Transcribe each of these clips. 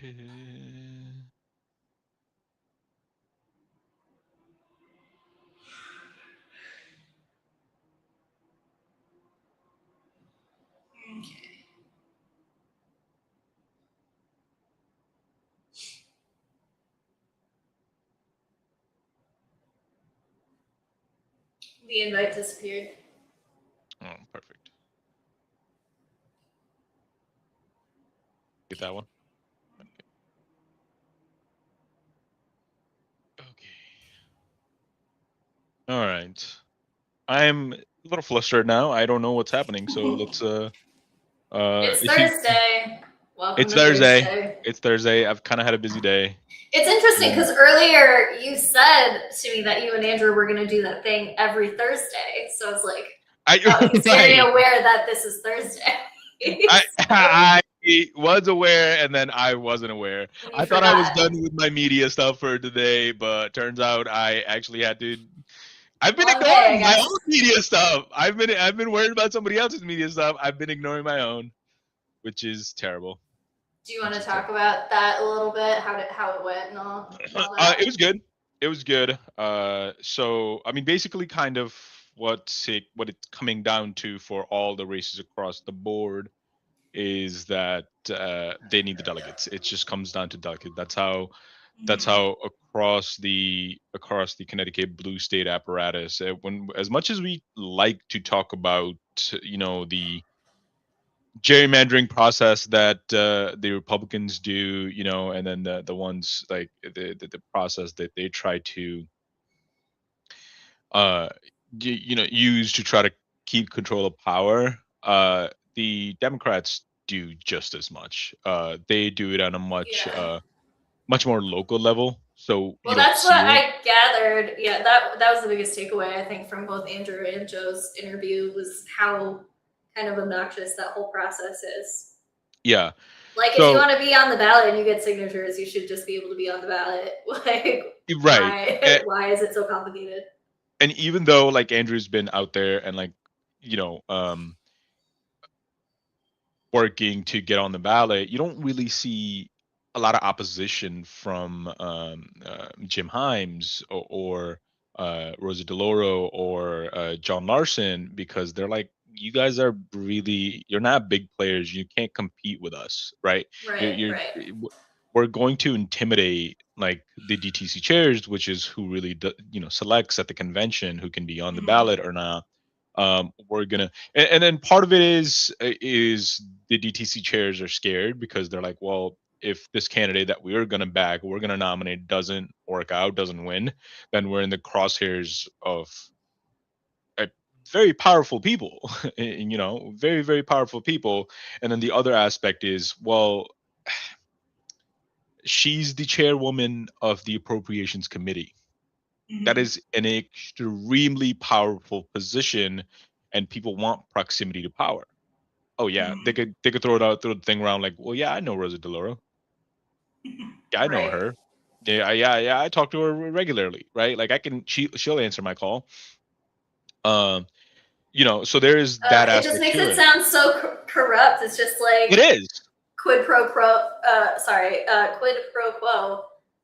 The invite disappeared. Oh, perfect. Get that one. Okay. All right. I'm a little flustered now. I don't know what's happening. So let's It's if you Thursday. Welcome it's to Thursday. Thursday. It's Thursday. I've kind of had a busy day. It's interesting Yeah. because earlier you said to me that you and Andrew were going to do that thing every Thursday. So it's like, oh, he's very Right. aware that this is Thursday. I was aware and then I wasn't aware. And you I thought I was forgot. done with my media stuff for today, but turns out I actually had to. I've been Long day, I ignoring my guess. own media stuff. I've been worried about somebody else's media stuff. I've been ignoring my own, which is terrible. Do you want to talk about that a little bit? How it went and all that? It was good. It was good. So I mean, basically, kind of what it's coming down to for all the races across the board is that they need the delegates. It just comes down to delegate. That's how across the Connecticut blue state apparatus. When as much as we like to talk about, the gerrymandering process that the Republicans do, and then the ones like the process that they try to uh use to try to keep control of power. The Democrats do just as much. They do it on a much more local level, so Well, you don't that's what see it. I gathered. Yeah, that was the biggest takeaway I think from both Andrew and Joe's interview was how kind of obnoxious that whole process is. Yeah. Like, if you So want to be on the ballot and you get signatures, you should just be able to be on the ballot. Like, right. why is it so complicated? And even though like Andrew's been out there and like you know working to get on the ballot, you don't really see a lot of opposition from Jim Himes or Rosa DeLauro or John Larson, because they're like, you guys are you're not big players. You can't compete with us, right? Right, You're right. we're going to intimidate like the DTC chairs, which is who really selects at the convention who can be on the ballot or not. We're gonna and then part of it is the DTC chairs are scared because they're like, well, if this candidate that we're gonna nominate doesn't work out, doesn't win, then we're in the crosshairs of uh, very powerful people, and, very, very powerful people. And then the other aspect is, well, she's the chairwoman of the Appropriations Committee. That is an extremely powerful position, and people want proximity to power. Oh yeah, they could throw the thing around like, well, yeah, I know Rosa DeLauro. Yeah, I know Right. her. Yeah. I talk to her regularly, right? Like she'll answer my call. Um, so there is that It just aspect makes to it it. sound so corrupt. It's just It like is. quid pro quo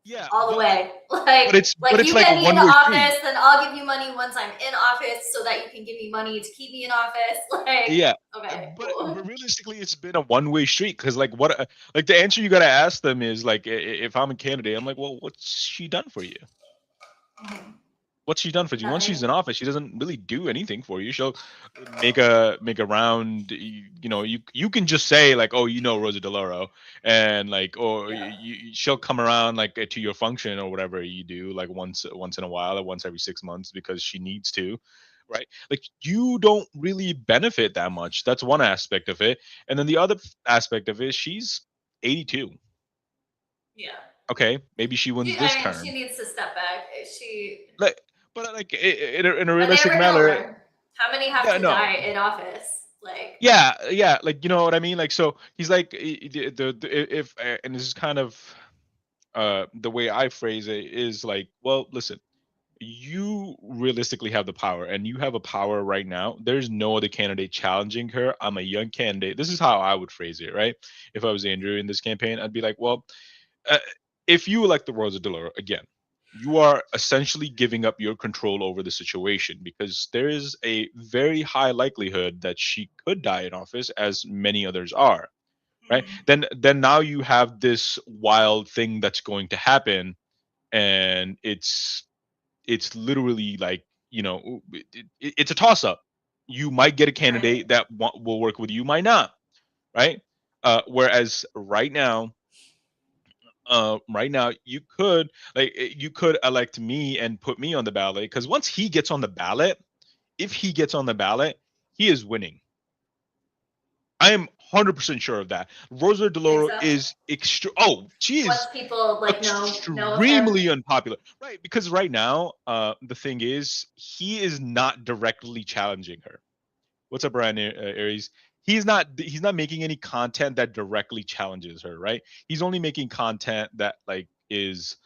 Yeah, all the but way. but Like it's you like a get me into one-way street. office, then I'll give you money once I'm in office so that you can give me money to keep me in office. Like, Yeah, okay, but cool. realistically, it's been a one-way street because like like the answer you got to ask them is like, if I'm a candidate, I'm like, well, what's she done for you? What's she done for you? Once she's Nothing. in office, she doesn't really do anything for you. She'll make a round. You can just say like, oh, Rosa DeLauro, and like, or Yeah. she'll come around like to your function or whatever you do, like once in a while or once every 6 months because she needs to, right? Like you don't really benefit that much. That's one aspect of it, and then the other aspect of it is she's 82. Yeah. Okay, maybe she wins this I mean, she term. needs to step back. She. Like, but like in a But they realistic never gonna manner, learn. How many have yeah, to no. die in office? Like. Yeah, like you know what I mean. Like so, he's like if and this is kind of the way I phrase it is like, well, listen, you realistically have the power, and you have a power right now. There's no other candidate challenging her. I'm a young candidate. This is how I would phrase it, right? If I was Andrew in this campaign, I'd be like, well, uh, if you elect the Rosa DeLauro again, you are essentially giving up your control over the situation, because there is a very high likelihood that she could die in office, as many others are, right? Then now you have this wild thing that's going to happen, and it's literally like, it's a toss up. You might get a Right. candidate that will work with you, might not, right? Whereas right now you could elect me and put me on the ballot, because once he gets on the ballot, if he gets on the ballot, he is winning. I am 100% sure of that. Rosa Think DeLauro so? is she Once is people like know of him. extremely unpopular, right? Because right now, the thing is, he is not directly challenging her. What's up, Brian Aries? He's not making any content that directly challenges her, right? He's only making content that like is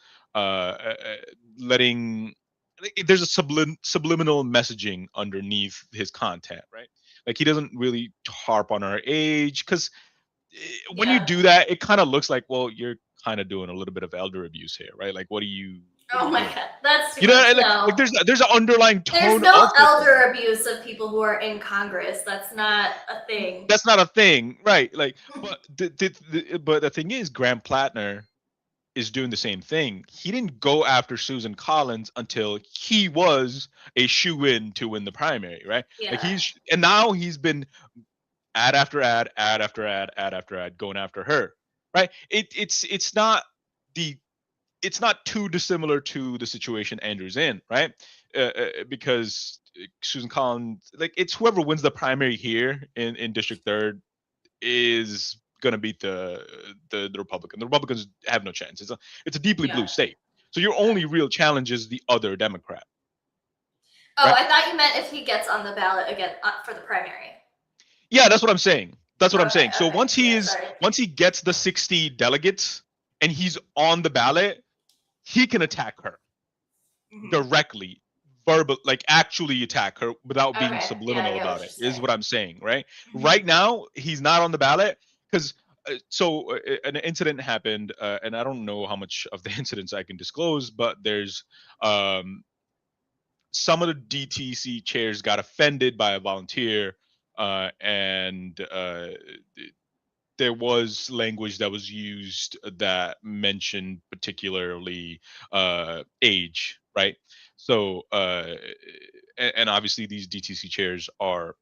letting there's a subliminal messaging underneath his content, right? Like he doesn't really harp on her age, because when you Yeah. do that, it kind of looks like, well, you're kind of doing a little bit of elder abuse here, right? Like, what are Oh you my doing? god, that's too You know, much. like No. there's an underlying There's tone no of this thing. elder abuse of people who are in Congress. That's not a thing. That's not a thing, right? Like, but the thing is, Graham Plattner is doing the same thing. He didn't go after Susan Collins until he was a shoe-in to win the primary, right? Like Yeah. and now he's been ad after ad, ad after ad, ad after ad, going after her, right? The it's not too dissimilar to the situation Andrew's in, right? Because Susan Collins, like, it's whoever wins the primary here in District Third is gonna beat the Republican. The Republicans have no chance. It's a deeply blue Yeah. state, so your Okay. only real challenge is the other Democrat, Oh, right? I thought you meant if he gets on the ballot again for the primary. Yeah, that's what I'm saying. That's what I'm Okay. saying. So Okay. Yeah. Sorry. once he gets the 60 delegates and he's on the ballot, he can attack her Mhm. directly, verbal, like actually attack her without being Okay. Yeah, I subliminal get what about you're it, is saying. what I'm saying, right? Mhm. Right now he's not on the ballot because an incident happened, and I don't know how much of the incidents I can disclose, but there's um some of the DTC chairs got offended by a volunteer, and there was language that was used that mentioned particularly age, right? So, and obviously these DTC chairs are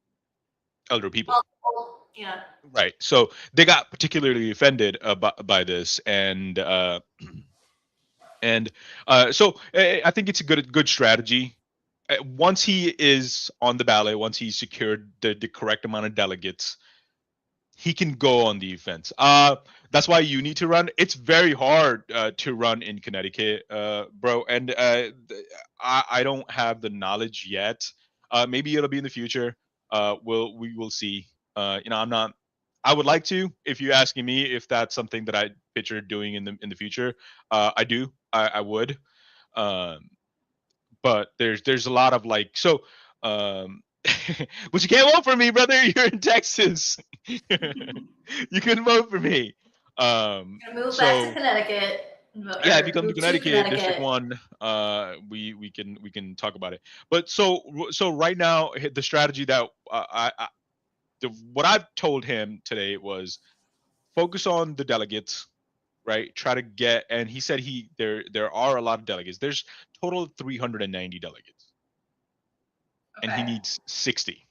elder people, Well, yeah. right? So they got particularly offended by this, and I think it's a good strategy. Once he is on the ballot, once he's secured the correct amount of delegates, he can go on the offense. That's why you need to run. It's very hard to run in Connecticut, bro. And I don't have the knowledge yet. Maybe it'll be in the future. We will see. I'm not. I would like to. If you're asking me if that's something that I picture doing in the future, I do. I would. Um, but there's a lot of like so. Um, but you can't vote for me, brother. You're in Texas. You couldn't vote for me. Gonna move back to So Connecticut yeah, if you or come to move to Connecticut, District Connecticut. One, we can talk about it. But so right now, the strategy that what I've told him today was focus on the delegates, right? Try to get, and he said there are a lot of delegates. There's total of 390 delegates, and he Okay. needs 60.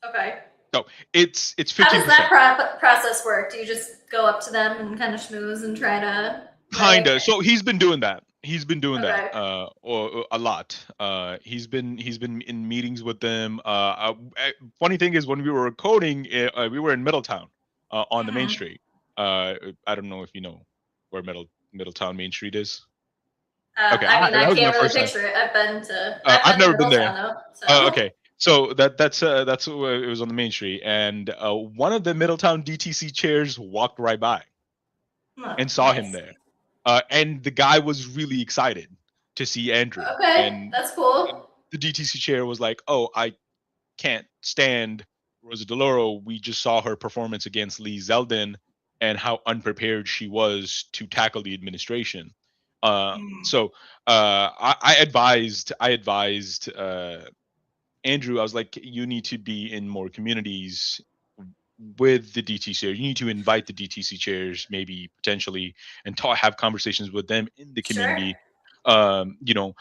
Okay. So it's How does that 15%. process work? Do you just go up to them and kind of schmooze and try to like? Kinda. So he's been doing that. He's been doing that, Okay. or a lot. He's been in meetings with them. Funny thing is, when we were coding, we were in Middletown, on the main Hmm. street. I don't know if you know where Middletown Main Street is. Okay, I mean, that I was my can't really first time. picture it. I've I've been to never been there. Middletown though, so. Okay, so that's where it was, on the main street, and one of the Middletown DTC chairs walked right by Huh, and saw him nice. there. And the guy was really excited. to see Andrew. Okay, And that's cool. the DTC chair was like, "Oh, I can't stand Rosa DeLauro. We just saw her performance against Lee Zeldin and how unprepared she was to tackle the administration." So I advised Andrew. I was like, "You need to be in more communities with the DTC. You need to invite the DTC chairs, maybe potentially, and have conversations with them in the Sure. community. You know,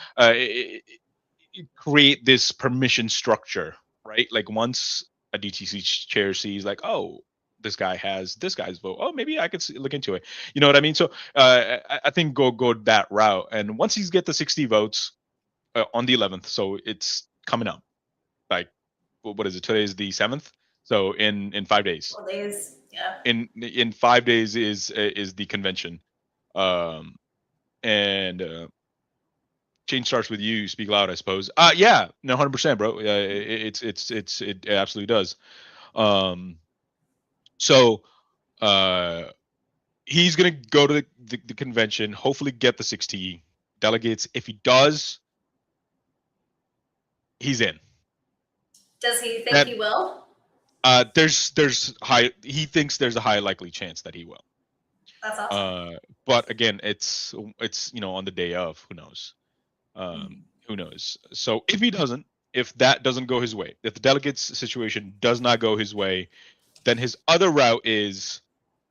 create this permission structure, right? Like once a DTC chair sees, like, oh, this guy has this guy's vote. Oh, maybe I could look into it. You know what I mean? So I think go that route. And once he's get the 60 votes on the 11th, so it's coming up. Like, what is it? Today is the 7th. So in 5 days. Well, these, yeah. In 5 days is the convention. And change starts with you. Speak loud, I suppose. Yeah, no, 100%, bro. It absolutely does. So he's gonna go to the convention, hopefully get the 60 delegates. If he does, he's in. Does he think That he will? there's high. He thinks there's a high likely chance that he will. That's awesome. But again, it's on the day of, who knows. Who knows? So if he doesn't, if that doesn't go his way, if the delegates situation does not go his way, then his other route is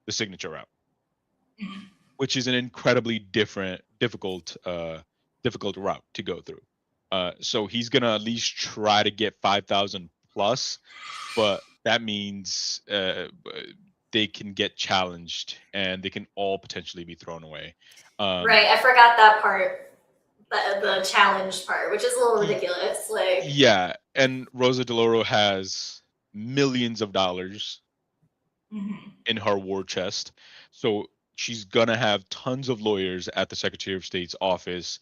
the signature route, which is an incredibly difficult route to go through. So he's gonna at least try to get 5,000 plus, but that means they can get challenged and they can all potentially be thrown away. Right, I forgot that part. The challenge part, which is a little ridiculous. Like, yeah, and Rosa DeLauro has millions of dollars in her war chest, so she's gonna have tons of lawyers at the Secretary of State's office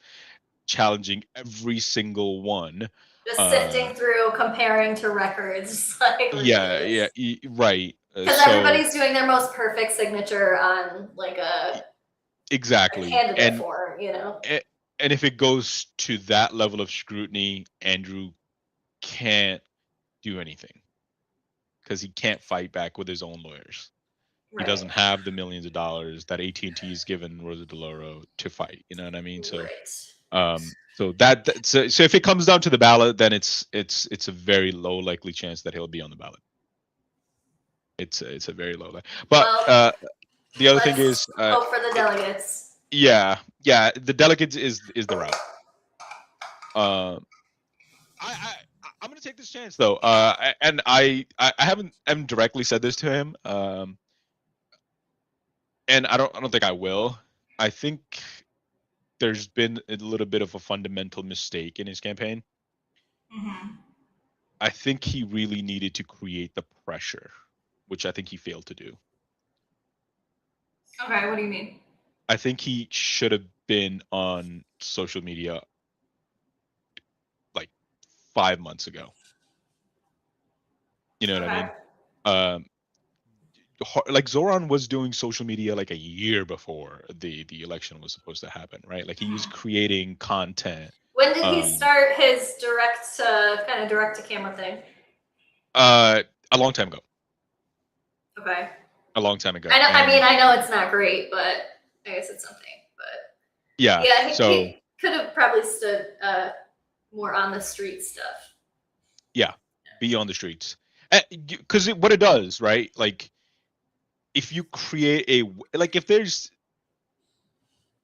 challenging every single one. just sifting through, comparing to records, like ridiculous. Right. Because everybody's doing their most perfect signature on like a exactly candidate form, and if it goes to that level of scrutiny, Andrew can't do anything because he can't fight back with his own lawyers. Right. He doesn't have the millions of dollars that AT&T has given Rosa DeLauro to fight. You know what I mean? So, so so if it comes down to the ballot, then it's a very low likely chance that he'll be on the ballot. It's a very low. But the other thing is hope for the delegates. Yeah, the delegates is the route. I'm gonna take this chance though, and I haven't directly said this to him, and I don't think I will. I think there's been a little bit of a fundamental mistake in his campaign. I think he really needed to create the pressure, which I think he failed to do. Okay, what do you mean? I think he should have been on social media like 5 months ago. You know what I mean? Like Zoran was doing social media like a year before the election was supposed to happen, right? Like he was creating content. When did he start his direct to camera thing? A long time ago. Okay. A long time ago. I know it's not great, but I guess it's something. But yeah, he could have probably stood more on the street stuff. Yeah, be on the streets, because what it does, right? Like, if you create if there's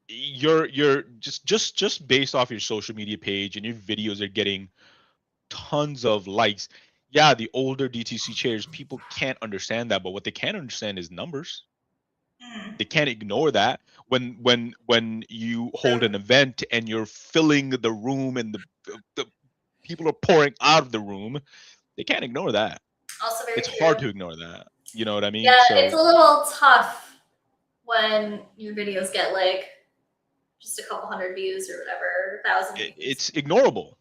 you're just based off your social media page and your videos are getting tons of likes. Yeah, the older DTC chairs, people can't understand that, but what they can understand is numbers. They can't ignore that. When you hold an event and you're filling the room and the people are pouring out of the room, they can't ignore that. Also very it's true. Hard to ignore that. You know what I mean? Yeah, it's a little tough when your videos get like just a couple hundred views or whatever, 1,000 views. It's ignorable.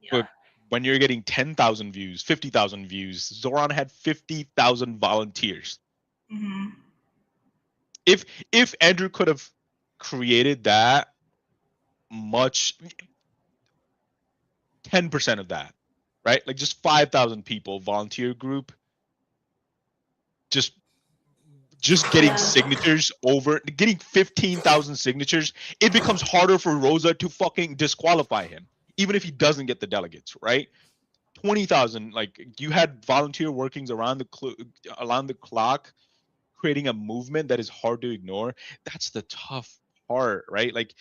Yeah. But when you're getting 10,000 views, 50,000 views, Zoran had 50,000 volunteers. If Andrew could have created that much, 10% of that, right? Like just 5,000 people, volunteer group, just getting Yeah. signatures over, getting 15,000 signatures, it becomes harder for Rosa to fucking disqualify him, even if he doesn't get the delegates, right? 20,000, like you had volunteer workings around the clock, creating a movement that is hard to ignore. That's the tough part, right? Like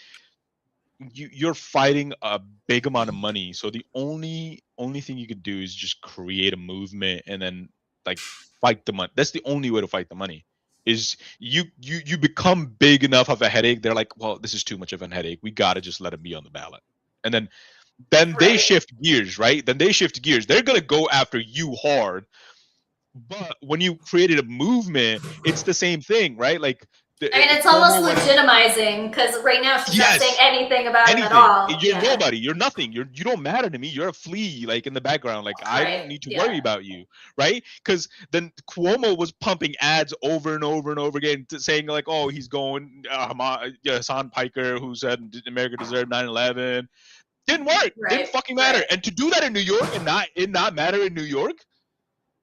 you're fighting a big amount of money, so the only thing you could do is just create a movement and then like fight the money. That's the only way to fight the money. Is you become big enough of a headache, they're like, well, this is too much of an headache, we gotta just let it be on the ballot. And then they Right. shift gears, right? Then they shift gears, they're gonna go after you hard. But when you created a movement, it's the same thing, right? Like I mean, it's almost Cuomo went, legitimizing because right now she's not saying yes, anything about him at anything. all. You're Yeah. nobody. You're nothing. You don't matter to me. You're a flea, like in the background. Like I Right. don't need to Yeah. worry about you, right? Because then Cuomo was pumping ads over and over and over again, saying like, "Oh, he's going Hassan Piker, who said America deserved 9/11." Didn't work. Didn't Right. fucking matter. Right. And to do that in New York and not matter in New York,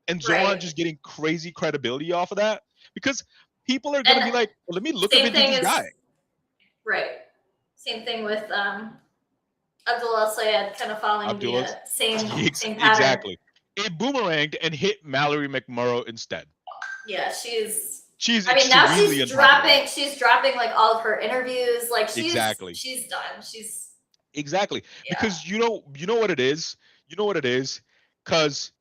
and Zoran Right. just getting crazy credibility off of that, because people are gonna And be like, well, let me look up same into thing this is guy. right. Same thing with Abdullah Sayed kind of following the Abdullah, same pattern. exactly. It boomeranged and hit Mallory McMurrow instead. Yeah, she's. She's I mean, now extremely unpopular. She's dropping like all of her interviews. Like Exactly. she's done. She's Exactly. yeah. Because you know what it is? You know what it is? Because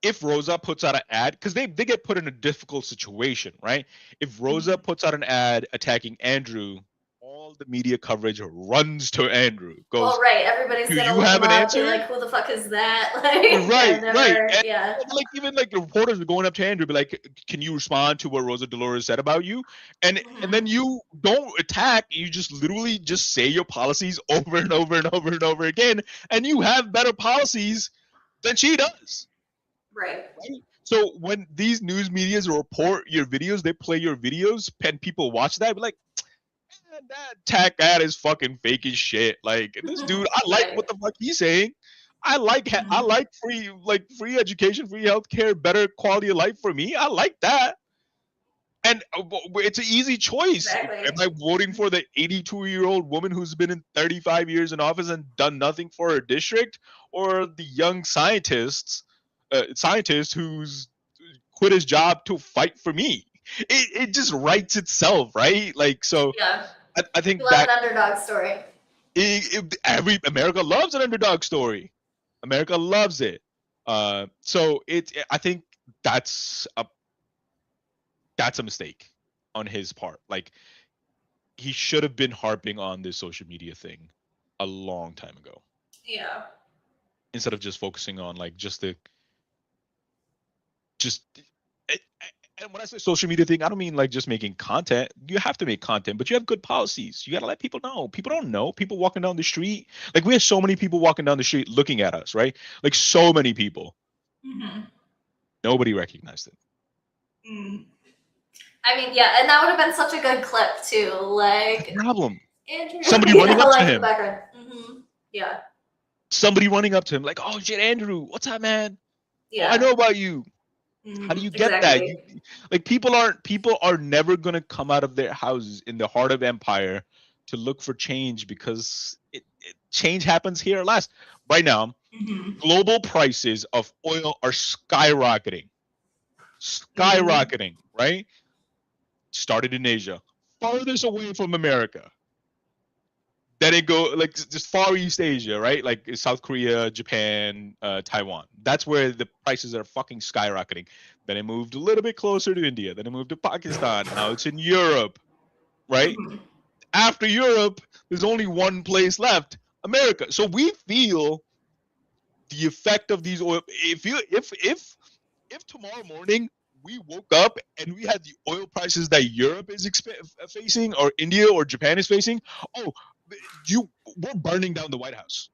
if Rosa puts out an ad, because they get put in a difficult situation, right? If Rosa puts out an ad attacking Andrew, all the media coverage runs to Andrew. Goes, Well, right. Everybody's do gonna you look have him an up, be answer? like, "Who the fuck is that?" Like, Right, I've right. never. And Yeah. like even like the reporters are going up to Andrew, be like, "Can you respond to what Rosa Dolores said about you?" And then you don't attack. You just literally just say your policies over and over and over and over again, and you have better policies than she does. Right. Right? So when these news medias report your videos, they play your videos, and people watch that, be like, "Man, that tech ad is fucking fake as shit." Like this dude, I like Right. what the fuck he's saying. I like free education, free healthcare, better quality of life for me. I like that. And it's an easy choice. Am Exactly. I voting for the 82-year-old woman who's been in 35 years in office and done nothing for her district, or the young scientist who's quit his job to fight for me? It just writes itself, right? Like so. Yeah. I We think love that an underdog story. every America loves an underdog story. America loves it. So I think that's a mistake on his part. Like he should have been harping on this social media thing a long time ago, Yeah. instead of just focusing on like just and when I say social media thing, I don't mean like just making content. You have to make content, but you have good policies. You got to let people know. People don't know. People walking down the street, like we have so many people walking down the street looking at us, right? Like so many people. Nobody recognized it. I mean, yeah, and that would have been such a good clip too. Like Problem. Andrew, Somebody running up to like in the him. background. Yeah. Somebody running up to him, like, "Oh shit, Andrew, what's up, man? Yeah. Oh, I know about you." How do you get exactly. that? Like people are never gonna come out of their houses in the heart of empire to look for change, because change happens here last. Right now, global prices of oil are skyrocketing. Skyrocketing, right? Started in Asia, farthest away from America. Then it go like just Far East Asia, right? Like South Korea, Japan, Taiwan. That's where the prices are fucking skyrocketing. Then it moved a little bit closer to India. Then it moved to Pakistan. Now it's in Europe, right? After Europe, there's only one place left, America. So we feel the effect of these oil. If tomorrow morning we woke up and we had the oil prices that Europe is facing, or India or Japan is facing, oh, we're burning down the White House.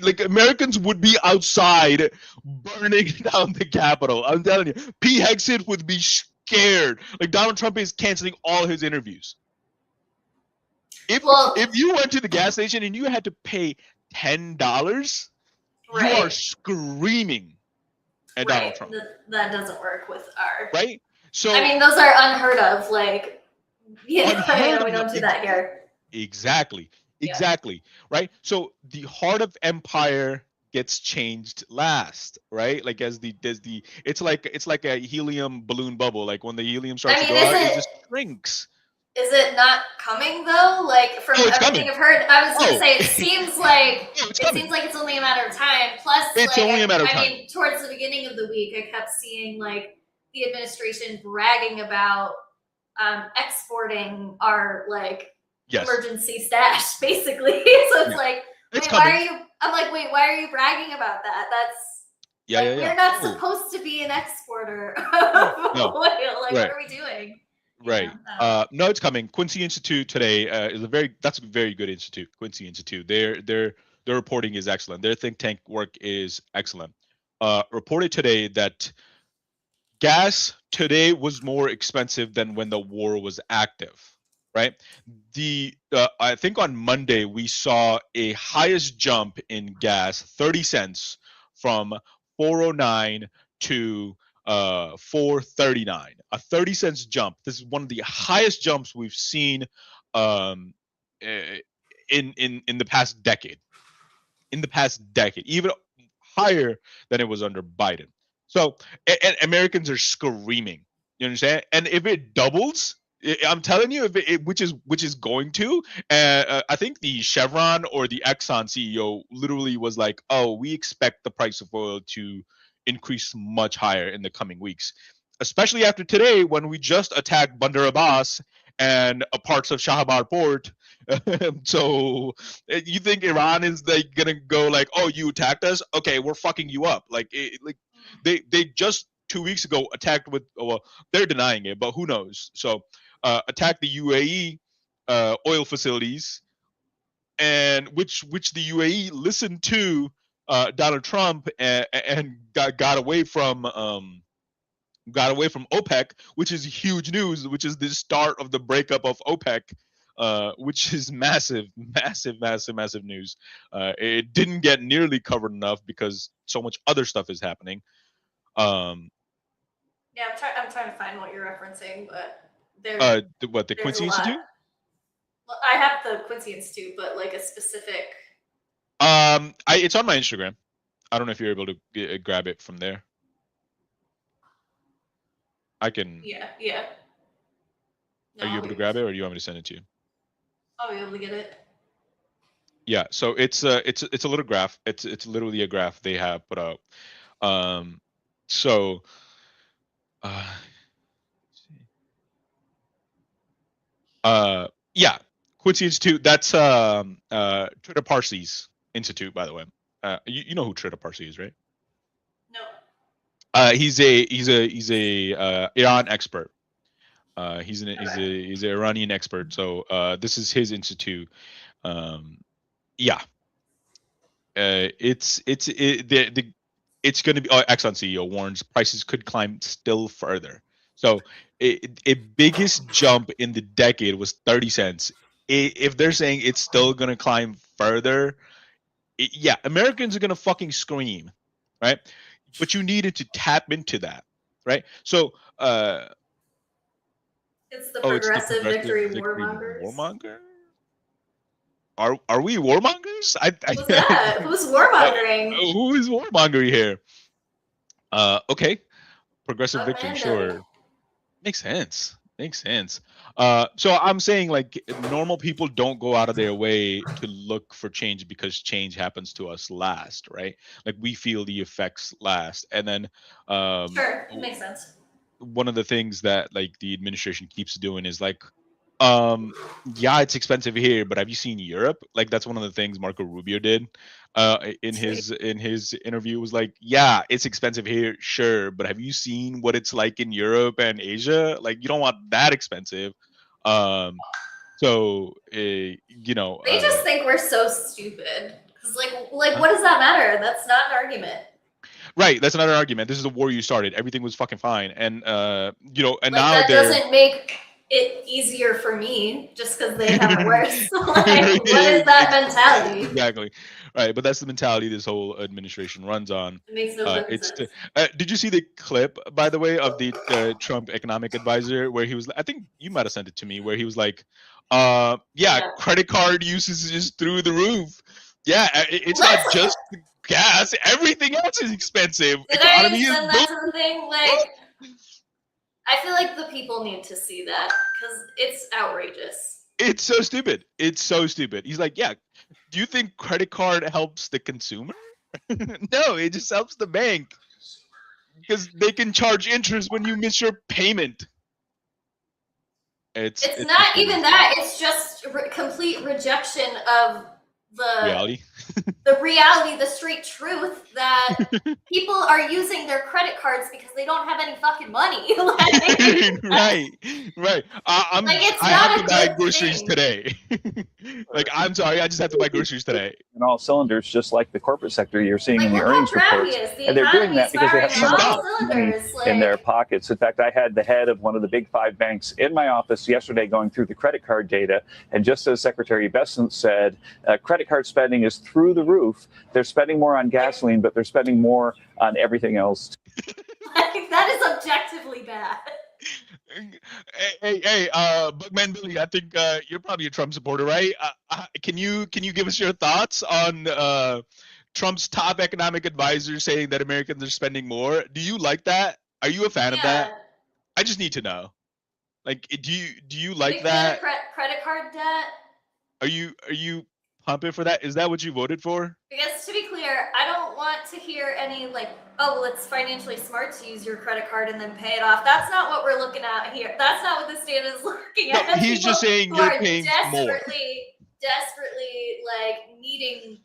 Like Americans would be outside burning down the Capitol. I'm telling you, Pete Hegseth would be scared. Like Donald Trump is canceling all his interviews. If you went to the gas station and you had to pay $10, you are right, screaming at Donald right. Trump, That doesn't work with our. right? I So mean, those are unheard of. Like, unheard we of. don't do that here. Exactly. Yeah. Exactly. Right. So the heart of empire gets changed last, right? Like as the it's like a helium balloon bubble. Like when the helium I starts to mean, go out, it just shrinks. is it not coming though? Like from Oh, it's everything coming. I've heard, I was gonna Oh, say it's coming. it's only a matter of time. Plus, It's like only a matter of I time. mean, towards the beginning of the week, I kept seeing like the administration bragging about exporting our like Yes, emergency stash, basically. So it's yeah, like, it's wait, why are coming. you? I'm like, wait, why are you bragging about that? That's Yeah, yeah, like yeah. we're not Oh, supposed to be an exporter of no, oil. Like, what right. are we doing? Right. I don't know. No, it's coming. Quincy Institute today is that's a very good institute. Quincy Institute. Their reporting is excellent. Their think tank work is excellent. Reported today that gas today was more expensive than when the war was active. Right. The I think on Monday we saw a highest jump in gas, 30 cents from 409 to 439, a 30 cents jump. This is one of the highest jumps we've seen um eh, in the past decade, even higher than it was under Biden. So and Americans are screaming. You understand? And if it doubles, I'm telling you, if which is going to, I think the Chevron or the Exxon CEO literally was like, "Oh, we expect the price of oil to increase much higher in the coming weeks, especially after today when we just attacked Bandar Abbas and parts of Shahabad port." So you think Iran is like gonna go like, "Oh, you attacked us? Okay, we're fucking you up." Like they just 2 weeks ago attacked with, well, they're denying it, but who knows? So attacked the UAE oil facilities, and which the UAE listened to Donald Trump and got away from OPEC, which is huge news, which is the start of the breakup of OPEC, which is massive, massive, massive, massive news. It didn't get nearly covered enough because so much other stuff is happening. Um, Yeah, I'm trying to find what you're referencing, but the there's a Quincy lot. Institute? Well, I have the Quincy Institute, but like a specific. It's on my Instagram. I don't know if you're able to grab it from there. I can. Yeah, yeah. No, Are you able to grab it, or do you want me to send it to you? I'll be able to get it. Yeah. So it's a little graph. It's literally a graph they have put out. So uh, yeah, Quincy Institute. That's Trita Parsi's institute, by the way. You know who Trita Parsi is, right? No. He's a Iran expert. He's an Iranian expert. So this is his institute. Um, yeah, it's going to be. Oh, Exxon CEO warns prices could climb still further. So a biggest jump in the decade was 30 cents. If they're saying it's still going to climb further, yeah, Americans are going to fucking scream, right? But you needed to tap into that, right? So It's the oh, it's the Progressive progressive Victory victory Warmongers. warmonger. Are we warmongers? What's that? Who's warmongering? Who is warmongering here? Okay, progressive victory, Amanda. sure, makes sense. Makes sense. So I'm saying like normal people don't go out of their way to look for change because change happens to us last, right? Like we feel the effects last, and then Sure, it makes sense. one of the things that like the administration keeps doing is like yeah, it's expensive here, but have you seen Europe? Like that's one of the things Marco Rubio did in Sweet. his interview, was like, yeah, it's expensive here, sure, but have you seen what it's like in Europe and Asia? Like you don't want that expensive. So you know, They just think we're so stupid. Cause like, huh? what does that matter? That's not an argument. Right, that's another argument. This is a war you started. Everything was fucking fine, and you know, and Like now that they're doesn't make it easier for me just because they have it worse. Like, what is that mentality? Exactly. Right, but that's the mentality this whole administration runs on. It makes no fucking It's sense. did you see the clip, by the way, of the Trump economic advisor where he was? I think you might have sent it to me, where he was like, yeah, credit card usage is through the roof. Yeah, it's Well, not just gas; everything else is expensive. Did Economy I is send that to the thing? Like, I feel like the people need to see that because it's outrageous. It's so stupid. It's so stupid. He's like, yeah, do you think credit card helps the consumer? No, it just helps the bank because they can charge interest when you miss your payment. It's not even that. It's just complete rejection of reality. The reality, the straight truth that people are using their credit cards because they don't have any fucking money. Right. I have to buy groceries today. Like, I'm sorry, I just have to buy groceries today. In all cylinders, just like the corporate sector you're seeing in the earnings reports. And they're doing that because they have so much money in their pockets. In fact, I had the head of one of the big 5 banks in my office yesterday going through the credit card data. And just as Secretary Bessent said, credit card spending is through the roof. They're spending more on gasoline, but they're spending more on everything else. That is objectively bad. Hey, Bugman Billy, I think you're probably a Trump supporter, right? Can you give us your thoughts on Trump's top economic advisor saying that Americans are spending more? Do you like that? Are you a fan of that? I just need to know. Like, do you like that? Credit card debt? Are you pumping for that? Is that what you voted for? Because to be clear, I don't want to hear any like, oh, well, it's financially smart to use your credit card and then pay it off. That's not what we're looking at here. That's not what this data is looking at. No, he's just saying you're paying more. Desperately like needing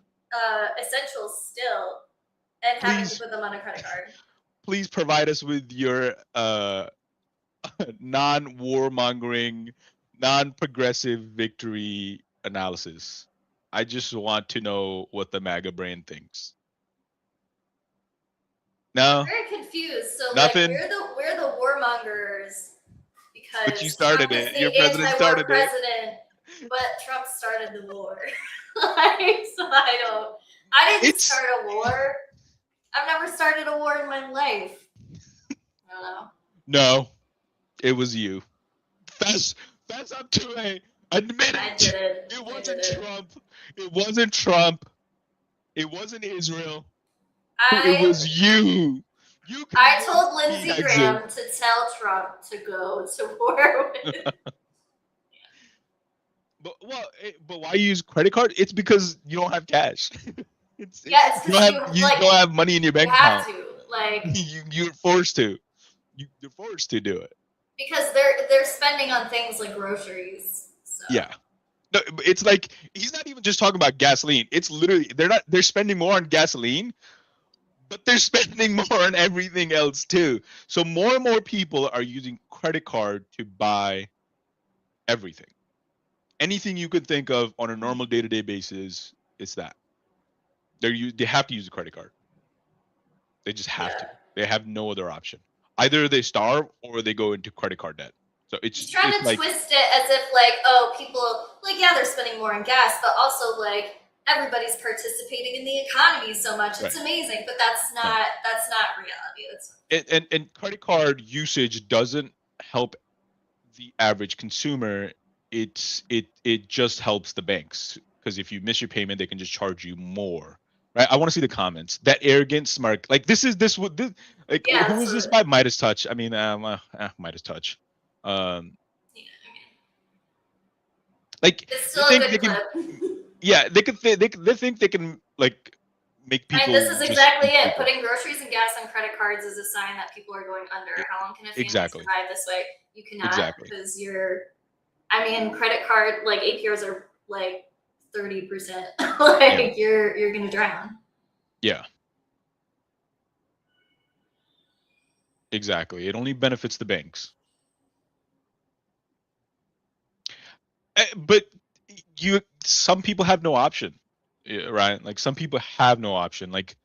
essentials still and having to put them on a credit card. Please provide us with your non-warmongering, non-progressive victory analysis. I just want to know what the MAGA brain thinks. No. I'm very confused. So nothing. Like we're the warmongers because but you started Trump it. Your president started president, but Trump started the war. Like, so I didn't start a war. I've never started a war in my life. I don't know. No, it was you. Fess up to it. Admit it. I did it. It wasn't Trump. It wasn't Trump. It wasn't Israel. It was you. I told Lindsey Graham to tell Trump to go to war with. But why use credit card? It's because you don't have cash. It's because you don't have money in your bank account. You have to, like you're forced to. You're forced to do it. Because they're spending on things like groceries. So. Yeah. No, it's like he's not even just talking about gasoline. It's literally they're spending more on gasoline, but they're spending more on everything else too. So more and more people are using credit card to buy everything. Anything you could think of on a normal day-to-day basis, it's that. They have to use a credit card. They just have to. They have no other option. Either they starve or they go into credit card debt. So it's trying to twist it as if like, oh, people they're spending more on gas, but also like everybody's participating in the economy so much. It's amazing, but that's not reality. And credit card usage doesn't help the average consumer. It just helps the banks, because if you miss your payment, they can just charge you more. Right? I want to see the comments. That arrogant, smart, like who is this by? Midas Touch. I mean, Midas Touch. Like it's still a good clip. Yeah, they think they can like make people. And this is exactly it. Putting groceries and gas on credit cards is a sign that people are going under. How long can a family survive this way? You cannot, because credit card APRs are 30%. You're gonna drown. Yeah. Exactly. It only benefits the banks. But some people have no option, right? Like some people have no option. Like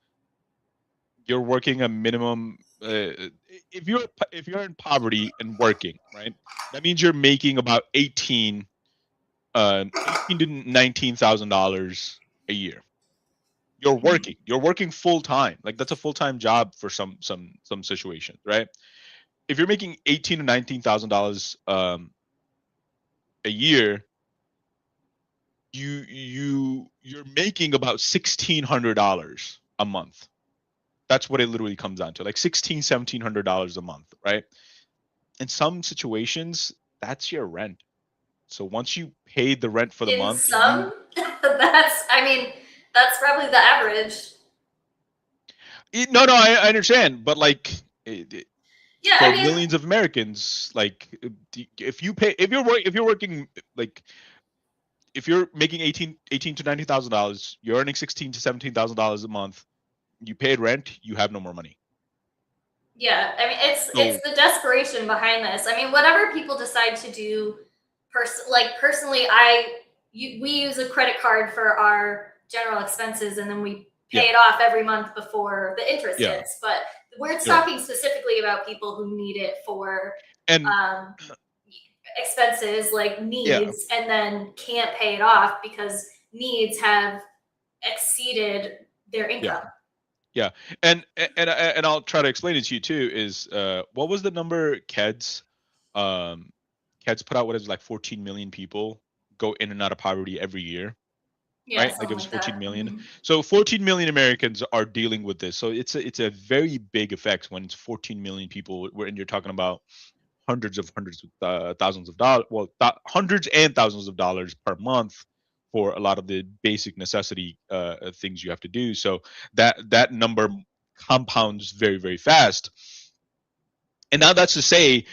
you're working a minimum if you're in poverty and working, right, that means you're making about $18 to $19,000 a year. You're working full time. Like that's a full time job for some situations, right? If you're making $18,000 to $19,000 a year, you're making about $1,600 a month. That's what it literally comes down to, like $1,700 a month, right? In some situations, that's your rent. So once you paid the rent for the month, that's probably the average. No, I understand, but like, for millions of Americans, like, if you're working, like, if you're making $18,000 to $19,000, you're earning $16,000 to $17,000 a month. You paid rent, you have no more money. Yeah, I mean, it's the desperation behind this. I mean, whatever people decide to do, personally, we use a credit card for our general expenses, and then we pay it off every month before the interest hits. But we're talking specifically about people who need it for expenses like needs, and then can't pay it off because needs have exceeded their income. Yeah, and I'll try to explain it to you too. Is what was the number Keds put out? What is it, like 14 million people go in and out of poverty every year, right? Like it was 14 million. Mm-hmm. So 14 million Americans are dealing with this. So it's a very big effect when it's 14 million people. When you're talking about hundreds of thousands of dollars, hundreds and thousands of dollars per month for a lot of the basic necessity things you have to do. So that number compounds very, very fast. And now that's to say,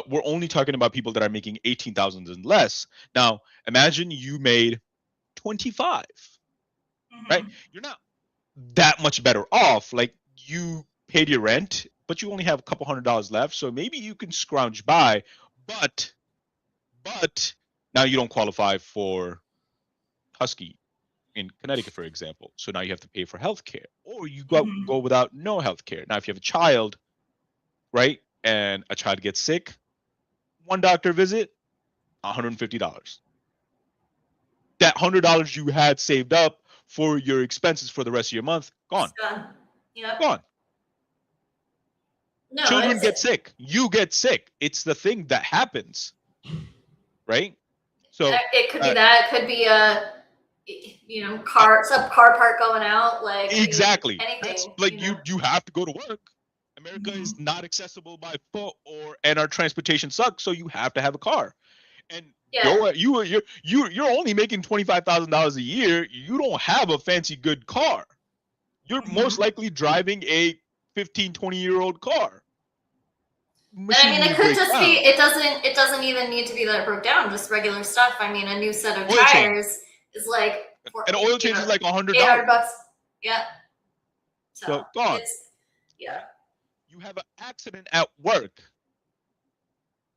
we're only talking about people that are making 18,000 and less. Now, imagine you made 25, right? You're not that much better off. Like, you paid your rent, but you only have a couple $100s left. So maybe you can scrounge by, but now you don't qualify for Husky in Connecticut, for example. So now you have to pay for healthcare, or you go without no healthcare. Now, if you have a child, right, and a child gets sick, one doctor visit, $150. That $100 you had saved up for your expenses for the rest of your month, gone. Gone. No, children get sick. You get sick. It's the thing that happens, right? So it could be that. It could be a car part going out. Like exactly. Anything. Like you have to go to work. America is not accessible by foot, and our transportation sucks. So you have to have a car. And you're only making $25,000 a year. You don't have a fancy good car. You're most likely driving a 15, 20-year-old car. I mean, it could just be. It doesn't even need to be that it broke down. Just regular stuff. I mean, a new set of tires is like an oil change is like $100. $800. Yeah. So gone. You have an accident at work.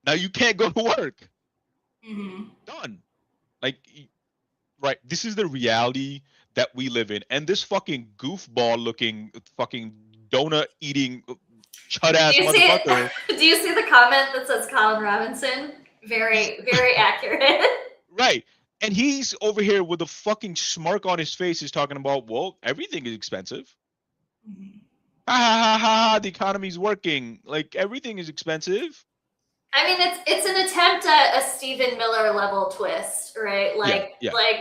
Now you can't go to work. Done. Like, right. This is the reality that we live in, and this fucking goofball looking fucking donut eating chud ass motherfucker. Do you see the comment that says Colin Robinson? Very, very accurate. Right. And he's over here with a fucking smirk on his face. He's talking about, well, everything is expensive. Ha ha ha ha! The economy's working. Like, everything is expensive. I mean, it's an attempt at a Stephen Miller level twist, right? Like,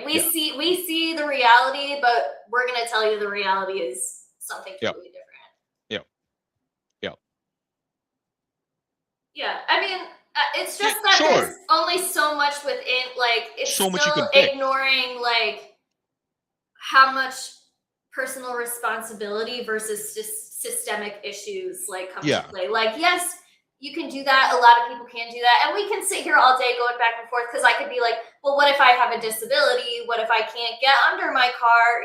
we see the reality, but we're gonna tell you the reality is something totally different. Yeah. I mean, it's just that there's only so much within. Like, it's so much still ignoring like how much personal responsibility versus systemic issues like come to play. Like, yes, you can do that. A lot of people can do that. And we can sit here all day going back and forth, because I could be like, well, what if I have a disability? What if I can't get under my car?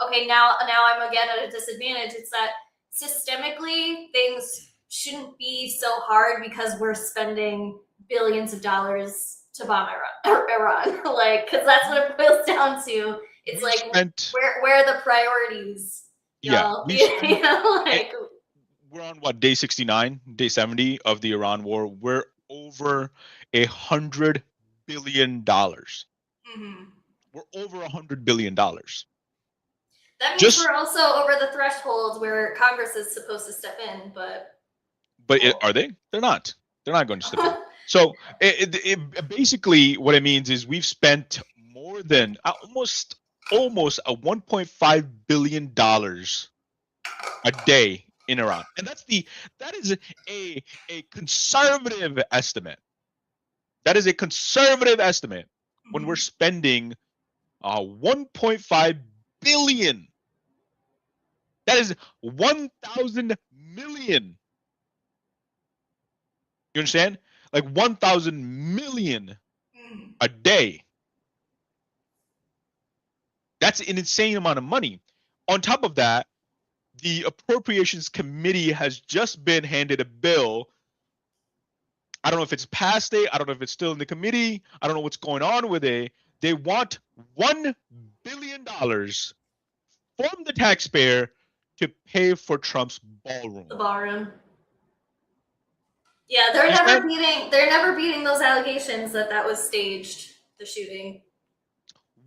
Okay, now I'm again at a disadvantage. It's that systemically things shouldn't be so hard because we're spending billions of dollars to bomb Iran. Like, because that's what it boils down to. It's like, where are the priorities? we're on what, day 69, day 70 of the Iran war. We're over $100 billion. Mm-hmm. We're over $100 billion. That means we're also over the threshold where Congress is supposed to step in, but are they? They're not. They're not going to step in. So basically what it means is we've spent more than almost a $1.5 billion a day in Iran, and that is a conservative estimate. That is a conservative estimate when we're spending 1.5 billion. That is 1,000 million. You understand? Like 1,000 million a day. That's an insane amount of money. On top of that, the Appropriations Committee has just been handed a bill. I don't know if it's passed it. I don't know if it's still in the committee. I don't know what's going on with it. They want $1 billion from the taxpayer to pay for Trump's ballroom. The ballroom. Yeah, they're never beating those allegations that was staged, the shooting.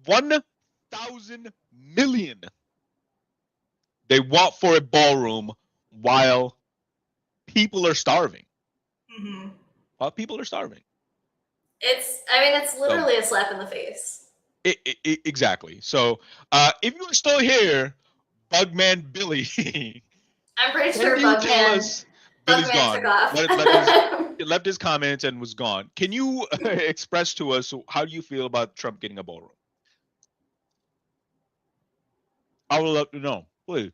1,000 million they want for a ballroom while people are starving. Mm-hmm. While people are starving. It's literally a slap in the face. Exactly. So if you are still here, Bugman Billy, I'm pretty sure Bugman Billy's gone. took off. Left his comments and was gone. Can you express to us how do you feel about Trump getting a ballroom? I would love to know, please.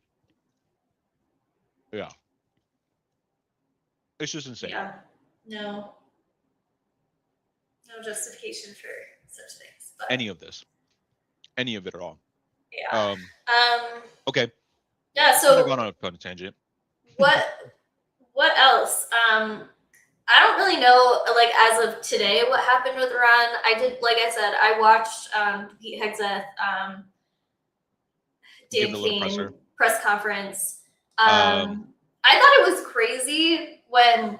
Yeah. It's just insane. Yeah. No justification for such things. But any of it at all. Yeah. Okay. Yeah. So going on a tangent. What else? I don't really know, like, as of today, what happened with Iran. Like I said, I watched Pete Hegseth, Dan Kane press conference. I thought it was crazy when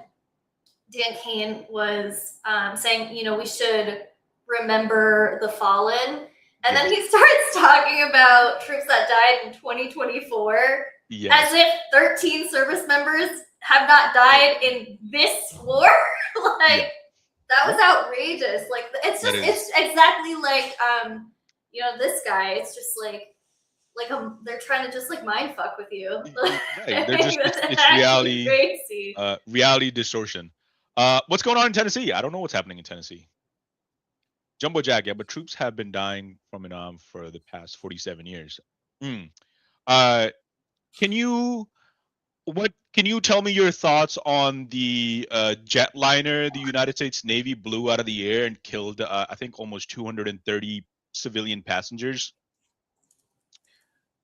Dan Kane was saying, we should remember the fallen. And then he starts talking about troops that died in 2024 as if 13 service members have not died in this war. That was outrageous. Like, it's exactly like, this guy. It's just like they're trying to just mind fuck with you. Right. They're just it's reality, crazy. Reality distortion. What's going on in Tennessee? I don't know what's happening in Tennessee. Jumbo Jack, yeah, but troops have been dying from Vietnam for the past 47 years. Can you tell me your thoughts on the jetliner the United States Navy blew out of the air and killed, I think, almost 230 civilian passengers?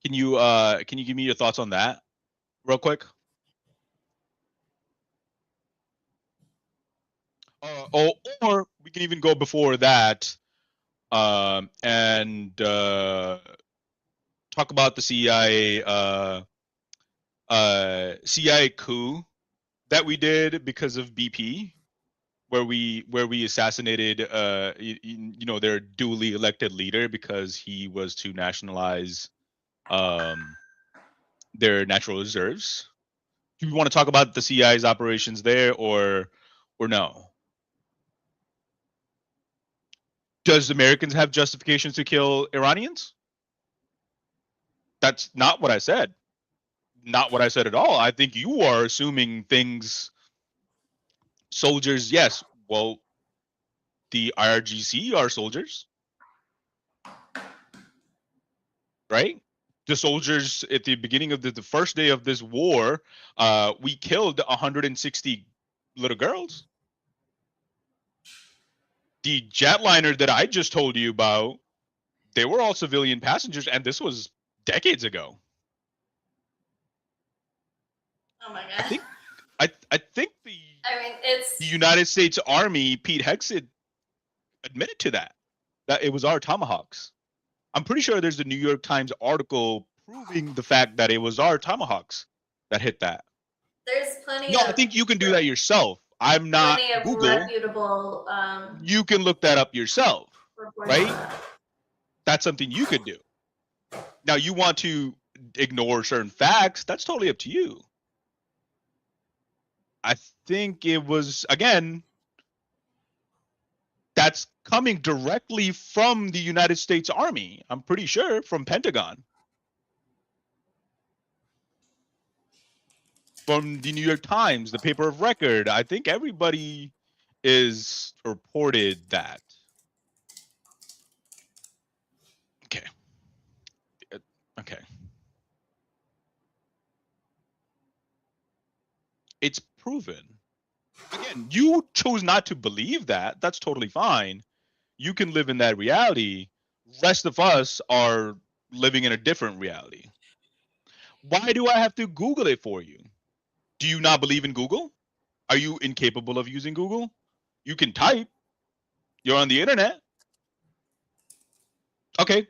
Can you give me your thoughts on that real quick? Or we can even go before that and talk about the CIA coup that we did because of BP, where we assassinated their duly elected leader because he was to nationalize their natural reserves. Do you want to talk about the CIA's operations there or no? Does Americans have justifications to kill Iranians? That's not what I said. Not what I said at all. I think you are assuming things. Soldiers, yes. Well, the IRGC are soldiers, right? The soldiers at the beginning of the first day of this war, we killed 160 little girls. The jetliner that I just told you about, they were all civilian passengers, and this was decades ago. Oh my god! I think it's the United States Army. Pete Hegseth admitted to that it was our Tomahawks. I'm pretty sure there's a New York Times article proving the fact that it was our Tomahawks that hit that. There's plenty. No, I think you can do that yourself. I'm not Google. Reputable. You can look that up yourself, right? That's something you could do. Now, you want to ignore certain facts, that's totally up to you. I think it was, again, that's coming directly from the United States Army. I'm pretty sure from Pentagon. From the New York Times, the paper of record. I think everybody is reported that. Okay. Okay. It's proven. Again, you chose not to believe that. That's totally fine. You can live in that reality. Rest of us are living in a different reality. Why do I have to Google it for you? Do you not believe in Google? Are you incapable of using Google? You can type. You're on the internet. Okay.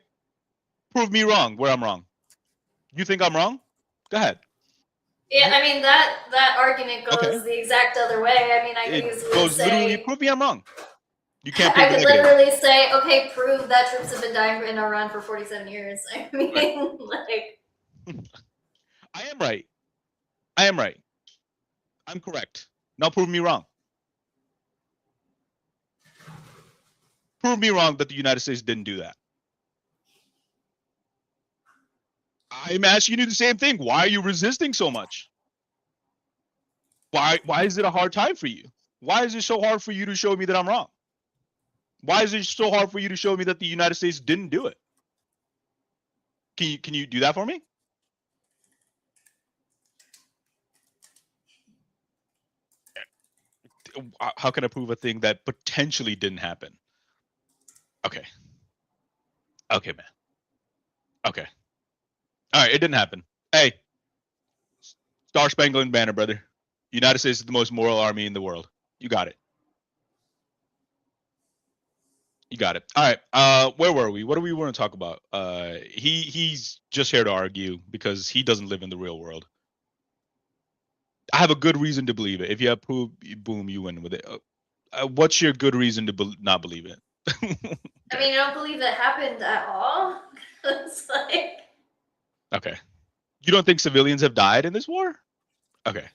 Prove me wrong where I'm wrong. You think I'm wrong? Go ahead. Yeah, I mean that argument goes the exact other way. I mean, I could easily say, literally prove me I'm wrong. You can't prove I could literally say, okay, prove that troops have been dying in Iran for 47 years. I mean, like. I am right. I am right. I'm correct. Now prove me wrong. Prove me wrong that the United States didn't do that. I'm asking you the same thing. Why are you resisting so much? Why is it a hard time for you? Why is it so hard for you to show me that I'm wrong? Why is it so hard for you to show me that the United States didn't do it? Can you do that for me? How can I prove a thing that potentially didn't happen? Okay. Okay, man. Okay. All right, it didn't happen. Hey, Star Spangled Banner, brother. United States is the most moral army in the world. You got it. You got it. All right. Where were we? What do we want to talk about? He's just here to argue because he doesn't live in the real world. I have a good reason to believe it. If you have proof, boom, you win with it. What's your good reason to not believe it? I mean, I don't believe that happened at all. It's like. Okay. You don't think civilians have died in this war? Okay.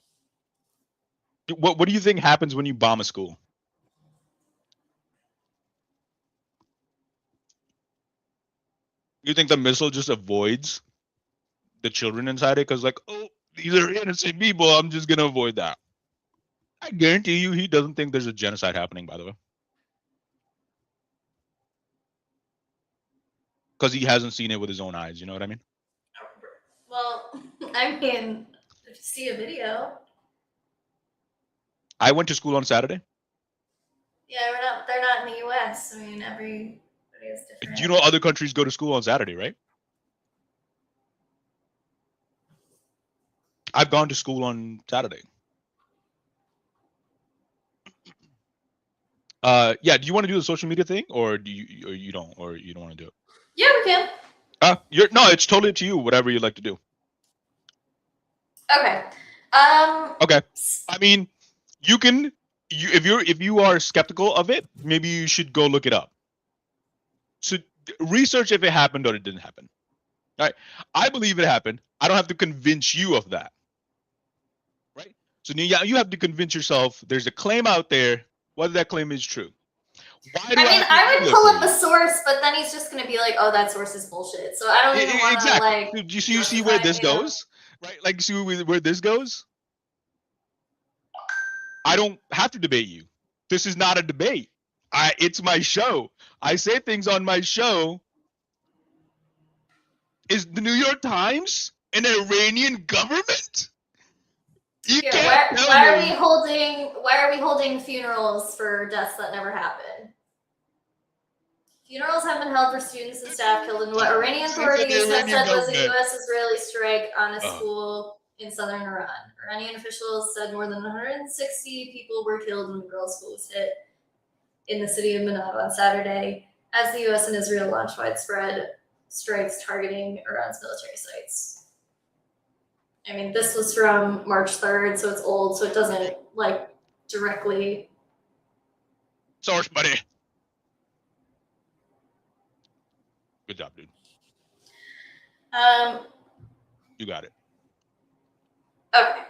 What do you think happens when you bomb a school? You think the missile just avoids the children inside it? Because, like, oh, these are innocent people. I'm just going to avoid that. I guarantee you he doesn't think there's a genocide happening, by the way. Because he hasn't seen it with his own eyes. You know what I mean? Well, I mean, if you see a video. I went to school on Saturday. Yeah, they're not in the US. I mean, everybody is different. Do you know other countries go to school on Saturday, right? I've gone to school on Saturday. Yeah, do you want to do the social media thing or you don't want to do it? Yeah, we can. No, it's totally up to you, whatever you'd like to do. Okay. Okay. I mean, if you are skeptical of it, maybe you should go look it up. So research if it happened or it didn't happen. All right. I believe it happened. I don't have to convince you of that. Right? So you have to convince yourself there's a claim out there, whether that claim is true. I would pull up a source, but then he's just going to be like, oh, that source is bullshit. So I don't even want to, like... Do you see where this goes? Right? Like, see where this goes? I don't have to debate you. This is not a debate. It's my show. I say things on my show. Is the New York Times an Iranian government? Why are we holding funerals for deaths that never happened? Funerals have been held for students and staff killed in what Iranian authorities have said was a U.S.-Israeli strike on a school in southern Iran. Iranian officials said more than 160 people were killed when the girls' school was hit in the city of Manad on Saturday, as the U.S. and Israel launched widespread strikes targeting Iran's military sites. I mean, this was from March 3rd, so it's old, so it doesn't like directly. Source, buddy. Good job, dude. You got it. Okay.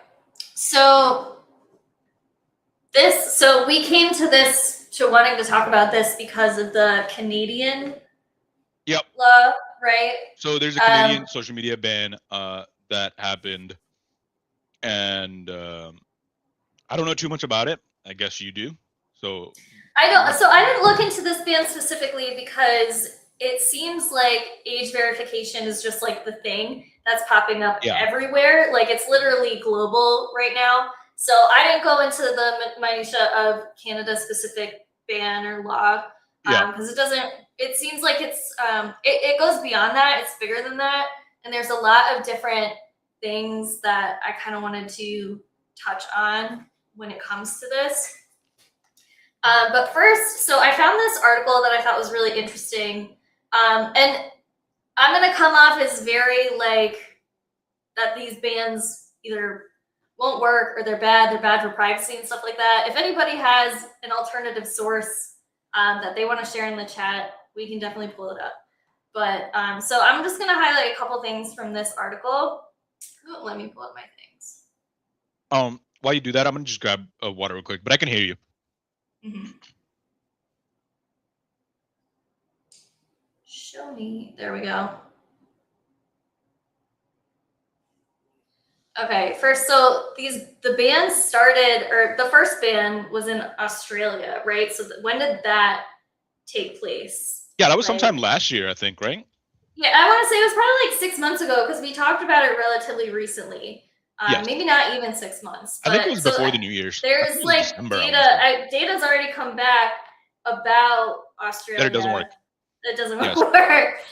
So we came to wanting to talk about this because of the Canadian law, right? So there's a Canadian social media ban that happened, and I don't know too much about it. I guess you do. So I don't. So I didn't look into this ban specifically because it seems like age verification is just like the thing that's popping up everywhere. Like it's literally global right now. So I didn't go into the minutia of Canada specific ban or law because it doesn't. It seems like it's it goes beyond that. It's bigger than that, and there's a lot of different things that I kind of wanted to touch on when it comes to this. But first, so I found this article that I thought was really interesting. And I'm going to come off as very like that these bans either won't work or they're bad for privacy and stuff like that. If anybody has an alternative source that they want to share in the chat, we can definitely pull it up. But so I'm just going to highlight a couple things from this article. Ooh, let me pull up my things. While you do that, I'm going to just grab water real quick, but I can hear you. Mm-hmm. Show me. There we go. Okay, first, so the bans started, or the first ban was in Australia, right? So when did that take place? Yeah, that was sometime last year, I think, right? Yeah, I want to say it was probably like 6 months ago because we talked about it relatively recently. Yes. Maybe not even 6 months. I think it was before the New Year's. There's like data's already come back about Australia. That it doesn't work. It doesn't work.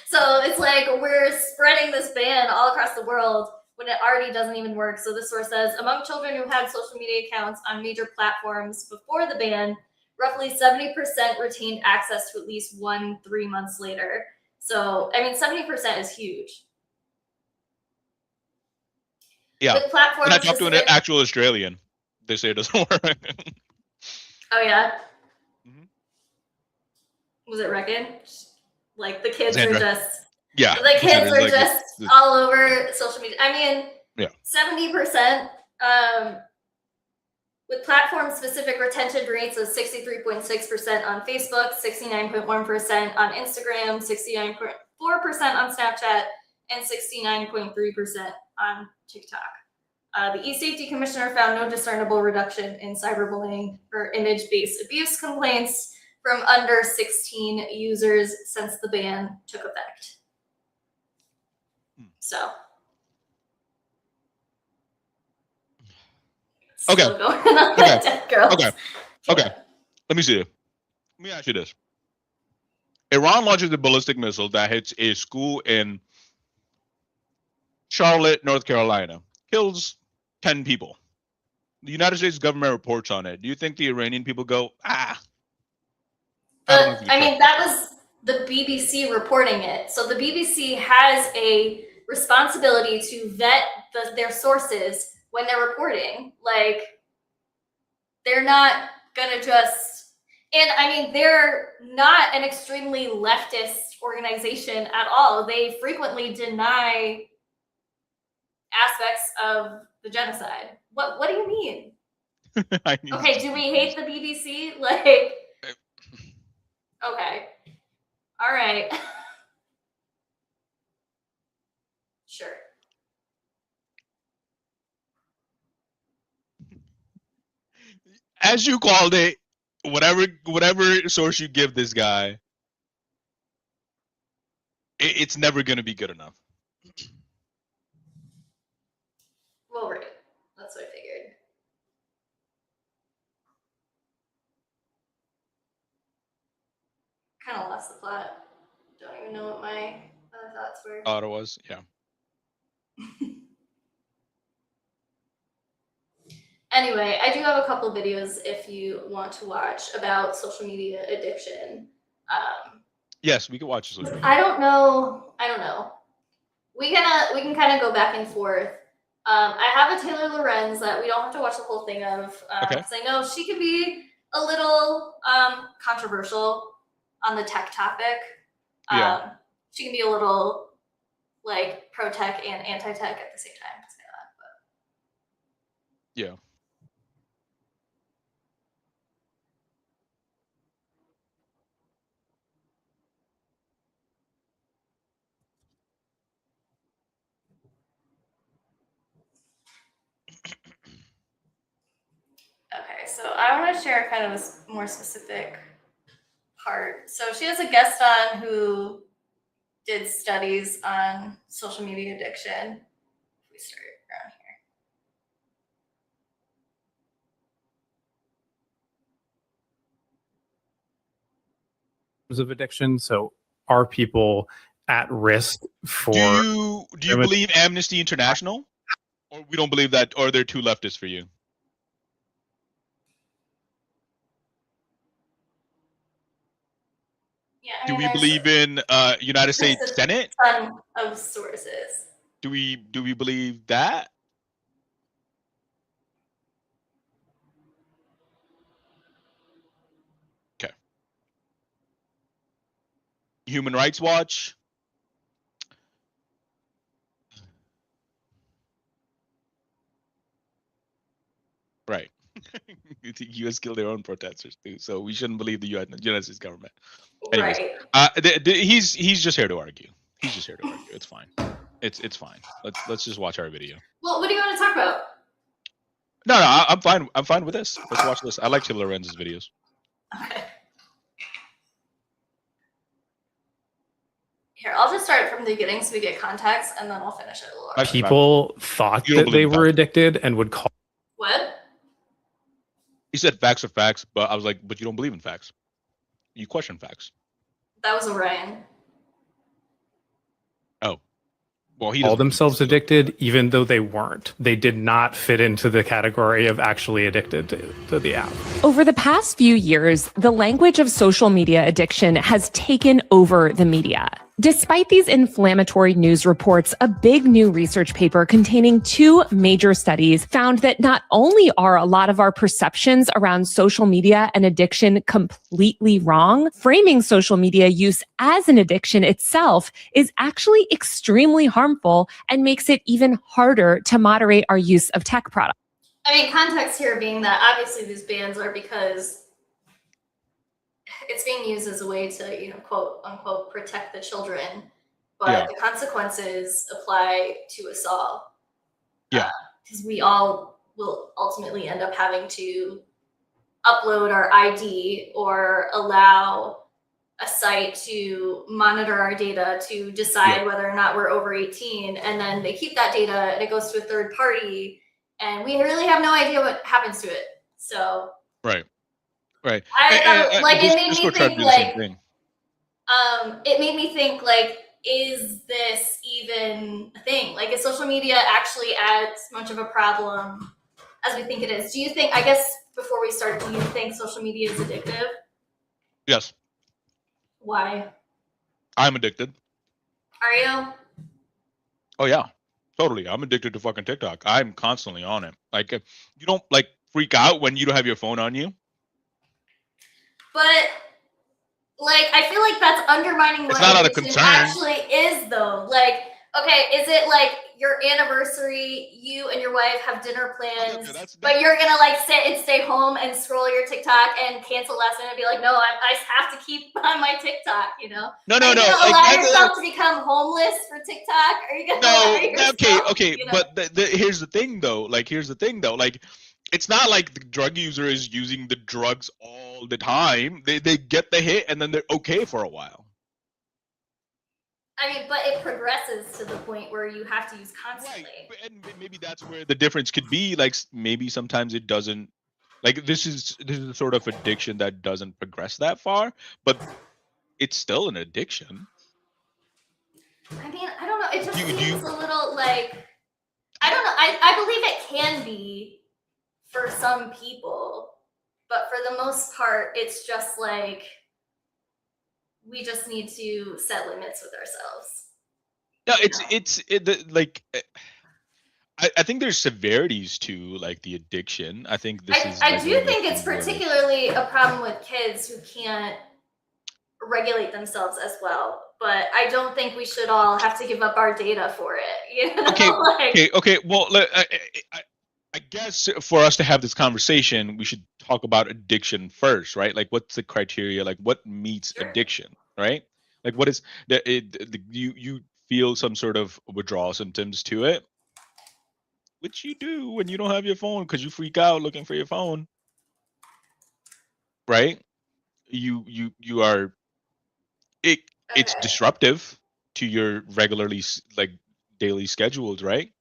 So it's like we're spreading this ban all across the world when it already doesn't even work. So this source says, among children who had social media accounts on major platforms before the ban, roughly 70% retained access to at least 1 3 months later. So, I mean, 70% is huge. Yeah. With platforms, and I talked to an actual Australian. They say it doesn't work. Oh, yeah? Mm-hmm. Was it Reckon? Like, the kids are just... Yeah. The kids are just all over social media. I mean, 70%... with platform-specific retention rates of 63.6% on Facebook, 69.1% on Instagram, 69.4% on Snapchat, and 69.3% on TikTok. The e-Safety Commissioner found no discernible reduction in cyberbullying or image-based abuse complaints from under 16 users since the ban took effect. So... Okay. Okay. Let me see it. Let me ask you this. Iran launches a ballistic missile that hits a school in Charlotte, North Carolina. Kills 10 people. The United States government reports on it. Do you think the Iranian people go, I mean, that was the BBC reporting it. So the BBC has a responsibility to vet their sources when they're reporting. Like, they're not gonna just, and I mean, they're not an extremely leftist organization at all. They frequently deny aspects of the genocide. What do you mean? Okay, do we hate the BBC? Like, okay. All right. Sure. As you called it, whatever source you give this guy, it's never going to be good enough. Well, right. That's what I figured. Kind of lost the plot. Don't even know what my other thoughts were. Oh, it was? Yeah. Anyway, I do have a couple videos if you want to watch about social media addiction. Yes, we can watch this. I don't know. We can kind of go back and forth I have a Taylor Lorenz that we don't have to watch the whole thing of, Okay. because I know she can be a little controversial on the tech topic. Yeah. She can be a little like pro tech and anti tech at the same time. Say that, but. Yeah. Okay, so I want to share kind of a more specific part. So she has a guest on who did studies on social media addiction. If we start around here. Of addiction, so are people at risk for? Do you believe Amnesty International, or we don't believe that, or they're too leftist for you? Yeah, do we believe in United States Senate? Ton of sources. Do we believe that? Okay. Human Rights Watch. Right. The U.S. killed their own protesters too, so we shouldn't believe the United States government. Anyways, right. He's just here to argue. He's just here to argue. It's fine. It's fine. Let's just watch our video. Well, what do you want to talk about? No, I'm fine. I'm fine with this. Let's watch this. I like Taylor Lorenz's videos. Okay. Here, I'll just start from the beginning so we get context, and then I'll finish it a little. People thought that they were addicted and would call. What? He said facts are facts, but I was like, but you don't believe in facts. You question facts. That was Orion. Oh. Well, he called themselves addicted, even though they weren't. They did not fit into the category of actually addicted to the app. Over the past few years, the language of social media addiction has taken over the media. Despite these inflammatory news reports, a big new research paper containing 2 major studies found that not only are a lot of our perceptions around social media and addiction completely wrong, framing social media use as an addiction itself is actually extremely harmful and makes it even harder to moderate our use of tech products. I mean, context here being that obviously these bans are because it's being used as a way to, quote unquote, protect the children, but the consequences apply to us all. Yeah. Because we all will ultimately end up having to upload our ID or allow a site to monitor our data to decide whether or not we're over 18. And then they keep that data and it goes to a third party and we really have no idea what happens to it. So. Right. Right. It made me think like, it made me think like, is this even a thing? Like, is social media actually as much of a problem as we think it is? Do you think, I guess before we start, do you think social media is addictive? Yes. Why? I'm addicted. Are you? Oh yeah, totally. I'm addicted to fucking TikTok. I'm constantly on it. Like, you don't like freak out when you don't have your phone on you. But like, I feel like that's undermining what addiction actually is, though. Like, okay, is it like your anniversary, you and your wife have dinner plans, but you're gonna like sit and stay home and scroll your TikTok and cancel last minute and be like, no, I have to keep on my TikTok, No. Are you gonna allow yourself to become homeless for TikTok? Are you gonna allow yourself, okay. But here's the thing, though. Like, it's not like the drug user is using the drugs all the time. They get the hit and then they're okay for a while. I mean, but it progresses to the point where you have to use constantly. Right. And maybe that's where the difference could be. Like, maybe sometimes it doesn't. Like, this is a sort of addiction that doesn't progress that far, but it's still an addiction. I mean, I don't know. It just seems a little like, I don't know. I believe it can be for some people, but for the most part, it's just like, we just need to set limits with ourselves. No, I think there's severities to like the addiction. I think this is. I do think it's particularly a problem with kids who can't regulate themselves as well. But I don't think we should all have to give up our data for it. You know? Okay. Well, I guess for us to have this conversation, we should talk about addiction first, right? Like, what's the criteria? Like, what meets addiction, right? Like, what is you feel some sort of withdrawal symptoms to it, which you do when you don't have your phone because you freak out looking for your phone, right? You are it's disruptive to your regularly like daily schedules, right?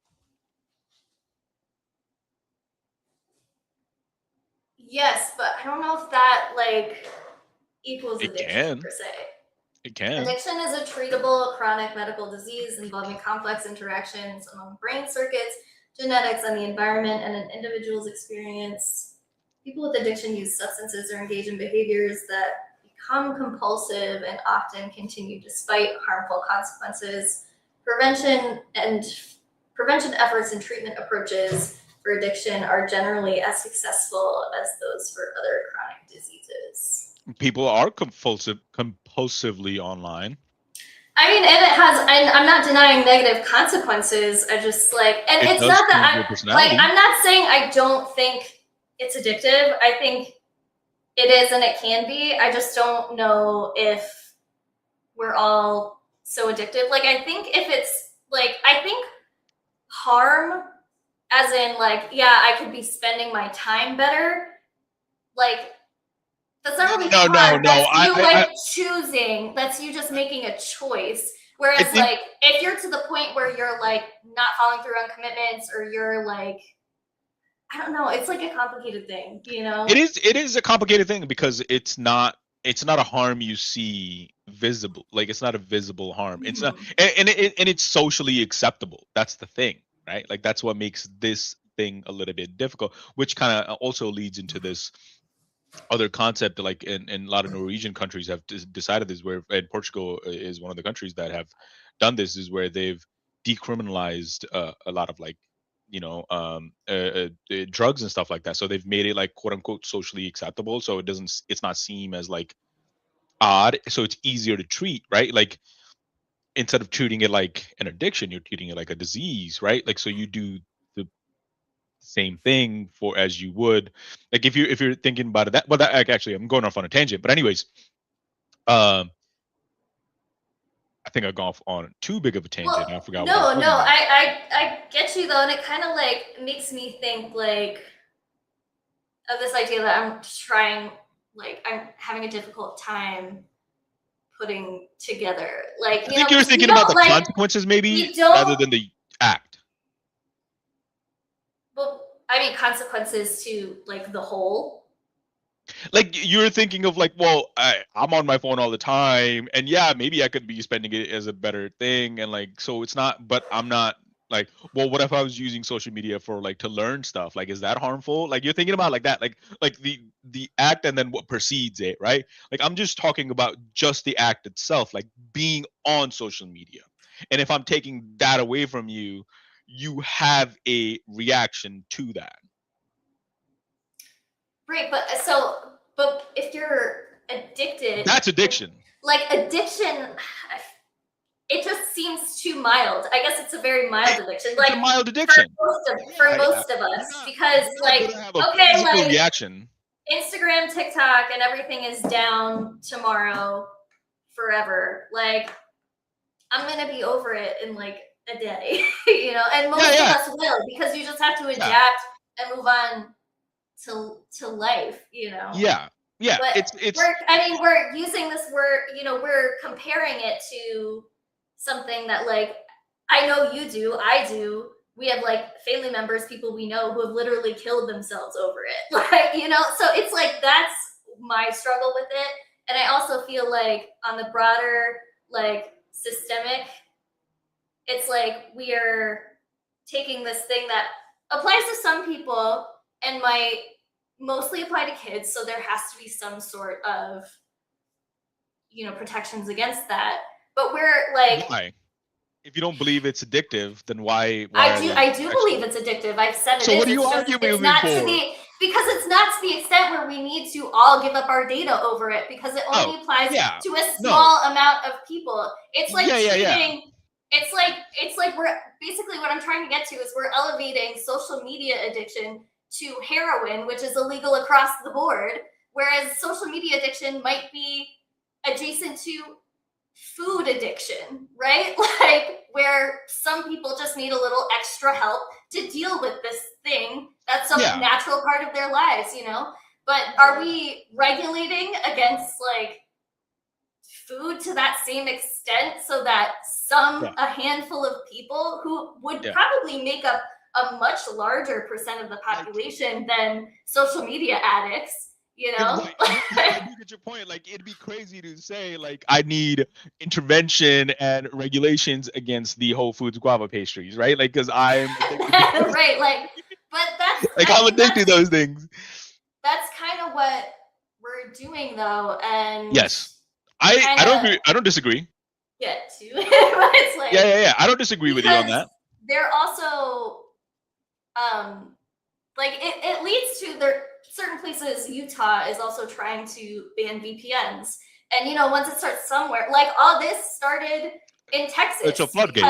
Yes, but I don't know if that like equals It addiction can. per se. It can. Addiction is a treatable chronic medical disease involving complex interactions among brain circuits, genetics, and the environment and an individual's experience. People with addiction use substances or engage in behaviors that become compulsive and often continue despite harmful consequences. Prevention efforts and treatment approaches for addiction are generally as successful as those for other chronic diseases. People are compulsively online. I mean, and it has, and I'm not denying negative consequences. I just like, and it's not that I'm not saying I don't think it's addictive. I think it is and it can be. I just don't know if we're all so addictive. Like, I think if it's like, I think harm, as in like, yeah, I could be spending my time better. Like, that's not really hard. That's you choosing. That's you just making a choice. Whereas, like, if you're to the point where you're like not following through on commitments, or you're like, I don't know, it's like a complicated thing, you know? It is a complicated thing because it's not a harm you see visible. Like, it's not a visible harm. It's not, and it's socially acceptable. That's the thing, right? Like, that's what makes this thing a little bit difficult, which kind of also leads into this other concept, like in a lot of Norwegian countries have decided this, where, and Portugal is one of the countries that have done this, is where they've decriminalized a lot of like, you know, drugs and stuff like that. So they've made it like quote unquote socially acceptable, so it's not seen as like odd, so it's easier to treat, right? Like, instead of treating it like an addiction, you're treating it like a disease, right? Like, so you do the same thing for as you would, like, if you're thinking about it, that actually, I'm going off on a tangent, but anyways, I think I've gone off on too big of a tangent. Well, I forgot. No, I get you though, and it kind of like makes me think like of this idea that I'm trying, like, I'm having a difficult time putting together. Like, I think you're thinking about the consequences, maybe, rather than the act. Well, I mean, consequences to like the whole. Like, you're thinking of like, well, I'm on my phone all the time, and yeah, maybe I could be spending it as a better thing, and like, so it's not, but I'm not like, well, what if I was using social media for like to learn stuff? Like, is that harmful? Like, you're thinking about like that, like the act and then what precedes it, right? Like, I'm just talking about just the act itself, like being on social media. And if I'm taking that away from you, you have a reaction to that. Right, but if you're addicted, that's addiction. Like, addiction, it just seems too mild. I guess it's a very mild addiction. Like, it's a mild addiction for most of us, because like, okay, like reaction. Instagram, TikTok, and everything is down tomorrow, forever. Like, I'm gonna be over it in like a day, you know. And most of us will, because you just have to adapt and move on to life, you know. Yeah, but it's we're using this word, you know, we're comparing it to something that, like, I know you do, I do, we have like family members, people we know, who have literally killed themselves over it, like, you know. So it's like, that's my struggle with it. And I also feel like on the broader, like, systemic, it's like we are taking this thing that applies to some people and might mostly apply to kids, so there has to be some sort of, you know, protections against that. But we're like, why? if you don't believe it's addictive, then why I do believe it's addictive. I've said it. So what are you arguing for? Because it's not to the extent where we need to all give up our data over it, because it only applies to a small amount of people. It's like treating. It's like we're basically, what I'm trying to get to is we're elevating social media addiction to heroin, which is illegal across the board, whereas social media addiction might be adjacent to food addiction, right? Like, where some people just need a little extra help to deal with this thing that's a natural part of their lives, you know? But are we regulating against like food to that same extent so that a handful of people who would probably make up a much larger percent of the population than social media addicts, you know? I get your point. Like, it'd be crazy to say, like, I need intervention and regulations against the Whole Foods guava pastries, right? Like, because I'm right. Like, but that's like, I'm addicted to those things. That's kind of what we're doing, though. And yes, I don't agree. I don't disagree. Yeah, too. But it's like, yeah. I don't disagree with you on that. They're also, like, it leads to certain places. Utah is also trying to ban VPNs, and you know, once it starts somewhere, like all this started in Texas. It's a floodgate.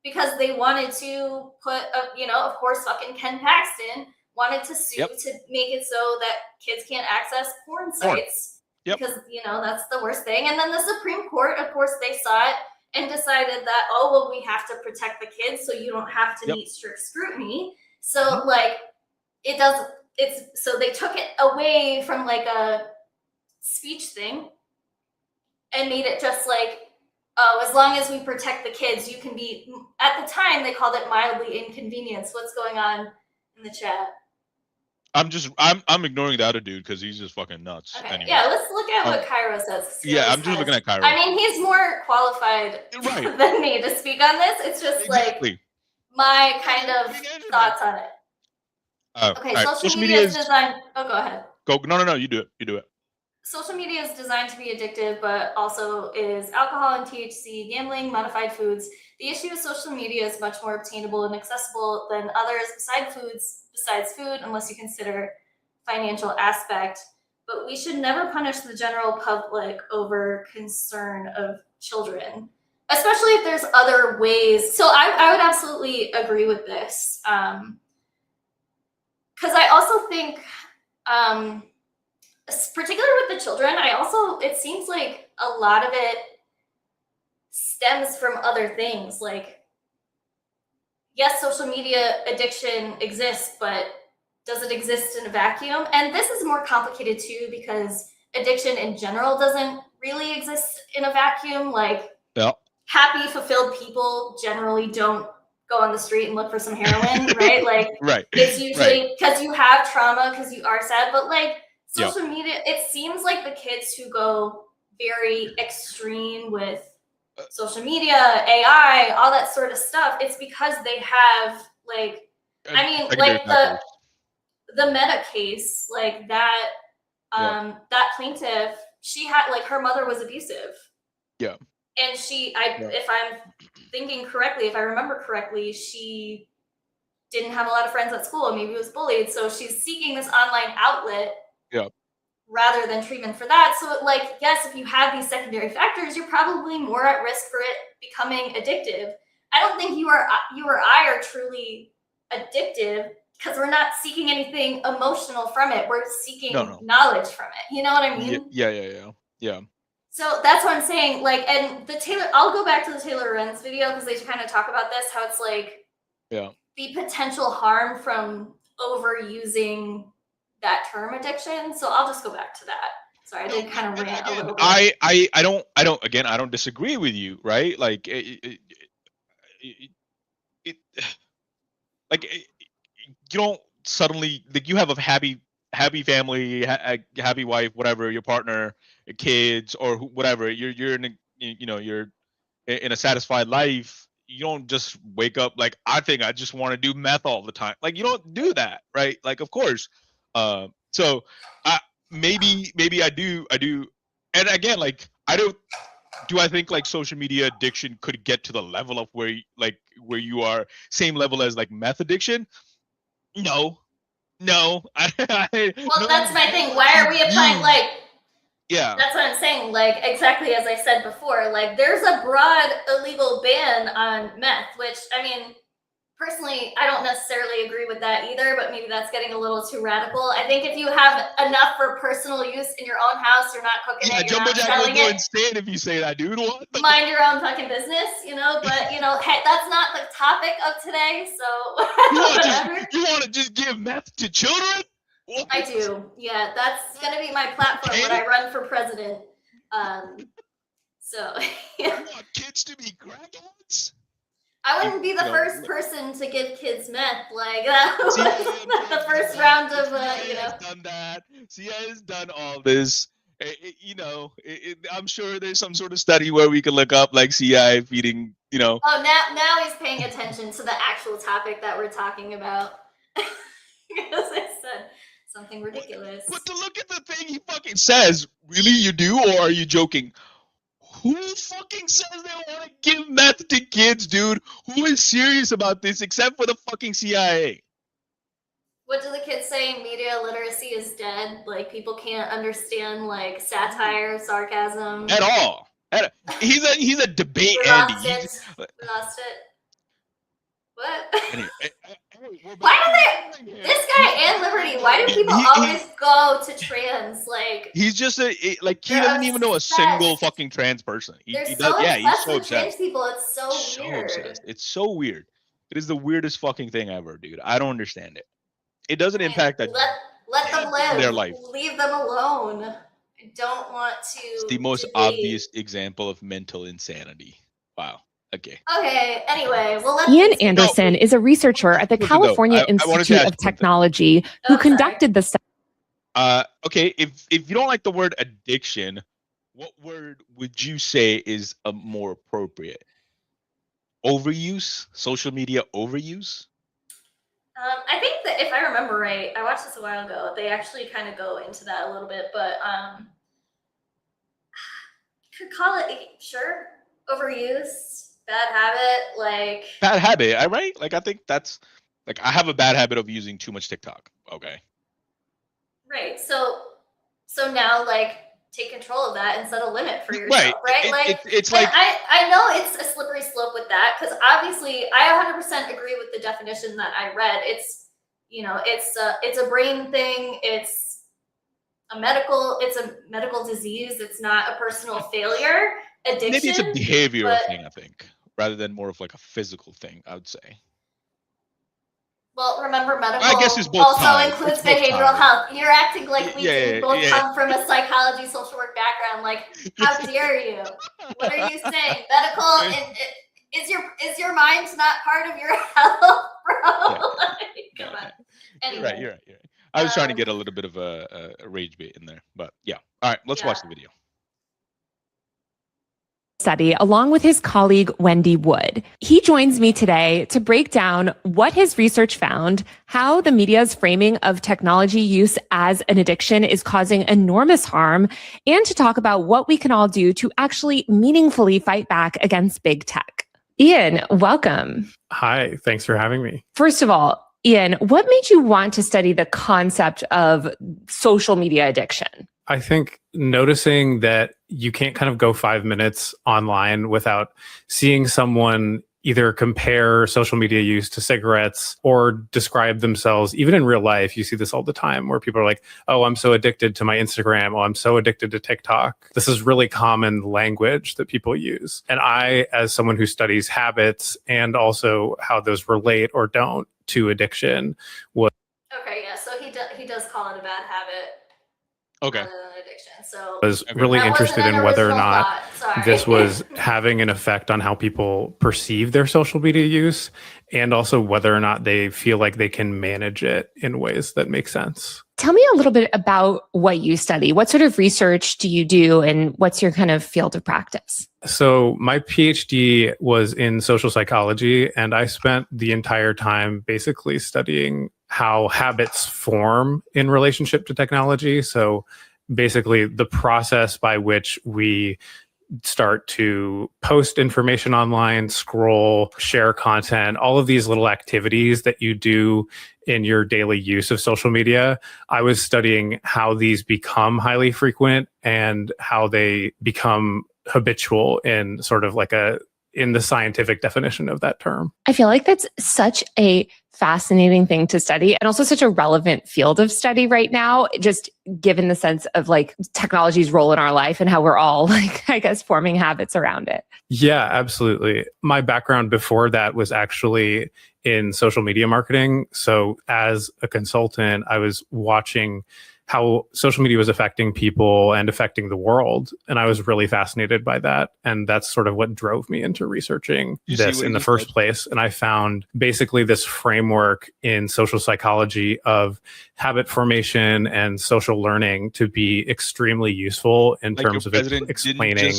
Because they wanted to put, you know, of course, fucking Ken Paxton wanted to sue to make it so that kids can't access porn sites. Because, you know, that's the worst thing. And then the Supreme Court, of course, they saw it and decided that, oh, well, we have to protect the kids so you don't have to meet strict scrutiny. So, like, so they took it away from, like, a speech thing and made it just like, oh, as long as we protect the kids, you can be, at the time, they called it mildly inconvenienced. What's going on in the chat? I'm ignoring the other dude because he's just fucking nuts. Okay. Anyway. Yeah, let's look at what Cairo says. I'm just looking at Cairo. I mean, he's more qualified than me to speak on this. It's just like my kind of thoughts on it. Okay, social media is designed. Oh, go ahead. No, you do it. You do it. Social media is designed to be addictive, but also is alcohol and THC, gambling, modified foods. The issue with social media is much more obtainable and accessible than others besides food, unless you consider financial aspect. But we should never punish the general public over concern of children, especially if there's other ways. So I would absolutely agree with this. Because I also think, particularly with the children, it seems like a lot of it stems from other things. Like, yes, social media addiction exists, but does it exist in a vacuum? And this is more complicated too, because addiction in general doesn't really exist in a vacuum. Like, happy, fulfilled people generally don't go on the street and look for some heroin, right? Like, it's usually because you have trauma, because you are sad, but like, social media, it seems like the kids who go very extreme with social media, AI, all that sort of stuff, it's because they have like, I mean, like the Meta case, like that, that plaintiff, she had, like, her mother was abusive. Yeah. And if I'm thinking correctly, if I remember correctly, she didn't have a lot of friends at school, maybe was bullied. So she's seeking this online outlet rather than treatment for that. So, like, yes, if you have these secondary factors, you're probably more at risk for it becoming addictive. I don't think you or I are truly addictive because we're not seeking anything emotional from it. We're seeking knowledge from it. You know what I mean? Yeah. So that's what I'm saying. Like, and I'll go back to the Taylor Lorenz video because they kind of talk about this, how it's like the potential harm from overusing that term addiction. So I'll just go back to that. Sorry, I did kind of rant a little bit. I don't disagree with you, right? Like, like, you don't suddenly, like, you have a happy family, happy wife, whatever, your partner, your kids, or whatever. You're in you're in a satisfied life. You don't just wake up like, I think I just want to do meth all the time. Like, you don't do that, right? Like, of course. So maybe I do. And again, like, I don't do I think like social media addiction could get to the level of where you are same level as like meth addiction? No. Well, that's my thing. Why are we applying Yeah. That's what I'm saying. Like, exactly as I said before, like, there's a broad illegal ban on meth, which, I mean, personally, I don't necessarily agree with that either, but maybe that's getting a little too radical. I think if you have enough for personal use in your own house, you're not cooking it, you're Jumbo not Jack selling will go it. insane if you say that, dude. What? Mind your own fucking business, you know, but, you know, hey, that's not the topic of today, so You want to just give meth to children? What? I do. Yeah, that's going to be my platform when I run for president. So, yeah. You want kids to be crackheads? I wouldn't be the first person to give kids meth. Like, that was the first round of, you know. Done that. CIA has done all this. I'm sure there's some sort of study where we can look up like CIA feeding, you know. Oh, now he's paying attention to the actual topic that we're talking about. Because I said something ridiculous. But to look at the thing he fucking says, really you do, or are you joking? Who fucking says they want to give meth to kids, dude? Who is serious about this except for the fucking CIA? What do the kids say? Media literacy is dead. Like, people can't understand like satire, sarcasm at all. He's a debate Andy. We lost it. What? Anyway, why do they? This guy and Liberty. Why do people always go to trans? Like, he's just he doesn't even know a single fucking trans person. He's so obsessed. Trans people. It's so weird. Obsessed. It's so weird. It is the weirdest fucking thing ever, dude. I don't understand it. It doesn't impact that. Let them live. Their life. Leave them alone. I don't want to. It's the most obvious example of mental insanity. Wow. Okay. Anyway, Ian Anderson is a researcher at the California Institute of Technology who conducted the study. Okay, if you don't like the word addiction, what word would you say is a more appropriate? Overuse? Social media overuse? I think that if I remember right, I watched this a while ago. They actually kind of go into that a little bit, but could call it overuse. Bad habit, like bad habit, right? Like I think that's like I have a bad habit of using too much TikTok. Okay. Right. So now like take control of that and set a limit for yourself, right? It's like I know it's a slippery slope with that because obviously I 100% agree with the definition that I read. It's it's a brain thing. It's a medical disease. It's not a personal failure. Addiction. Maybe it's a behavioral thing, I think, rather than more of like a physical thing, I would say. Well, remember, medical I guess it's both includes behavioral health. You're acting like we both come from a psychology, social work background. Like, how dare you? What are you saying? Medical is your mind not part of your health, bro? Come on. Anyway. You're right. I was trying to get a little bit of a rage bait in there, but yeah. All right, let's watch the video. Study along with his colleague Wendy Wood. He joins me today to break down what his research found, how the media's framing of technology use as an addiction is causing enormous harm, and to talk about what we can all do to actually meaningfully fight back against big tech. Ian, welcome. Hi, thanks for having me. First of all, Ian, what made you want to study the concept of social media addiction? I think noticing that you can't kind of go 5 minutes online without seeing someone either compare social media use to cigarettes or describe themselves, even in real life, you see this all the time where people are like, oh, I'm so addicted to my Instagram. Oh, I'm so addicted to TikTok. This is really common language that people use. And I, as someone who studies habits and also how those relate or don't to addiction, was... Okay, yeah, so he does call it a bad habit. Okay. Addiction. So was really interested in whether or not this was having an effect on how people perceive their social media use, and also whether or not they feel like they can manage it in ways that make sense. Tell me a little bit about what you study. What sort of research do you do, and what's your kind of field of practice? So my PhD was in social psychology, and I spent the entire time basically studying how habits form in relationship to technology. So basically the process by which we start to post information online, scroll, share content, all of these little activities that you do in your daily use of social media. I was studying how these become highly frequent and how they become habitual in sort of like in the scientific definition of that term. I feel like that's such a fascinating thing to study and also such a relevant field of study right now, just given the sense of like technology's role in our life and how we're all like, I guess, forming habits around it. Yeah, absolutely. My background before that was actually in social media marketing. So as a consultant, I was watching how social media was affecting people and affecting the world. And I was really fascinated by that. And that's sort of what drove me into researching this in the first place. And I found basically this framework in social psychology of habit formation and social learning to be extremely useful in terms of explaining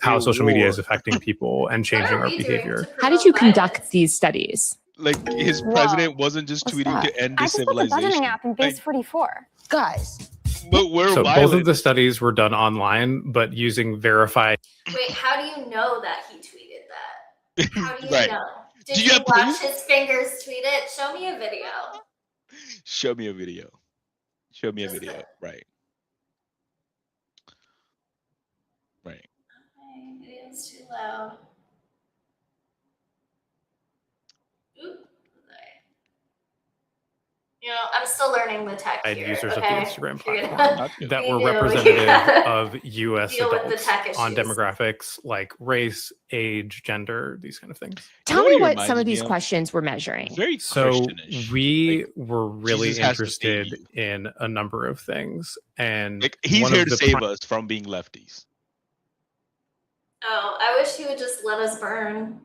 how social media is affecting people and changing our behavior. How did you conduct these studies? Like his president wasn't just tweeting to end this civilization. I just put the budgeting app in base 44. Guys. But we're so violent. Both of the studies were done online, but using verified. Wait, how do you know that he tweeted that? How do you Right. know? Did you watch his fingers tweet it? Show me a video. Show me a video. Show me a video. Right. Right. Okay, it was too loud. Oop. You know, I'm still learning the tech here. Users okay? of the Instagram platform that were representative of U.S. adults on demographics like race, age, gender, these kind of things. Tell me what some of these questions were measuring. Very so Christianish. we were really Jesus has to interested save you. in a number of things, and Like, he's here to save us from being lefties. Oh, I wish he would just let us burn.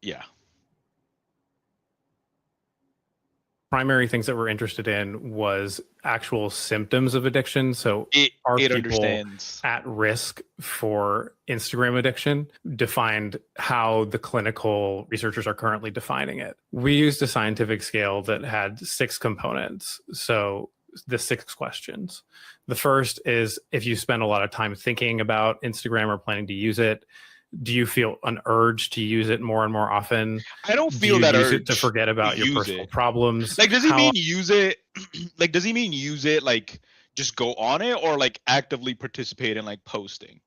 Yeah. Primary things that we're interested in was actual symptoms of addiction. So are people at risk for Instagram addiction? Defined how the clinical researchers are currently defining it. We used a scientific scale that had 6 components. So the 6 questions. The first is, if you spend a lot of time thinking about Instagram or planning to use it, do you feel an urge to use it more and more often? I don't feel that use urge it to forget about your personal problems. Like, does he mean use it? Like, does he mean use it like just go on it, or like actively participate in like posting?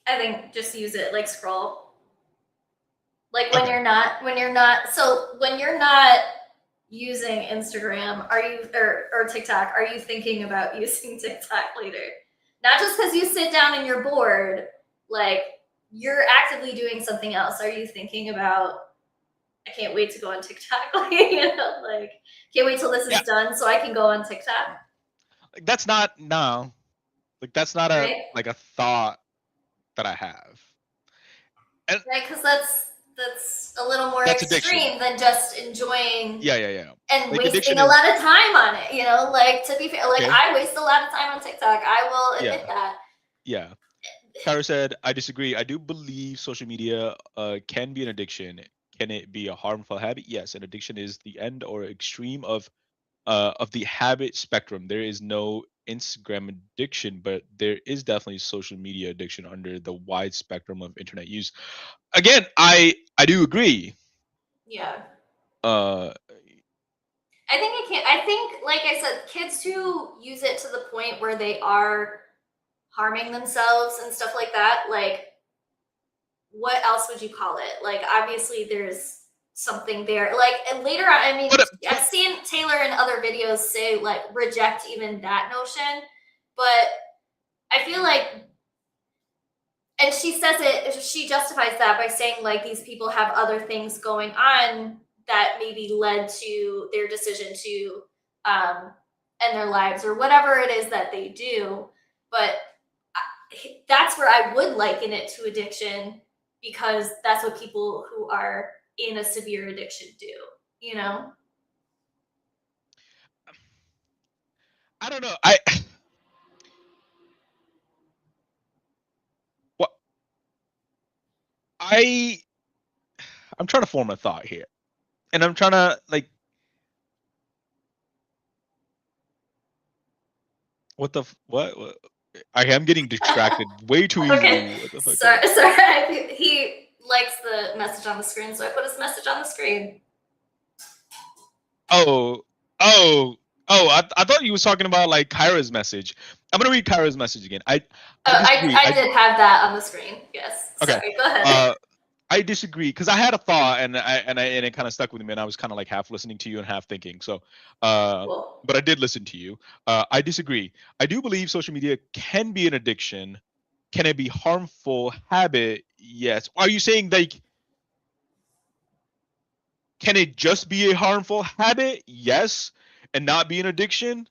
I think just use it, like scroll. Like when you're not using Instagram, are you or TikTok, are you thinking about using TikTok later? Not just because you sit down and you're bored, like you're actively doing something else. Are you thinking about, I can't wait to go on TikTok, you know, like can't wait till this is done so I can go on TikTok? Like, that's not like that's not a like a thought that I have. And, right, because that's a little more extreme than just enjoying. Yeah. And like wasting a lot of time on it, you know. Like, to be fair, like I waste a lot of time on TikTok. I will admit that. Yeah. Kara said, I disagree. I do believe social media can be an addiction. Can it be a harmful habit? Yes, an addiction is the end or extreme of the habit spectrum. There is no Instagram addiction, but there is definitely social media addiction under the wide spectrum of internet use. Again, I do agree. Yeah. I think, like I said, kids who use it to the point where they are harming themselves and stuff like that, like, what else would you call it? Like, obviously there's something there. Like, and later on, I mean, I've seen Taylor in other videos say, like, reject even that notion, but I feel like, and she says it, she justifies that by saying, like, these people have other things going on that maybe led to their decision to end their lives or whatever it is that they do. But that's where I would liken it to addiction, because that's what people who are in a severe addiction do, you know? I don't know. I'm trying to form a thought here, and I'm trying to, like, What? I am getting distracted way too easily. Okay. What the fuck? Sorry. He likes the message on the screen, so I put his message on the screen. Oh. I thought you was talking about like Kyra's message. I'm gonna read Kyra's message again. I disagree. I did have that on the screen. Yes. Okay. Sorry. Go ahead. I disagree because I had a thought and it kind of stuck with me and I was kind of like half listening to you and half thinking. So, Cool. but I did listen to you. I disagree. I do believe social media can be an addiction. Can it be harmful habit? Yes. Are you saying like, can it just be a harmful habit? Yes, and not be an addiction.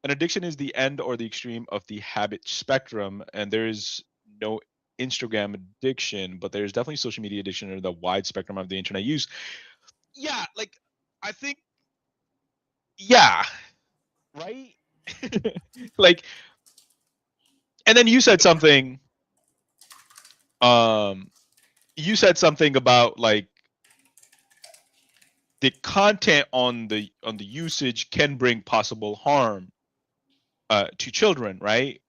An addiction is the end or the extreme of the habit spectrum, and there is no Instagram addiction, but there's definitely social media addiction or the wide spectrum of the internet use. Yeah, like I think, yeah, right? Like, and then you said something. You said something about like the content on the usage can bring possible harm to children, right?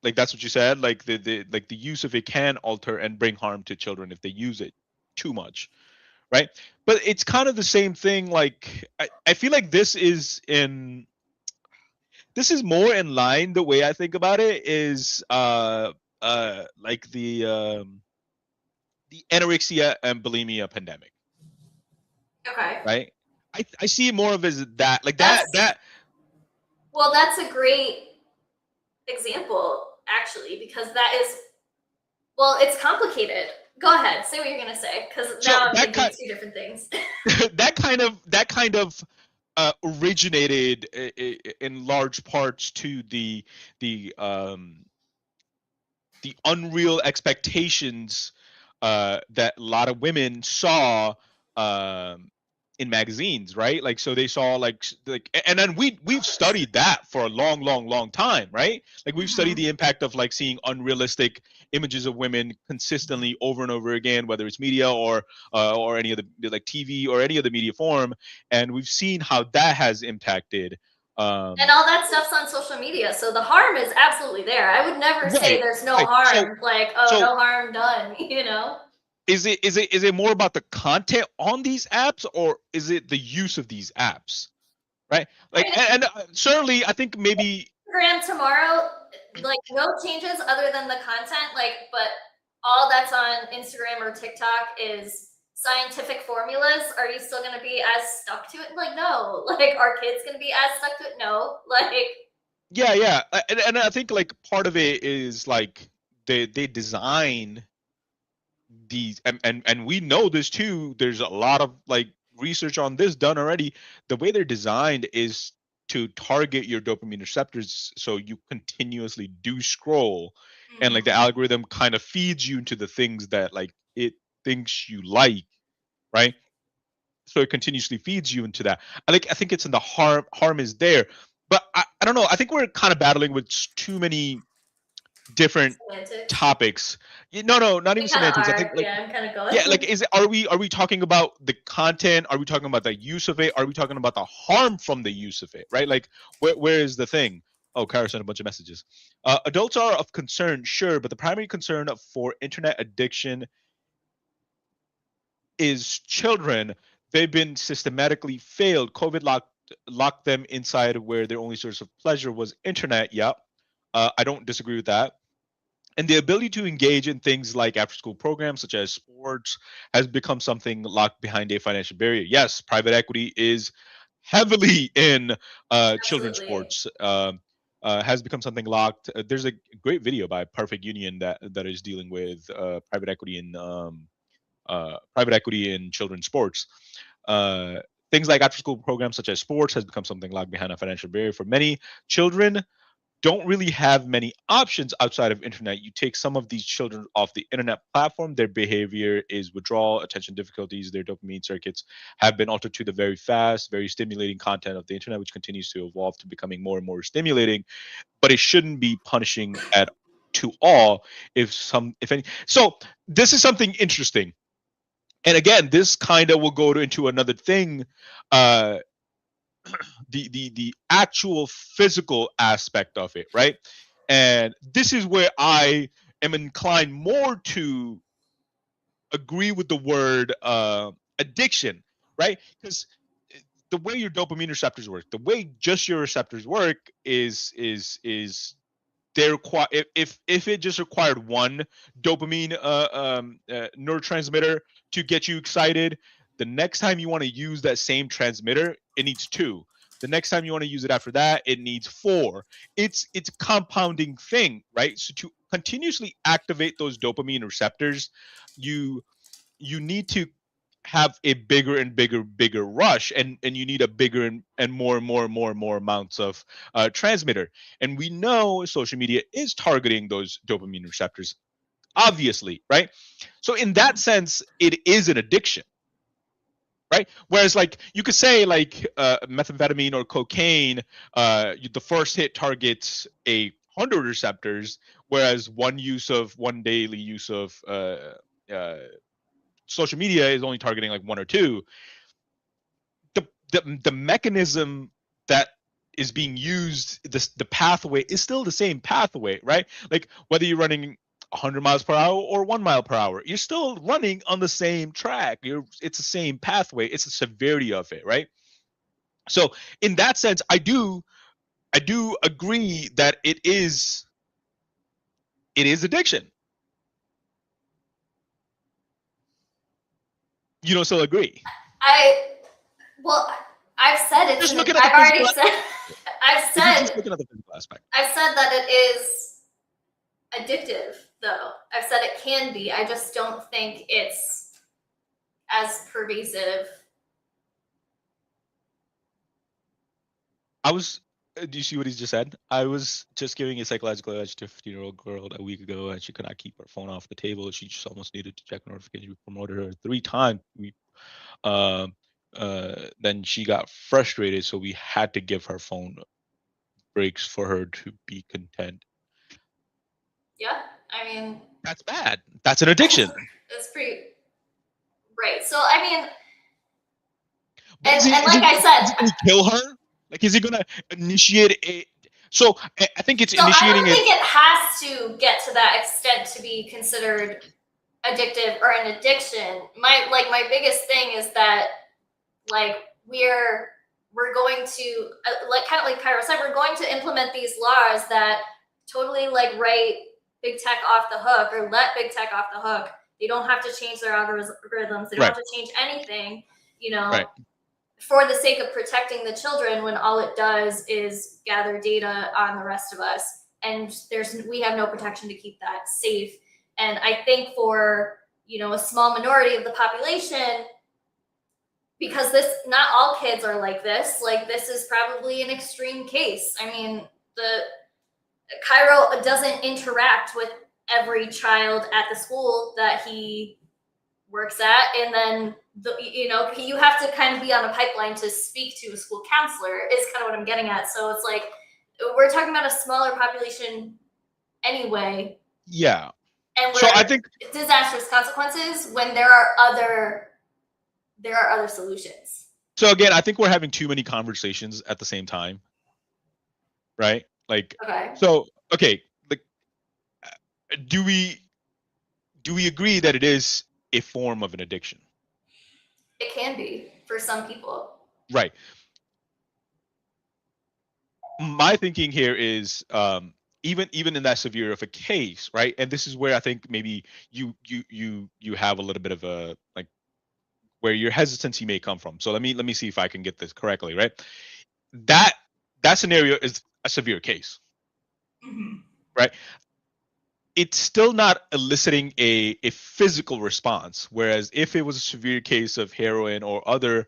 Like that's what you said. Like the use of it can alter and bring harm to children if they use it too much, right? But it's kind of the same thing. Like I feel like this is more in line. The way I think about it is like the anorexia and bulimia pandemic, Okay. right? I see it more of as that, like That's- that. Well, that's a great example, actually, because that is, well, it's complicated. Go ahead, say what you're gonna say, because now I'm thinking two different things. that kind of originated in large parts to the unreal expectations that a lot of women saw in magazines, right? Like, so they saw like, and then we've studied that for a long time, right? Like we've studied the impact of like seeing unrealistic images of women consistently over and over again, whether it's media or any of the like TV or any other media form, and we've seen how that has impacted. And all that stuff's on social media, so the harm is absolutely there. I would never say there's no harm, no harm done, you know? Is it more about the content on these apps, or is it the use of these apps, right? Like, and certainly, I think maybe Instagram tomorrow, like no changes other than the content, like, but all that's on Instagram or TikTok is scientific formulas. Are you still going to be as stuck to it? Like, no. Like, are kids going to be as stuck to it? No. Like, yeah, and I think like part of it is like they design these, and we know this too. There's a lot of like research on this done already. The way they're designed is to target your dopamine receptors, so you continuously do scroll, and like the algorithm kind of feeds you into the things that like it thinks you like, right? So it continuously feeds you into that. I think it's in the harm is there, but I don't know. I think we're kind of battling with too many different topics. No, not even semantics. I think like, I'm kind of going. yeah, like are we talking about the content? Are we talking about the use of it? Are we talking about the harm from the use of it? Right? Like where is the thing? Oh, Kara sent a bunch of messages. Adults are of concern, sure, but the primary concern for internet addiction is children. They've been systematically failed. COVID locked them inside where their only source of pleasure was internet. Yep. I don't disagree with that. And the ability to engage in things like after school programs such as sports has become something locked behind a financial barrier. Yes, private equity is heavily in children's sports. Has become something locked. There's a great video by Perfect Union that is dealing with private equity in children's sports. Things like after school programs such as sports has become something locked behind a financial barrier for many children. Don't really have many options outside of internet. You take some of these children off the internet platform, their behavior is withdrawal, attention difficulties, their dopamine circuits have been altered to the very fast, very stimulating content of the internet, which continues to evolve to becoming more and more stimulating. But it shouldn't be punishing to all if any. So this is something interesting. And again, this kind of will go into another thing. the actual physical aspect of it, right? And this is where I am inclined more to agree with the word addiction, right? Because the way your dopamine receptors work, the way just your receptors work is they require, if it just required one dopamine neurotransmitter to get you excited, the next time you want to use that same transmitter, it needs two. The next time you want to use it after that, it needs four. It's a compounding thing, right? So to continuously activate those dopamine receptors, you need to have a bigger and bigger rush, and you need a bigger and more amounts of transmitter. And we know social media is targeting those dopamine receptors, obviously, right? So in that sense, it is an addiction, right? Whereas like you could say like methamphetamine or cocaine, the first hit targets 100 receptors, whereas one daily use of social media is only targeting like one or two. The mechanism that is being used, the pathway is still the same pathway, right? Like whether you're running 100 miles per hour or 1 mile per hour, you're still running on the same track. It's the same pathway. It's the severity of it, right? So in that sense, I do agree that it is addiction. You don't still agree? I've said it's. I've already said. I've said. Just looking at the physical aspect. I've said that it is addictive, though. I've said it can be. I just don't think it's as pervasive. Do you see what he just said? I was just giving a psychological edge to a 15-year-old girl a week ago, and she could not keep her phone off the table. She just almost needed to check notifications. We promoted her 3 times. Then she got frustrated, so we had to give her phone breaks for her to be content. Yeah, I mean, that's bad. That's an addiction. It's pretty right. So I mean, and like I said, is he gonna kill her? Like, is he gonna initiate a? So I think it's initiating. I don't think it has to get to that extent to be considered addictive or an addiction. My biggest thing is that like we're going to like kind of like Pyro said, we're going to implement these laws that totally like write big tech off the hook or let big tech off the hook. They don't have to change their algorithms. They don't have to change anything, for the sake of protecting the children, when all it does is gather data on the rest of us. And we have no protection to keep that safe. And I think for, a small minority of the population, because not all kids are like this is probably an extreme case. I mean, Cairo doesn't interact with every child at the school that he works at. And then, you have to kind of be on a pipeline to speak to a school counselor is kind of what I'm getting at. So it's like, we're talking about a smaller population anyway. Yeah. And so I think disastrous consequences when there are other solutions. So again, I think we're having too many conversations at the same time. Right? Like, okay. So, okay. Like, do we agree that it is a form of an addiction? It can be for some people. Right. My thinking here is even in that severe of a case, right? And this is where I think maybe you have a little bit of a like where your hesitancy may come from. So let me see if I can get this correctly, right? That scenario is a severe case. Mm-hmm. Right? It's still not eliciting a physical response. Whereas if it was a severe case of heroin or other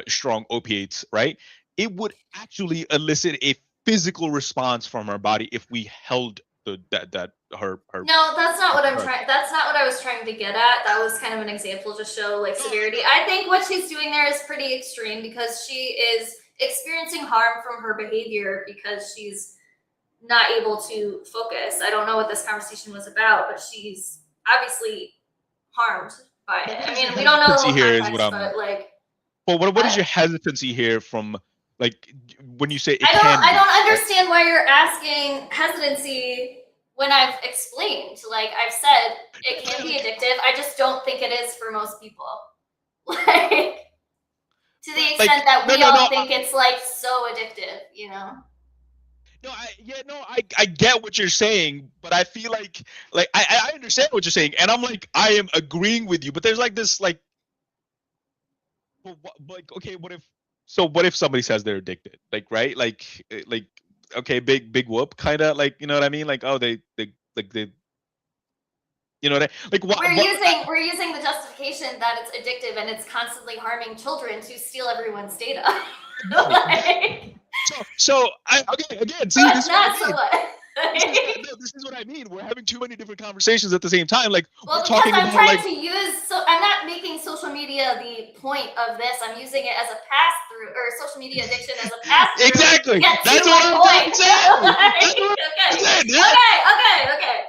strong opiates, right, it would actually elicit a physical response from our body if we held her. No, that's not what I'm trying. That's not what I was trying to get at. That was kind of an example to show like severity. I think what she's doing there is pretty extreme because she is experiencing harm from her behavior because she's not able to focus. I don't know what this conversation was about, but she's obviously harmed by it. I mean, we don't know the whole context, but like. Well, what is your hesitancy here from Like when you say it I don't understand why you're asking hesitancy when I've explained. Like I've said, it can be addictive. I just don't think it is for most people. Like to the extent that we all think it's like so addictive, you know? No, I get what you're saying, but I feel like I understand what you're saying, and I'm like I am agreeing with you, but there's like this like okay, what if somebody says they're addicted, like right, like okay, big whoop, kind of like, you know what I mean, like oh they you know what like what we're using the justification that it's addictive and it's constantly harming children to steal everyone's data. Like, so okay, again, see, this is what I mean. This is what I mean. We're having too many different conversations at the same time. Like, well, because I'm trying to use, so I'm not making social media the point of this. I'm using it as a pass through, or social media addiction as a pass through. Exactly. That's what I'm trying to say. Okay.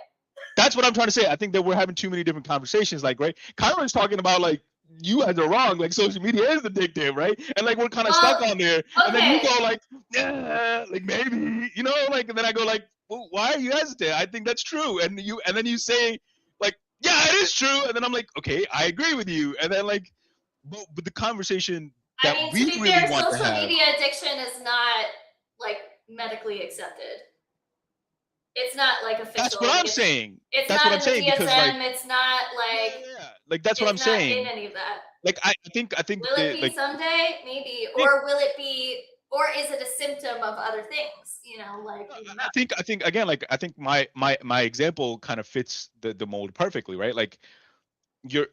That's what I'm trying to say. I think that we're having too many different conversations. Like, right? Kyron's talking about like you guys are wrong. Like social media is addictive, right? And like we're kind of stuck on there. Okay. And then you go like, yeah, like maybe, you know, like, and then I go like, well, why are you hesitant? I think that's true. And then you say like, yeah, it is true. And then I'm like, okay, I agree with you. And then like, but the conversation that we really want to have. Social media addiction is not like medically accepted. It's not like official. That's what I'm saying. It's that's not what I'm saying DSM, because like it's not like like that's what I'm saying. In any of that. Like I think will it be like, someday? Maybe. Or will it be, or is it a symptom of other things? You know, like I think again, like I think my example kind of fits the mold perfectly, right? Like you're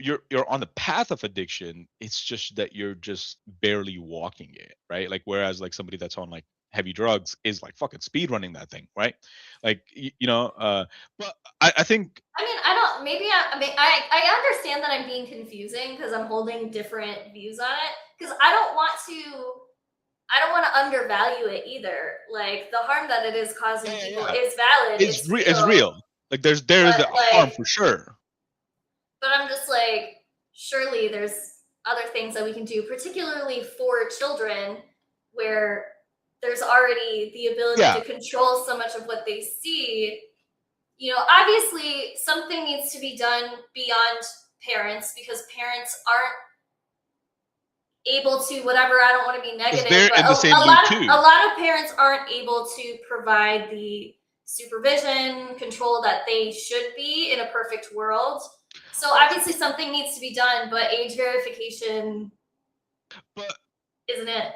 on the path of addiction. It's just that you're just barely walking it, right? Like whereas like somebody that's on like heavy drugs is like fucking speed running that thing, right? Like you know, but I think I understand that I'm being confusing because I'm holding different views on it, because I don't want to undervalue it either. Like the harm that it is causing people is valid. It's real. Like there's the harm for sure. But I'm just like, surely there's other things that we can do, particularly for children, where there's already the ability to control so much of what they see. You know, obviously something needs to be done beyond parents, because parents aren't able to, whatever, I don't want to be negative, but a lot of parents aren't able to provide the supervision, control that they should be in a perfect world. So obviously something needs to be done, but age verification isn't it.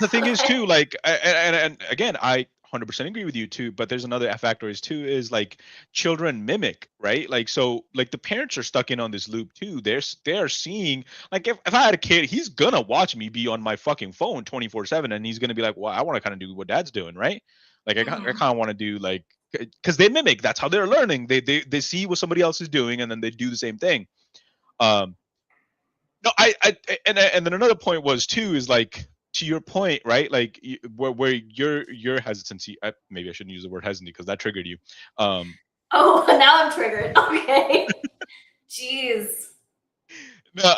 The thing is too, like, and again, I 100% agree with you too, but there's another factor is too, is like children mimic, right? Like, so like the parents are stuck in on this loop too. They're seeing, like, if I had a kid, he's gonna watch me be on my fucking phone 24/7, and he's gonna be like, well, I want to kind of do what dad's doing, right? Like I kind of want to do like, because they mimic, that's how they're learning. They see what somebody else is doing and then they do the same thing. No, and then another point was too, is like, to your point, right? Like where your hesitancy, maybe I shouldn't use the word hesitancy because that triggered you. Oh, now I'm triggered. Okay. Jeez. No,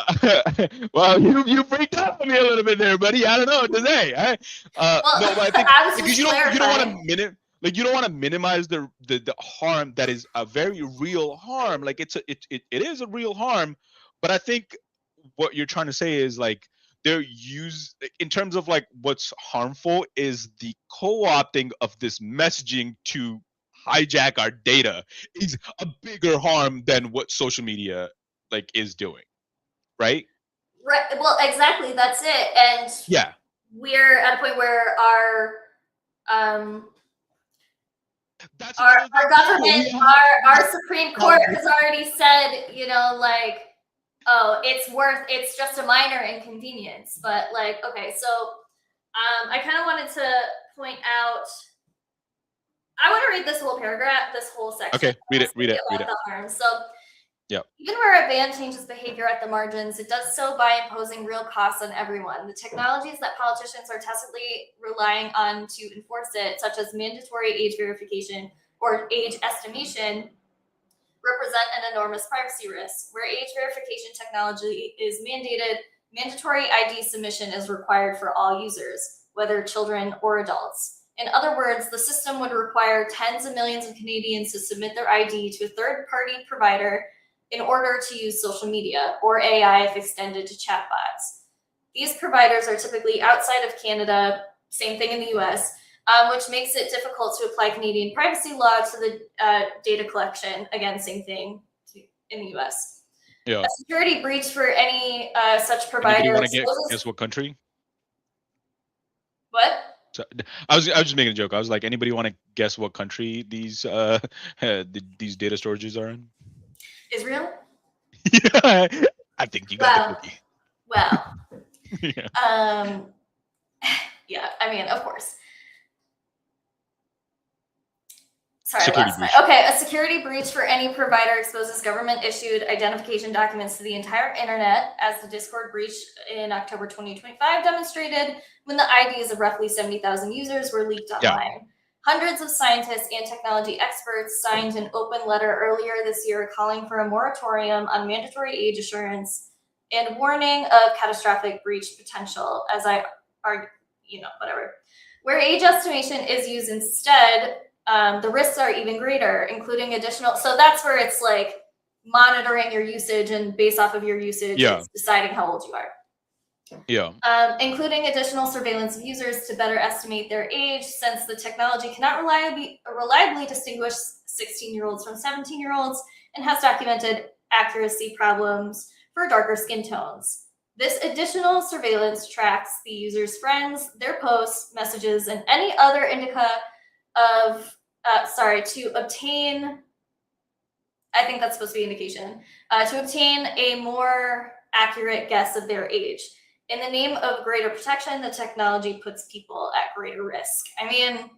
well, you freaked out on me a little bit there, buddy. I don't know what to say. No, but I think because you don't want to minimize the harm that is a very real harm. Like it is a real harm, but I think what you're trying to say is like they're used in terms of like what's harmful is the co-opting of this messaging to hijack our data is a bigger harm than what social media like is doing. Right. Well, exactly. That's it. And we're at a point where our government, our Supreme Court has already said, you know, like, oh, it's just a minor inconvenience. But like, okay, so I kind of wanted to point out, I want to read this whole paragraph, this whole section. Okay, read it. The harm. So even where a ban changes behavior at the margins, it does so by imposing real costs on everyone. The technologies that politicians are tacitly relying on to enforce it, such as mandatory age verification or age estimation, represent an enormous privacy risk. Where age verification technology is mandated, mandatory ID submission is required for all users. whether children or adults. In other words, the system would require tens of millions of Canadians to submit their ID to a third-party provider in order to use social media, or AI if extended to chatbots. These providers are typically outside of Canada, same thing in the US, which makes it difficult to apply Canadian privacy law to the data collection. Again, same thing in the US. Yeah. A security breach for any such provider. Anybody want to guess what country? What? So, I was just making a joke. I was like, anybody want to guess what country these data storages are in? Israel? Yeah, I think you got the cookie. Well. Yeah. Yeah, I mean, of course. Sorry, okay, a security breach for any provider exposes government-issued identification documents to the entire internet, as the Discord breach in October 2025 demonstrated, when the IDs of roughly 70,000 users were leaked online. Yeah. Hundreds of scientists and technology experts signed an open letter earlier this year calling for a moratorium on mandatory age assurance and warning of catastrophic breach potential, as I argue, whatever. Where age estimation is used instead, the risks are even greater, including additional. So that's where it's like monitoring your usage, and based off of your usage, it's deciding how old you are. Yeah. Including additional surveillance of users to better estimate their age, since the technology cannot reliably distinguish 16-year-olds from 17-year-olds and has documented accuracy problems for darker skin tones. This additional surveillance tracks the user's friends, their posts, messages, and any other indica of, to obtain, I think that's supposed to be indication, to obtain a more accurate guess of their age. In the name of greater protection, the technology puts people at greater risk. I mean,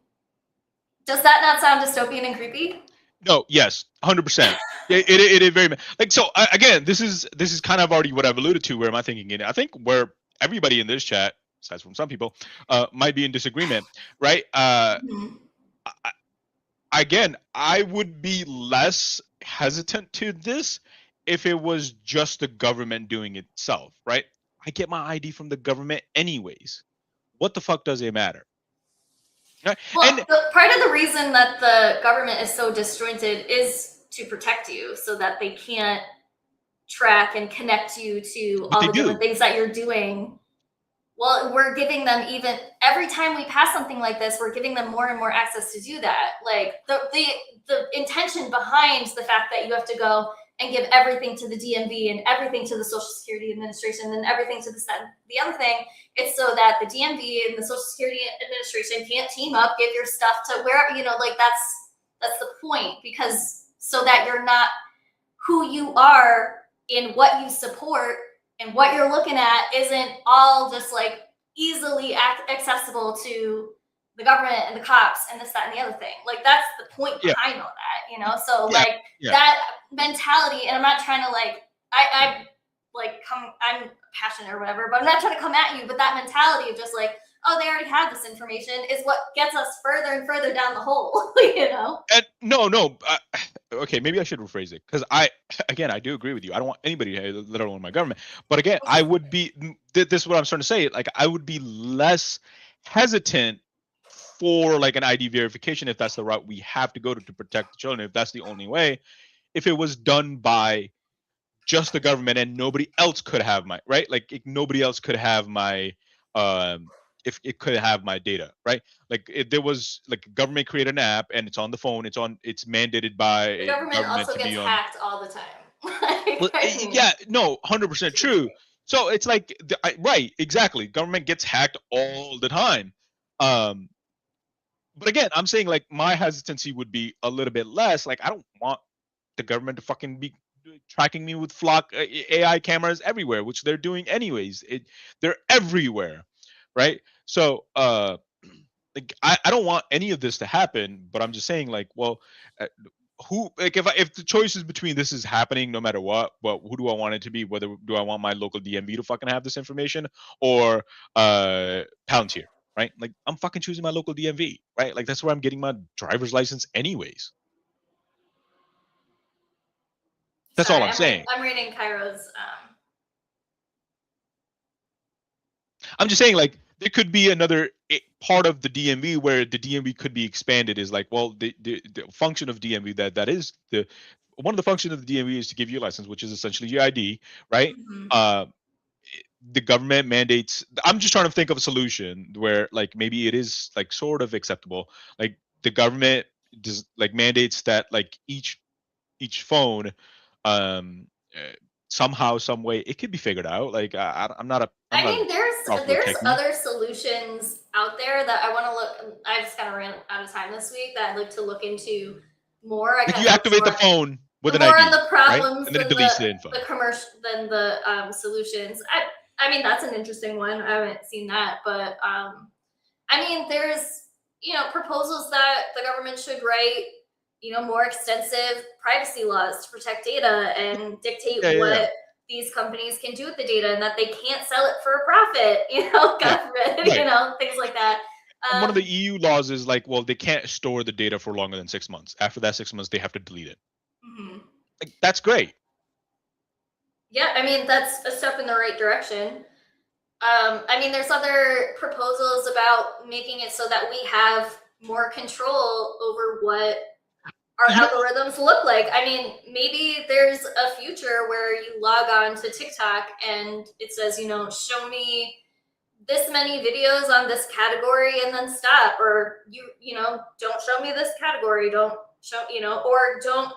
does that not sound dystopian and creepy? No, yes, 100%. It is very like so. Again, this is kind of already what I've alluded to. Where am I thinking in? I think where everybody in this chat, aside from some people, might be in disagreement, right? Again, I would be less hesitant to this if it was just the government doing it itself, right? I get my ID from the government anyways. What the fuck does it matter? Well, part of the reason that the government is so disjointed is to protect you, so that they can't track and connect you to all the different things that you're doing. Well, we're giving them, even every time we pass something like this, we're giving them more and more access to do that. Like the intention behind the fact that you have to go and give everything to the DMV and everything to the Social Security Administration and everything to the other thing, it's so that the DMV and the Social Security Administration can't team up, give your stuff to wherever, like that's the point, because so that you're not who you are in what you support and what you're looking at isn't all just like easily accessible to the government and the cops and this, that, and the other thing. Like that's the point behind all that, So that mentality, and I'm not trying to I'm passionate or whatever, but I'm not trying to come at you, but that mentality of just like, oh, they already have this information is what gets us further and further down the hole, And no. Okay, maybe I should rephrase it, because I do agree with you. I don't want anybody, let alone my government. But again, I would be, this is what I'm starting to say, like I would be less hesitant for like an ID verification if that's the route we have to go to protect the children, if that's the only way, if it was done by just the government and nobody else could have my, right? Like if nobody else could have my, if it could have my data, right? Like if there was like government created an app and it's on the phone, it's the mandated by the government also gets hacked all the time. Well, yeah, no, 100% true. So it's like, right, exactly. Government gets hacked all the time. But again, I'm saying like my hesitancy would be a little bit less. Like I don't want the government to fucking be tracking me with flock AI cameras everywhere, which they're doing anyways. They're everywhere, right? So like I don't want any of this to happen, but I'm just saying like, well, who, like if the choice is between this is happening no matter what, but who do I want it to be? Whether do I want my local DMV to fucking have this information or Palantir, right? Like I'm fucking choosing my local DMV, right? Like that's where I'm getting my driver's license anyways. That's all I'm saying. I'm reading Cairo's. I'm just saying, like, there could be another part of the DMV where the DMV could be expanded is like, well, the function of DMV that is one of the functions of the DMV is to give you a license, which is essentially your ID, right? Mm-hmm. The government mandates. I'm just trying to think of a solution where like maybe it is like sort of acceptable. Like the government does like mandates that like each phone, um, somehow, some way, it could be figured out. Like I'm not a. I mean, software there's techie. other solutions out there that I want to look. I just kind of ran out of time this week that I'd like to look into more. Like you activate the phone with an more ID, on the problems right? And then it than deletes the info. the commercial than the solutions. I mean, that's an interesting one. I haven't seen that, but I mean, there's proposals that the government should write more extensive privacy laws to protect data and dictate what these companies can do with the data, and that they can't sell it for a profit. God forbid, things like that. One of the EU laws is like, well, they can't store the data for longer than 6 months. After that 6 months, they have to delete it. Mm-hmm. Like, that's great. Yeah, I mean, that's a step in the right direction. I mean, there's other proposals about making it so that we have more control over what our algorithms look like. I mean, maybe there's a future where you log on to TikTok and it says, show me this many videos on this category and then stop, or don't show me this category, don't show, or don't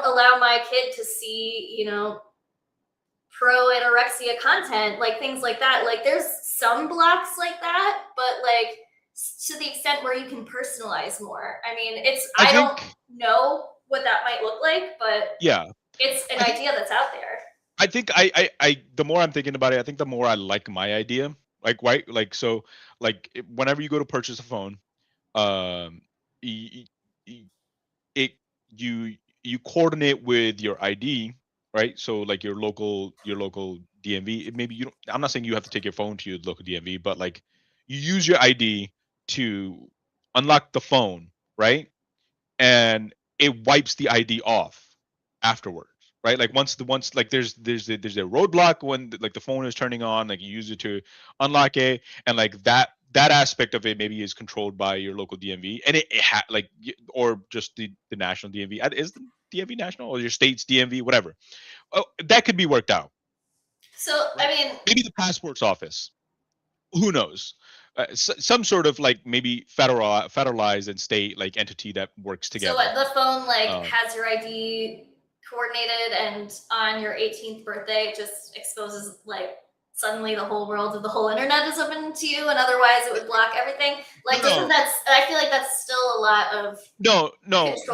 allow my kid to see, pro anorexia content, like things like that. Like there's some blocks like that, but like to the extent where you can personalize more. I mean, I don't know what that might look like, but yeah, it's an idea that's out there. I think I the more I'm thinking about it, I think the more I like my idea. Like, right, like, so like whenever you go to purchase a phone, you coordinate with your ID, right? So like your local DMV. Maybe you don't. I'm not saying you have to take your phone to your local DMV, but like you use your ID to unlock the phone, right? And it wipes the ID off afterwards, right? Like once like there's a roadblock when like the phone is turning on, like you use it to unlock it, and like that aspect of it maybe is controlled by your local DMV, and like, or just the national DMV. Is the DMV national, or your state's DMV, whatever? Oh, that could be worked out. So I mean, maybe the passports office. Who knows? Some sort of like maybe federalized and state like entity that works together. So what, the phone like has your ID coordinated, and on your 18th birthday it just exposes like suddenly the whole world of the whole internet is open to you, and otherwise it would block everything. Like, doesn't that? I feel like that's still a lot of no. That's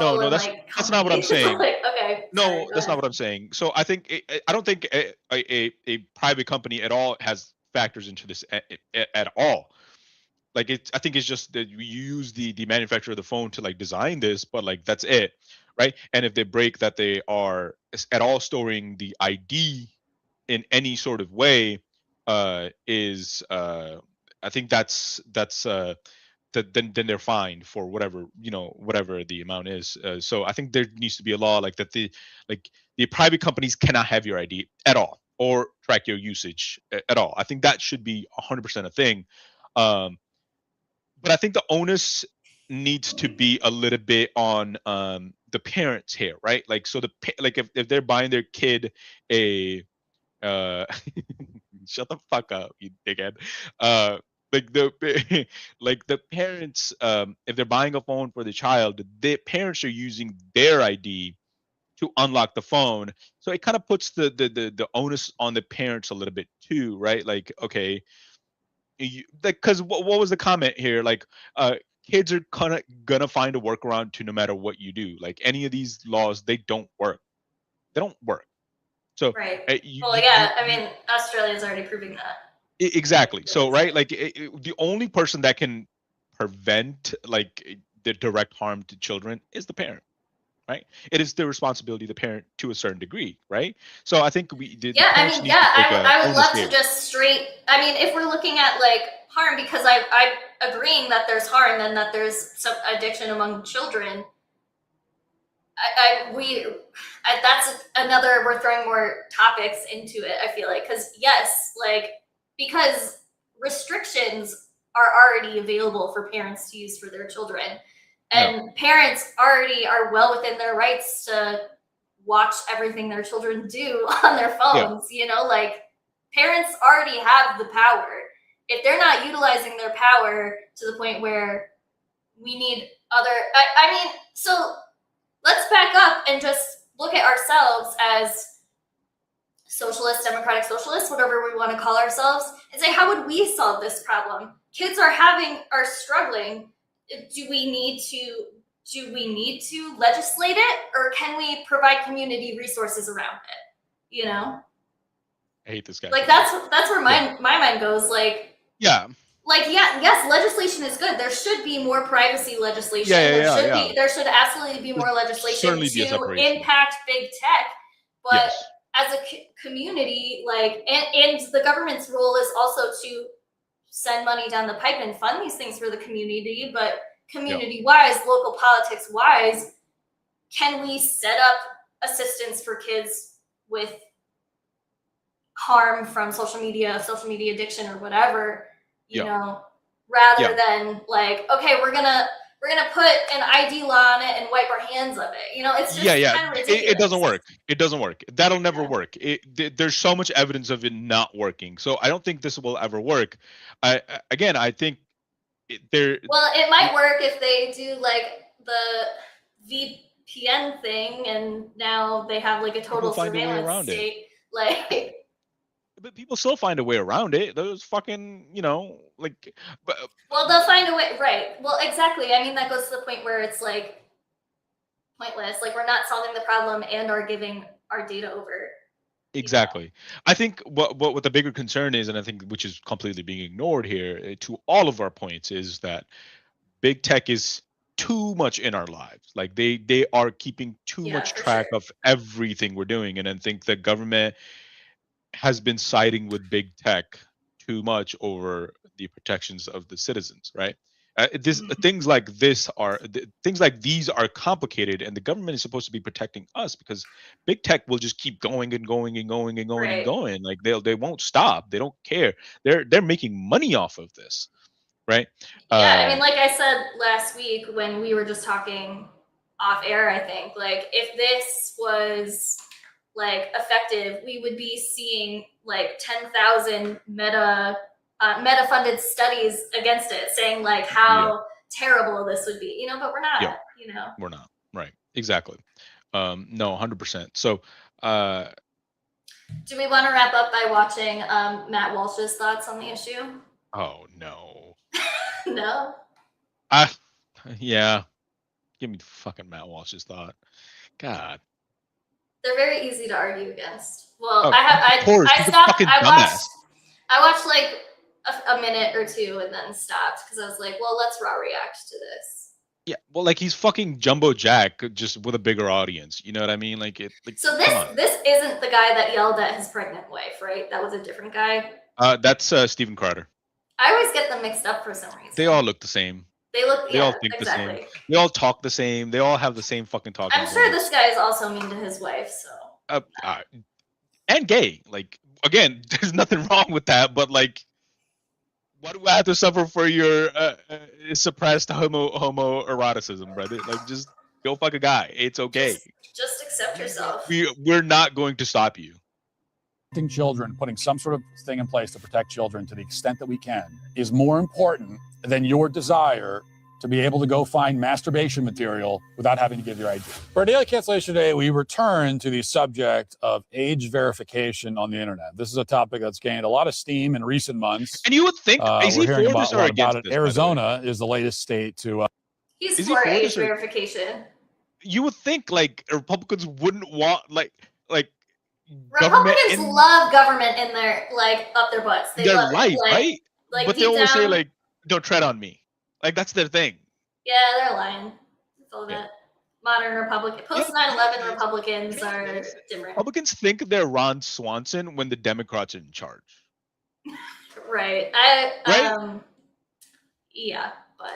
not what I'm saying. Like, okay, no, that's not what I'm saying. So I think I don't think a private company at all has factors into this at all. Like I think it's just that you use the manufacturer of the phone to like design this, but like that's it, right? And if they break that they are at all storing the ID in any sort of way, I think that's then they're fined for whatever whatever the amount is. So I think there needs to be a law like that the private companies cannot have your ID at all or track your usage at all. I think that should be 100% a thing. But I think the onus needs to be a little bit on the parents here, right? Like, so if they're buying their kid a shut the fuck up, you dickhead. Like the parents, if they're buying a phone for the child, the parents are using their ID to unlock the phone. So it kind of puts the onus on the parents a little bit too, right? Like, okay. Because what was the comment here? Like, kids are gonna find a workaround to no matter what you do. Like any of these laws, they don't work. They don't work. So right. I mean, Australia's already proving that. Exactly. So right, like the only person that can prevent like the direct harm to children is the parent. Right. It is the responsibility of the parent to a certain degree. Right. So I think I would love to just I mean, if we're looking at like harm, because I'm agreeing that there's harm and that there's some addiction among children. That's another, we're throwing more topics into it, I feel like, because restrictions are already available for parents to use for their children. And parents already are well within their rights to watch everything their children do on their phones. You know, like parents already have the power. If they're not utilizing their power to the point where we need I mean, so let's back up and just look at ourselves as socialists, democratic socialists, whatever we want to call ourselves, and say, how would we solve this problem? Kids are struggling. Do we need to legislate it, or can we provide community resources around it? You know? I hate this guy. Like that's where my mind goes. Like yes, legislation is good. There should be more privacy legislation. There should absolutely be more legislation to impact big tech. But as a community, like, and the government's role is also to send money down the pipe and fund these things for the community. But community-wise, local politics-wise, can we set up assistance for kids with harm from social media addiction or whatever, you know, rather than like, okay, we're gonna put an ID law on it and wipe our hands of it. You know, it's just kind of ridiculous. It doesn't work. It doesn't work. That'll never work. There's so much evidence of it not working. So I don't think this will ever work. I think it might work if they do like the VPN thing, and now they have like a total surveillance state. Like, but people still find a way around it. Those fucking, you know, like. Well, they'll find a way, right? Well, exactly. I mean, that goes to the point where it's like pointless. Like, we're not solving the problem and are giving our data over. Exactly. I think what the bigger concern is, and I think which is completely being ignored here, to all of our points, is that big tech is too much in our lives. Like they are keeping too much track of everything we're doing, and I think the government has been siding with big tech too much over the protections of the citizens, right? Things like these are complicated, and the government is supposed to be protecting us because big tech will just keep going and going and going and going and going. Like they won't stop. They don't care. They're making money off of this, right? I mean, like I said last week when we were just talking off air, I think, like, if this was like effective, we would be seeing like 10,000 meta funded studies against it, saying like how terrible this would be, you know, but we're not, you know. We're not, right? Exactly. No, 100%. So do we want to wrap up by watching Matt Walsh's thoughts on the issue? Oh no. No. Yeah. Give me the fucking Matt Walsh's thought. God. They're very easy to argue against. Well, I watched like a minute or two and then stopped because I was like, well, let's raw react to this. Yeah, well, like he's fucking Jumbo Jack, just with a bigger audience. You know what I mean? Like it. Like, so this isn't the guy that yelled at his pregnant wife, right? That was a different guy. That's Steven Crowder. I always get them mixed up for some reason. They all look the same. They all think the same. They all talk the same. They all have the same fucking talking. I'm sure this guy is also mean to his wife, so. And gay. Like, again, there's nothing wrong with that, but like, why do I have to suffer for your suppressed homoeroticism, brother? Like, just go fuck a guy. It's okay. Just accept yourself. We're not going to stop you. Children, putting some sort of thing in place to protect children to the extent that we can is more important than your desire to be able to go find masturbation material without having to give your ID. For our daily cancellation today, we return to the subject of age verification on the internet. This is a topic that's gained a lot of steam in recent months. And you would think, is he for this or against it? Arizona is the latest state to. He's for age verification. You would think like Republicans wouldn't want like. Republicans love government in their up their butts. They love life, right? Like, but they always say like, "Don't tread on me." Like that's their thing. Yeah, they're lying. It's all that. Modern Republican, post 9/11 Republicans are different. Republicans think they're Ron Swanson when the Democrats are in charge. Right. Yeah, but.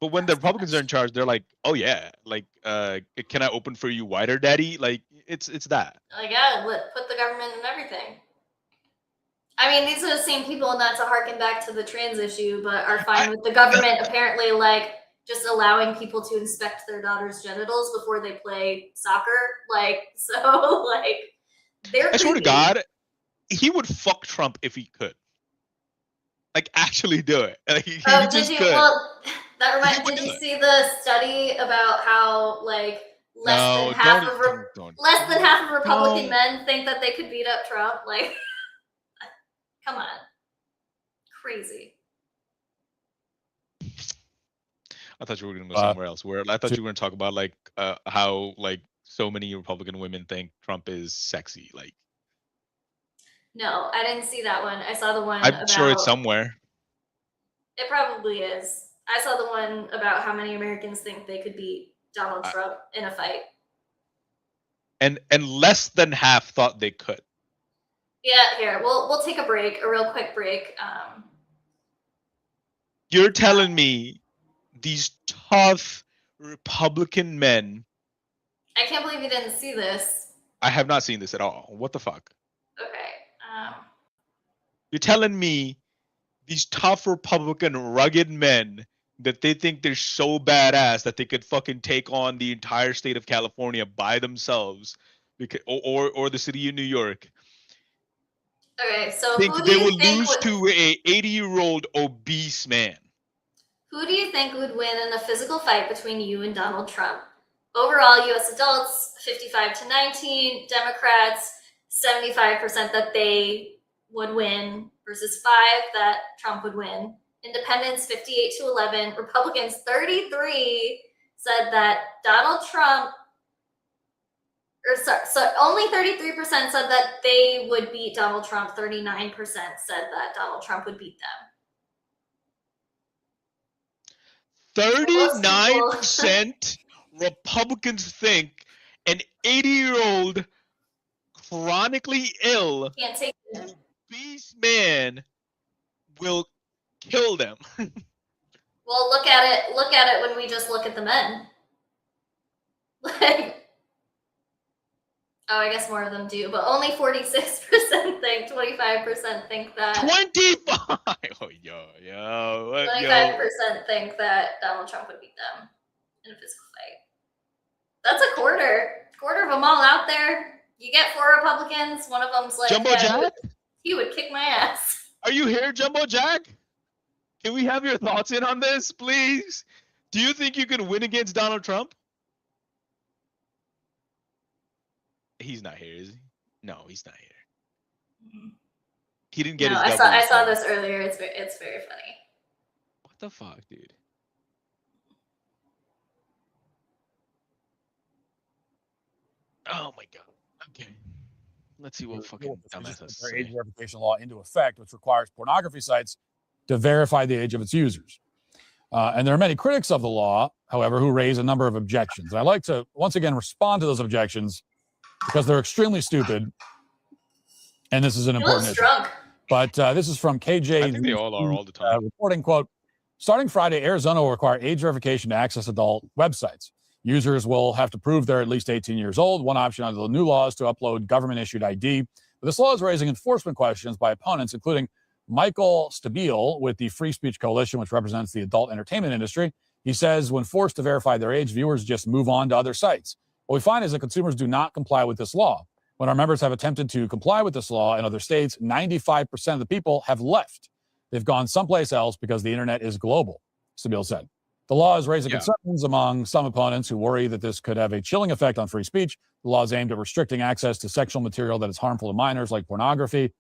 But when the Republicans are in charge, they're like, "Oh yeah, like, can I open for you wider, Daddy?" Like, it's that. Like, yeah, put the government in everything. I mean, these are the same people, not to harken back to the trans issue, but are fine with the government apparently like just allowing people to inspect their daughters' genitals before they play soccer. Like, so like they're I swear to creepy. God, he would fuck Trump if he could. Like, actually do it. Like, he just could. Well, that reminds. Did you see the study about how like less than half of Republican men think that they could beat up Trump? Like, come on, crazy. I thought you were going to go somewhere else. I thought you were going to talk about like how like so many Republican women think Trump is sexy. Like, no, I didn't see that one. I saw the one. I'm sure it's somewhere. It probably is. I saw the one about how many Americans think they could beat Donald Trump in a fight. And less than half thought they could. Yeah, here. We'll take a break, a real quick break. You're telling me these tough Republican men. I can't believe you didn't see this. I have not seen this at all. What the fuck? Okay. You're telling me these tough Republican rugged men that they think they're so badass that they could fucking take on the entire state of California by themselves, because or the city of New York. Okay, so Think they will lose to a 80-year-old obese man. Who do you think would win in a physical fight between you and Donald Trump? Overall, U.S. adults, 55 to 19, Democrats, 75% that they would win versus 5 that Trump would win. Independents, 58 to 11. Republicans, 33 said that Donald Trump, so only 33% said that they would beat Donald Trump. 39% said that Donald Trump would beat them. 39% Republicans think an 80-year-old chronically ill obese man will kill them. Well, look at it when we just look at the men. Like, oh, I guess more of them do, but only 46% think, 25% think that. 25! Oh, yo. 25% think that Donald Trump would beat them in a physical fight. That's a quarter of them all out there. You get 4 Republicans, one of them's like, Jumbo Jack? He would kick my ass. Are you here, Jumbo Jack? Can we have your thoughts in on this, please? Do you think you can win against Donald Trump? He's not here, is he? No, he's not here. He didn't get his. I saw this earlier. It's very funny. What the fuck, dude? Oh my god. Okay. Let's see what fucking dumbass has to say. Age verification law into effect, which requires pornography sites to verify the age of its users. And there are many critics of the law, however, who raise a number of objections. And I'd like to once again respond to those objections because they're extremely stupid. And this is an important issue. But this is from KJ. I think they all are all the time. Reporting, quote, starting Friday, Arizona will require age verification to access adult websites. Users will have to prove they're at least 18 years old. One option under the new law is to upload government-issued ID. But this law is raising enforcement questions by opponents, including Michael Stabile with the Free Speech Coalition, which represents the adult entertainment industry. He says when forced to verify their age, viewers just move on to other sites. What we find is that consumers do not comply with this law. When our members have attempted to comply with this law in other states, 95% of the people have left. They've gone someplace else because the internet is global, Stabile said. The law is raising concerns among some opponents who worry that this could have a chilling effect on free speech. The law is aimed at restricting access to sexual material that is harmful to minors, like pornography.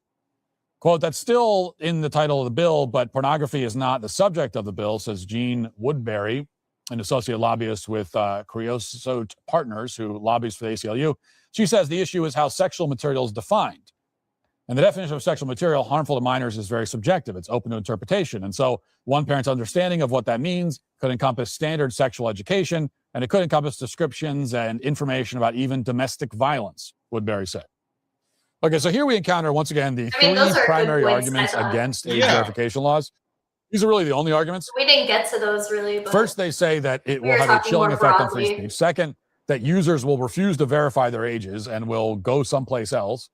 Quote, that's still in the title of the bill, but pornography is not the subject of the bill, says Jean Woodbury, an associate lobbyist with Creosote Partners, who lobbies for the ACLU. She says the issue is how sexual material is defined. And the definition of sexual material harmful to minors is very subjective. It's open to interpretation. And so one parent's understanding of what that means could encompass standard sexual education, and it could encompass descriptions and information about even domestic violence, Woodbury said. Okay, so here we encounter, once again, the three primary arguments against age verification laws. These are really the only arguments. We didn't get to those really. But first, they say that it will have a chilling effect on free speech. Second, that users will refuse to verify their ages and will go someplace else.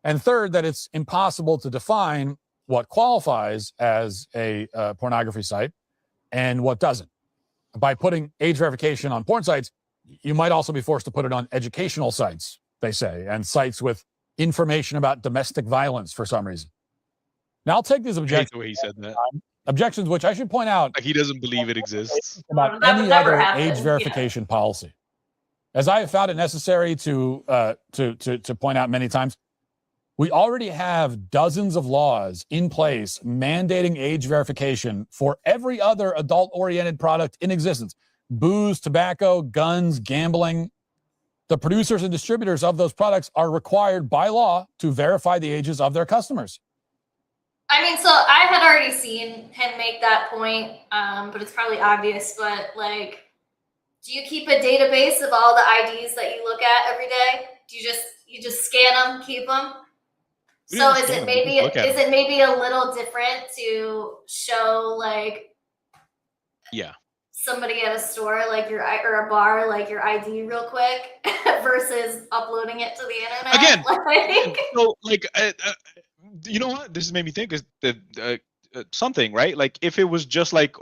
And third, that it's impossible to define what qualifies as a pornography site and what doesn't. By putting age verification on porn sites, you might also be forced to put it on educational sites, they say, and sites with information about domestic violence for some reason. Now, I'll take these objections. The way he said that. Objections, which I should point out, Like he doesn't believe it exists. about any other age verification policy. As I have found it necessary to point out many times, we already have dozens of laws in place mandating age verification for every other adult-oriented product in existence. Booze, tobacco, guns, gambling. The producers and distributors of those products are required by law to verify the ages of their customers. I mean, so I had already seen him make that point, but it's probably obvious. But like, do you keep a database of all the IDs that you look at every day? Do you just scan them, keep them? So is it maybe a little different to show like somebody at a store like or a bar like your ID real quick versus uploading it to the internet? Again, like, so like you know what this made me think is that something, right? Like if it was just like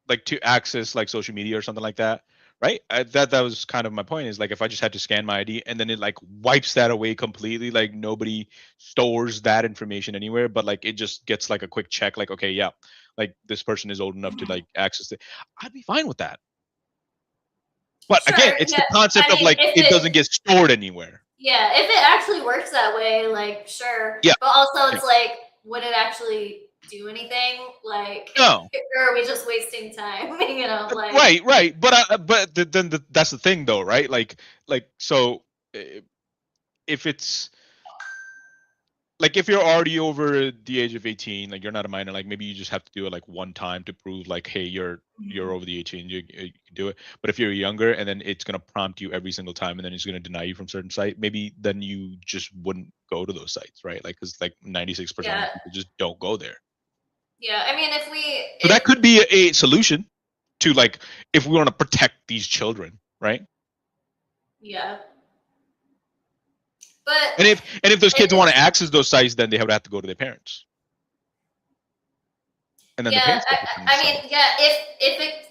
like to access like social media or something like that, right? That was kind of my point, is like if I just had to scan my ID and then it like wipes that away completely, like nobody stores that information anywhere, but like it just gets like a quick check, like okay, yeah, like this person is old enough to like access it, I'd be fine with that. But sure, again, it's the concept of like it doesn't get stored anywhere. Yeah, if it actually works that way, like sure. Yeah. But also it's like, would it actually do anything? Like, no. Or are we just wasting time? You know, like right. But then that's the thing, though, right? Like so, if it's like if you're already over the age of 18, like you're not a minor, like maybe you just have to do it like one time to prove like, hey, you're over the 18, you can do it. But if you're younger and then it's gonna prompt you every single time and then it's gonna deny you from certain site, maybe then you just wouldn't go to those sites, right? Like because like 96% of people just don't go there. Yeah, I mean, so that could be a solution to like if we want to protect these children, right? Yeah. But and if those kids want to access those sites, then they would have to go to their parents. And then the parents I mean,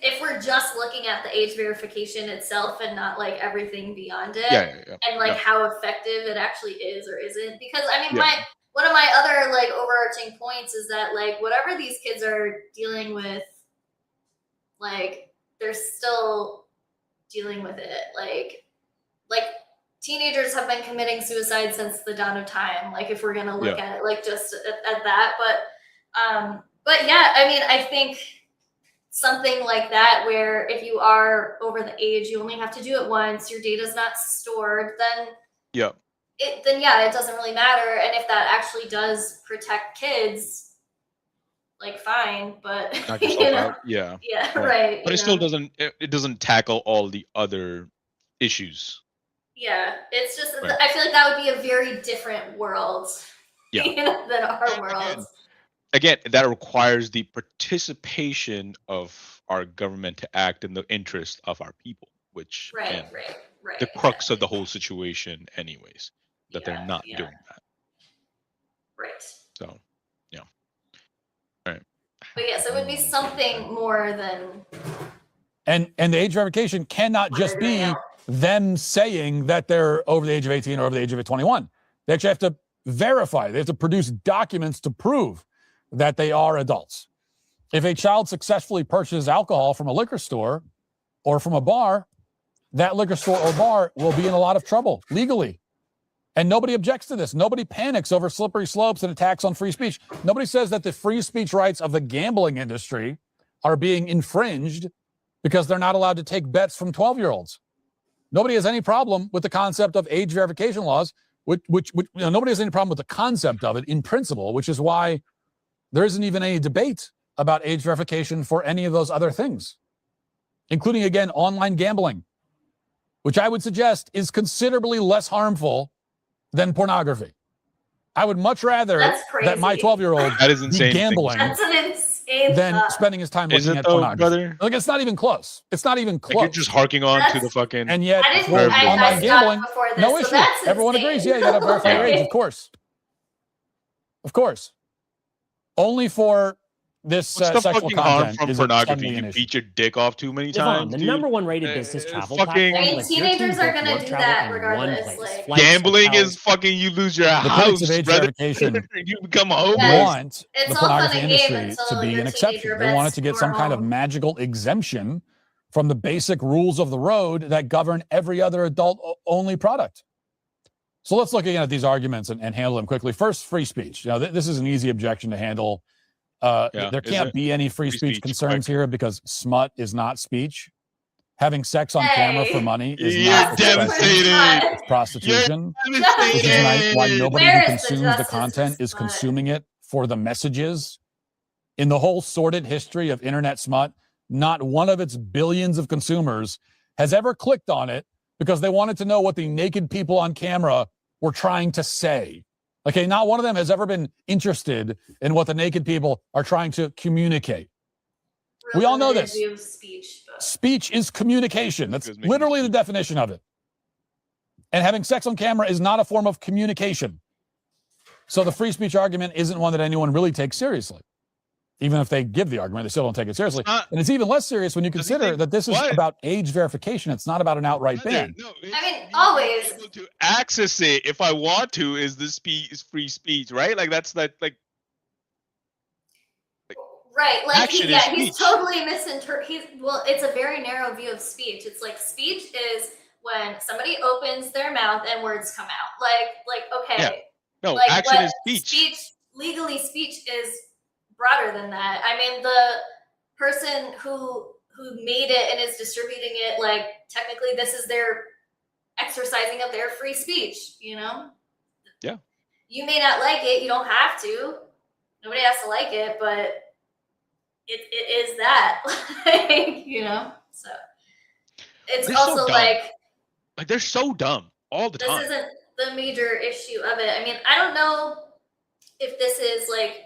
if we're just looking at the age verification itself and not like everything beyond it, and like how effective it actually is or isn't, because I mean, one of my other like overarching points is that like whatever these kids are dealing with, like they're still dealing with it. Like teenagers have been committing suicide since the dawn of time. Like if we're gonna look at it like just at that, but yeah, I mean, I think something like that, where if you are over the age, you only have to do it once, your data's not stored, then it doesn't really matter. And if that actually does protect kids, like fine, but knock yourself out. Right. But it still doesn't tackle all the other issues. Yeah, it's just I feel like that would be a very different world than our world. Again, that requires the participation of our government to act in the interest of our people, which right. The crux of the whole situation anyways, that they're not doing that. Right. So, right. But yes, it would be something more than. And the age verification cannot just be them saying that they're over the age of 18 or over the age of 21. They actually have to verify. They have to produce documents to prove that they are adults. If a child successfully purchases alcohol from a liquor store or from a bar, that liquor store or bar will be in a lot of trouble legally. And nobody objects to this. Nobody panics over slippery slopes and attacks on free speech. Nobody says that the free speech rights of the gambling industry are being infringed because they're not allowed to take bets from 12-year-olds. Nobody has any problem with the concept of age verification laws, which nobody has any problem with the concept of it in principle, which is why there isn't even any debate about age verification for any of those other things, including, again, online gambling, which I would suggest is considerably less harmful than pornography. I would much rather that my 12-year-old be gambling than spending his time looking at pornography. Brother? Like, it's not even close. It's not even close. Like, you're just harking on to the fucking. And yet, for online gambling, no issue. Everyone agrees. Yeah, you got to verify your age, of course. Of course. Only for this What's the sexual fucking harm content from is pornography? You beat your dick off too many times. The dude. number one rated business travel fucking- platform. I mean, lets your teenagers team are book gonna work do travel that in regardless, one place. like- Flights, Gambling hotels. is fucking. You lose your The house, critics of age brother. verification You become homeless. want It's the all fun pornography and game industry until to be your an exception. teenager They want it bets to get for some kind of home. magical exemption from the basic rules of the road that govern every other adult-only product. So let's look again at these arguments and handle them quickly. First, free speech. You know, this is an easy objection to handle. There can't be any free speech concerns here because smut is not speech. Having sex on camera for money is not devastated. It's prostitution. Devastated. This is why nobody Where who is the consumes the justice content for is smut? consuming it for the messages. In the whole sordid history of internet smut, not one of its billions of consumers has ever clicked on it because they wanted to know what the naked people on camera were trying to say. Okay, not one of them has ever been interested in what the naked people are trying to communicate. We all know this. View of speech, but- Speech is communication. That's literally the definition of it. And having sex on camera is not a form of communication. So the free speech argument isn't one that anyone really takes seriously. Even if they give the argument, they still don't take it seriously. And it's even less serious when you consider that this is about age verification. It's not about an outright ban. No, I mean, always. Able to access it if I want to is free speech, right? Like that's that like. Right, like Action is he's speech. totally misinterpreted. Well, it's a very narrow view of speech. It's like speech is when somebody opens their mouth and words come out. Like okay, Yeah. No, like, action but is speech. Legally, speech is broader than that. I mean, the person who made it and is distributing it, like technically, this is their exercising of their free speech. You know. Yeah. You may not like it. You don't have to. Nobody has to like it, but it is that. Like, you know. So it's They're also so dumb. like they're so dumb all the time. this isn't the major issue of it. I mean, I don't know if this is like,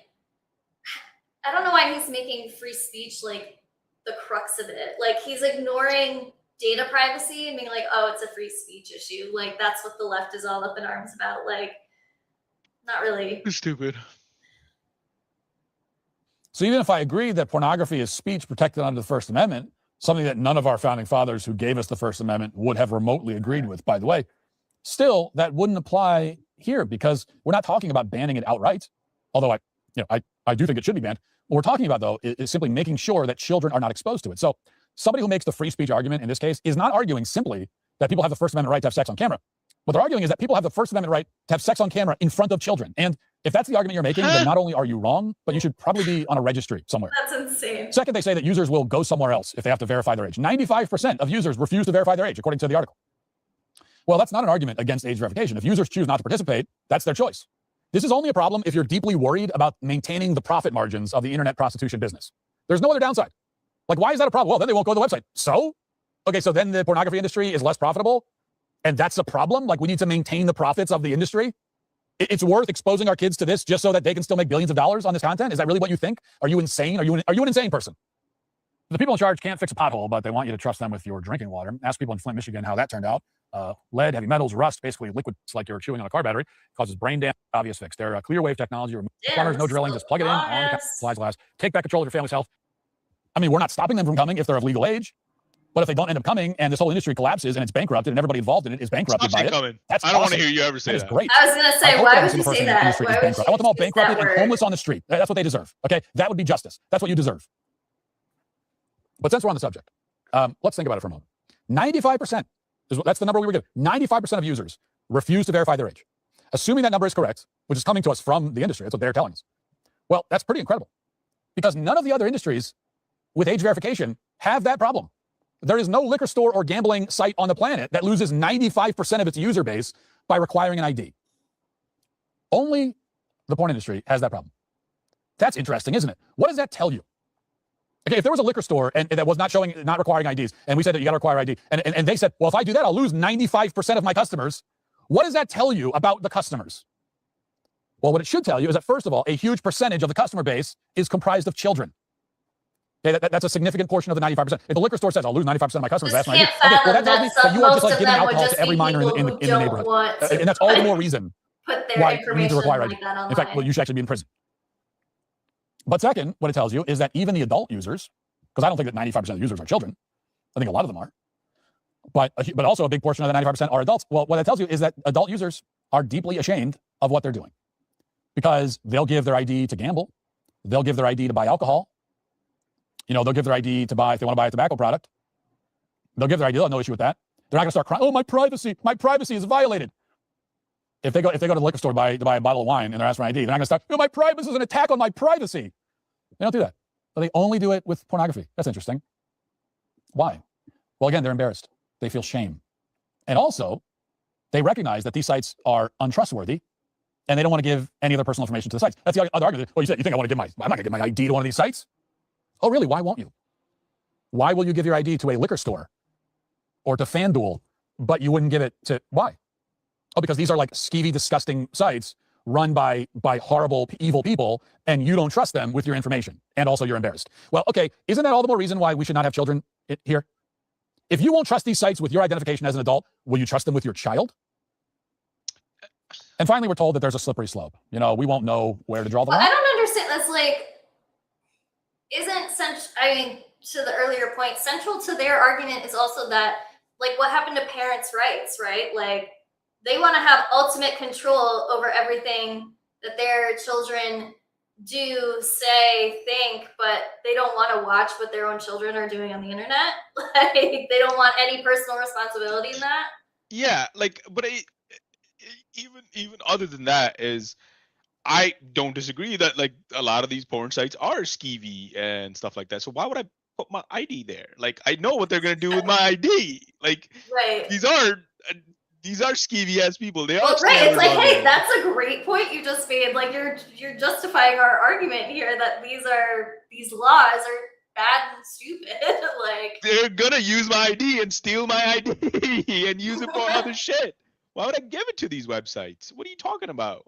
I don't know why he's making free speech like the crux of it. Like he's ignoring data privacy and being like, oh, it's a free speech issue. Like that's what the left is all up in arms about. Like, not really. It's stupid. So even if I agree that pornography is speech protected under the First Amendment, something that none of our founding fathers who gave us the First Amendment would have remotely agreed with, by the way, still that wouldn't apply here because we're not talking about banning it outright. Although I do think it should be banned. What we're talking about, though, is simply making sure that children are not exposed to it. So somebody who makes the free speech argument in this case is not arguing simply that people have the First Amendment right to have sex on camera. What they're arguing is that people have the First Amendment right to have sex on camera in front of children. And if that's the argument you're making, then not only are you wrong, but you should probably be on a registry somewhere. That's insane. Second, they say that users will go somewhere else if they have to verify their age. 95% of users refuse to verify their age, according to the article. Well, that's not an argument against age verification. If users choose not to participate, that's their choice. This is only a problem if you're deeply worried about maintaining the profit margins of the internet prostitution business. There's no other downside. Like, why is that a problem? Well, then they won't go to the website. So? Okay, so then the pornography industry is less profitable? And that's a problem? Like, we need to maintain the profits of the industry? It's worth exposing our kids to this just so that they can still make billions of dollars on this content? Is that really what you think? Are you insane? Are you an insane person? The people in charge can't fix a pothole, but they want you to trust them with your drinking water. Ask people in Flint, Michigan how that turned out. Lead, heavy metals, rust, basically liquids like you're chewing on a car battery, causes brain damage. Obvious fix. They're clear wave technology. Plumbers, no drilling, just plug it in, on the slides glass. Take back control of your family's health. I mean, we're not stopping them from coming if they're of legal age. But if they don't end up coming and this whole industry collapses and it's bankrupted and everybody involved in it is bankrupted by it, that's I don't want awesome. to hear you ever say that. That is great. I was gonna say, why would you say that? Why would I want them all use bankrupted that and word? homeless on the street. That's what they deserve. Okay, that would be justice. That's what you deserve. But since we're on the subject, let's think about it for a moment. 95% that's the number we were given. 95% of users refuse to verify their age. Assuming that number is correct, which is coming to us from the industry, that's what they're telling us. Well, that's pretty incredible because none of the other industries with age verification have that problem. There is no liquor store or gambling site on the planet that loses 95% of its user base by requiring an ID. Only the porn industry has that problem. That's interesting, isn't it? What does that tell you? Okay, if there was a liquor store and that was not requiring IDs, and we said that you got to require ID, and they said, well, if I do that, I'll lose 95% of my customers. What does that tell you about the customers? Well, what it should tell you is that, first of all, a huge percentage of the customer base is comprised of children. Okay, that's a significant portion of the 95%. If the liquor store says, I'll lose 95% of my customers, Just that's my can't idea. Okay, well, that fathom tells me that that you are just most like of giving them would alcohol just to every be minor people in who the don't neighborhood. want to And that's all the more reason put their why you need to information require ID. like that online. In fact, well, you should actually be in prison. But second, what it tells you is that even the adult users, because I don't think that 95% of the users are children. I think a lot of them are. But also a big portion of the 95% are adults. Well, what it tells you is that adult users are deeply ashamed of what they're doing because they'll give their ID to gamble. They'll give their ID to buy alcohol. You know, they'll give their ID to buy, if they want to buy a tobacco product. They'll give their ID. They'll have no issue with that. They're not going to start crying. Oh, my privacy is violated. If they go to the liquor store to buy a bottle of wine and they're asking for an ID, they're not going to start, oh, my privacy is an attack on my privacy. They don't do that. But they only do it with pornography. That's interesting. Why? Well, again, they're embarrassed. They feel shame. And also, they recognize that these sites are untrustworthy and they don't want to give any other personal information to the sites. That's the other argument. Well, you think I'm not going to give my ID to one of these sites? Oh, really? Why won't you? Why will you give your ID to a liquor store or to FanDuel, but you wouldn't give it to, why? Oh, because these are like skeevy, disgusting sites run by horrible, evil people, and you don't trust them with your information, and also you're embarrassed. Well, okay, isn't that all the more reason why we should not have children here? If you won't trust these sites with your identification as an adult, will you trust them with your child? And finally, we're told that there's a slippery slope. You know, we won't know where to draw the line. I don't understand. That's like, I mean, to the earlier point, central to their argument is also that, like, what happened to parents' rights, right? Like, they want to have ultimate control over everything that their children do, say, think, but they don't want to watch what their own children are doing on the internet. Like, they don't want any personal responsibility in that. Yeah, like, but even other than that is, I don't disagree that like a lot of these porn sites are skeevy and stuff like that. So why would I put my ID there? Like, I know what they're gonna do with my ID. Like, right. These are skeevy ass people. They are right. It's like, hey, there. that's a great point you just made. Like, you're justifying our argument here that these laws are bad and stupid. Like, they're gonna use my ID and steal my ID and use it for other shit. Why would I give it to these websites? What are you talking about?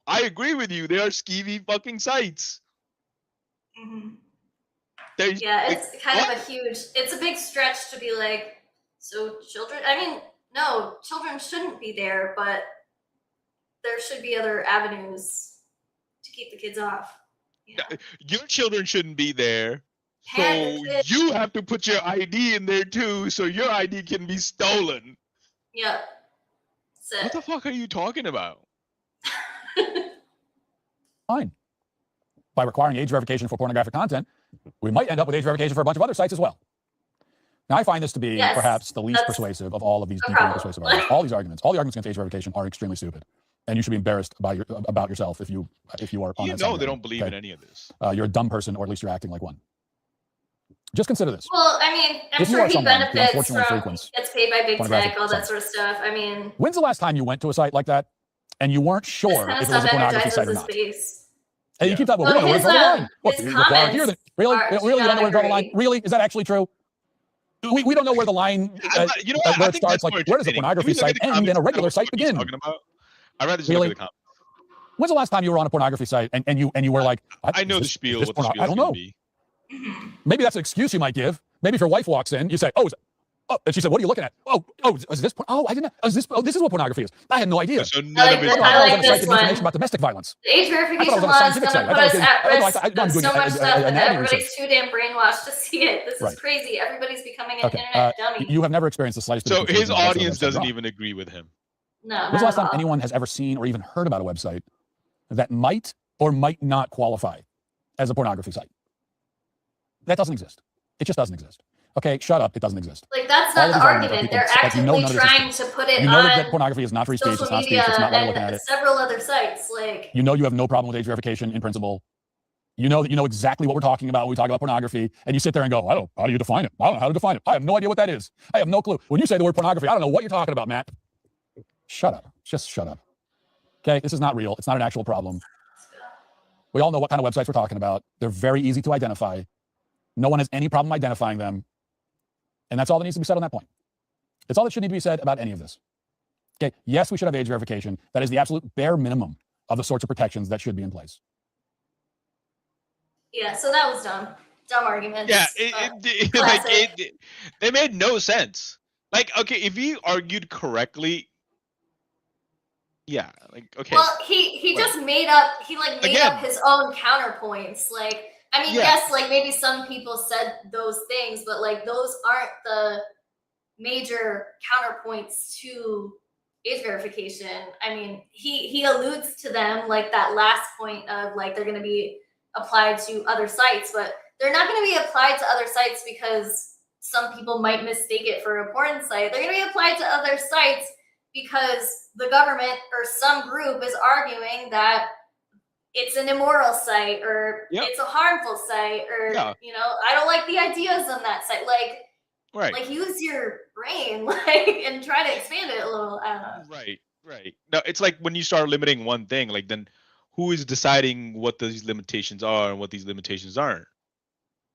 I agree with you. They are skeevy fucking sites. Mm-hmm. Yeah, it's kind of it's a big stretch to be like, so children, I mean, no, children shouldn't be there, but there should be other avenues to keep the kids off. Yeah. Your children shouldn't be there. So you have to put your ID in there too, so your ID can be stolen. Yep. What the fuck are you talking about? Fine. By requiring age verification for pornographic content, we might end up with age verification for a bunch of other sites as well. Now, I find this to be perhaps the least persuasive of all of these deeply persuasive arguments. All the arguments against age verification are extremely stupid, and you should be embarrassed about yourself if you are on that side. They don't believe in any of this. You're a dumb person, or at least you're acting like one. Just consider this. Well, I mean, I'm sure he benefits from gets paid by big tech, all that sort of stuff. I mean, when's the last time you went to a site like that and you weren't sure if it was a pornography site or not? And you keep talking about, we don't know where to draw the line. What, you require here? Really? Really? You don't know where to draw the line? Really? Is that actually true? We don't know where the line, where it starts. Like, where does a pornography site end and a regular site begin? I'd rather just look at the comments. When's the last time you were on a pornography site and you were like, I know the spiel. I don't know. Maybe that's an excuse you might give. Maybe if your wife walks in, you say, oh, and she said, what are you looking at? Oh, is this? Oh, I didn't know. This is what pornography is. I had no idea. So none of it. I like this one. Information about domestic violence. The age verification law is going to put us at risk of so much stuff that everybody's too damn brainwashed to see it. This is crazy. Everybody's becoming an internet dummy. You have never experienced the slightest. So his audience doesn't even agree with him. No. When's the last time anyone has ever seen or even heard about a website that might or might not qualify as a pornography site? That doesn't exist. It just doesn't exist. Okay, shut up. It doesn't exist. Like, that's not the argument. They're actively trying to put it on. You know that pornography is not free speech. It's not speech. It's not why you're looking at it. Several other sites, like. You know you have no problem with age verification in principle. You know that you know exactly what we're talking about when we talk about pornography, and you sit there and go, how do you define it? I don't know how to define it. I have no idea what that is. I have no clue. When you say the word pornography, I don't know what you're talking about, Matt. Shut up. Just shut up. Okay, this is not real. It's not an actual problem. We all know what kind of websites we're talking about. They're very easy to identify. No one has any problem identifying them. And that's all that needs to be said on that point. It's all that should need to be said about any of this. Okay, yes, we should have age verification. That is the absolute bare minimum of the sorts of protections that should be in place. Yeah, so that was dumb. dumb arguments. Yeah, Classic. they made no sense. Like, okay, if he argued correctly, yeah, like, okay. Well, he just made up his own counterpoints. Like, I mean, yes, like maybe some people said those things, but like those aren't the major counterpoints to age verification. I mean, he alludes to them, like that last point of like they're going to be applied to other sites, but they're not going to be applied to other sites because some people might mistake it for a porn site. They're going to be applied to other sites because the government or some group is arguing that it's an immoral site or it's a harmful site or you know, I don't like the ideas on that site. Like, like use your brain, like, and try to expand it a little. I don't know. Right. No, it's like when you start limiting one thing, like then who is deciding what these limitations are and what these limitations aren't?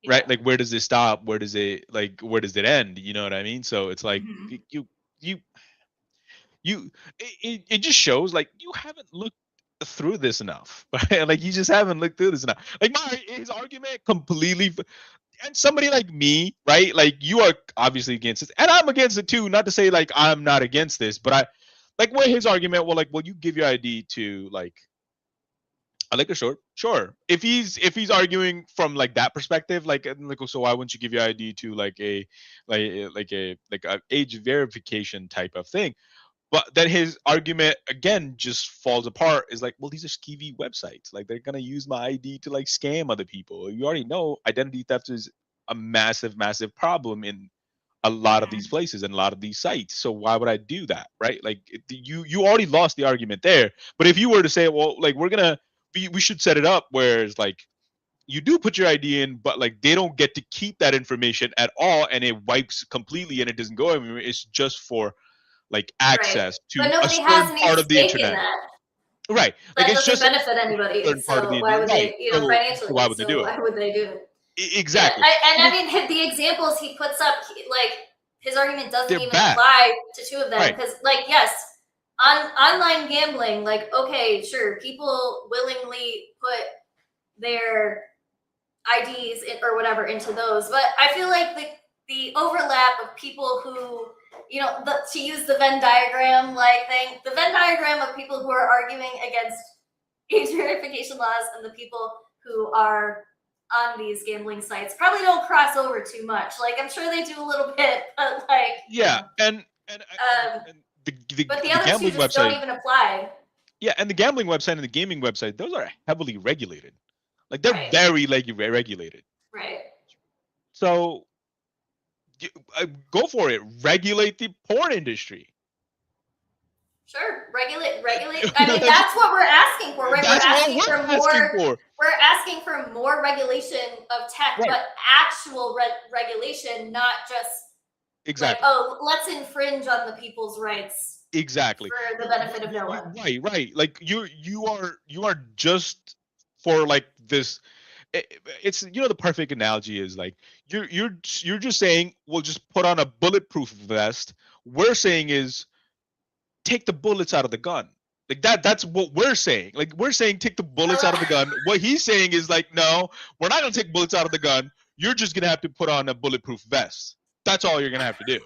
Right? Like where does it stop? Where does it end? You know what I mean? So it's like it just shows like you haven't looked through this enough. Right? Like you just haven't looked through this enough. Like his argument completely. And somebody like me, right? Like you are obviously against it, and I'm against it too. Not to say like I'm not against this, but I like what his argument. Well, you give your ID to like a liquor store, sure. If he's arguing from like that perspective, like so why wouldn't you give your ID to like a age verification type of thing? But then his argument again just falls apart. Is like, well, these are skeevy websites. Like they're gonna use my ID to like scam other people. You already know identity theft is a massive, massive problem in a lot of these places and a lot of these sites. So why would I do that, right? Like you already lost the argument there. But if you were to say, well, like we should set it up where it's like you do put your ID in, but like they don't get to keep that information at all, and it wipes completely and it doesn't go anywhere. It's just for like access to a certain part of the internet. Right. That like it's doesn't just benefit anybody. So why would they, you know, financially? Why would they do it? Why would they do it? Exactly. Yeah, I mean, the examples he puts up, like his argument doesn't even apply to two of them because, like, yes, on online gambling, like, okay, sure, people willingly put their IDs or whatever into those, but I feel like the overlap of people who, you know, to use the Venn diagram like thing, the Venn diagram of people who are arguing against age verification laws and the people who are on these gambling sites probably don't cross over too much. Like I'm sure they do a little bit, but like and but the other two just don't even apply. Yeah, and the gambling website and the gaming website, those are heavily regulated. Like they're very regulated. Right. So go for it. Regulate the porn industry. Sure, regulate. I mean, that's what we're asking for. Right? We're asking for more regulation of tech, but actual regulation, not just like, oh, let's infringe on the people's rights. Exactly. For the benefit of no one. Right. Like you are just for like this. It's, you know, the perfect analogy is like you're just saying, well, just put on a bulletproof vest. We're saying is take the bullets out of the gun. Like that's what we're saying. Like we're saying take the bullets out of the gun. What he's saying is like, no, we're not gonna take bullets out of the gun. You're just gonna have to put on a bulletproof vest. That's all you're gonna have to do.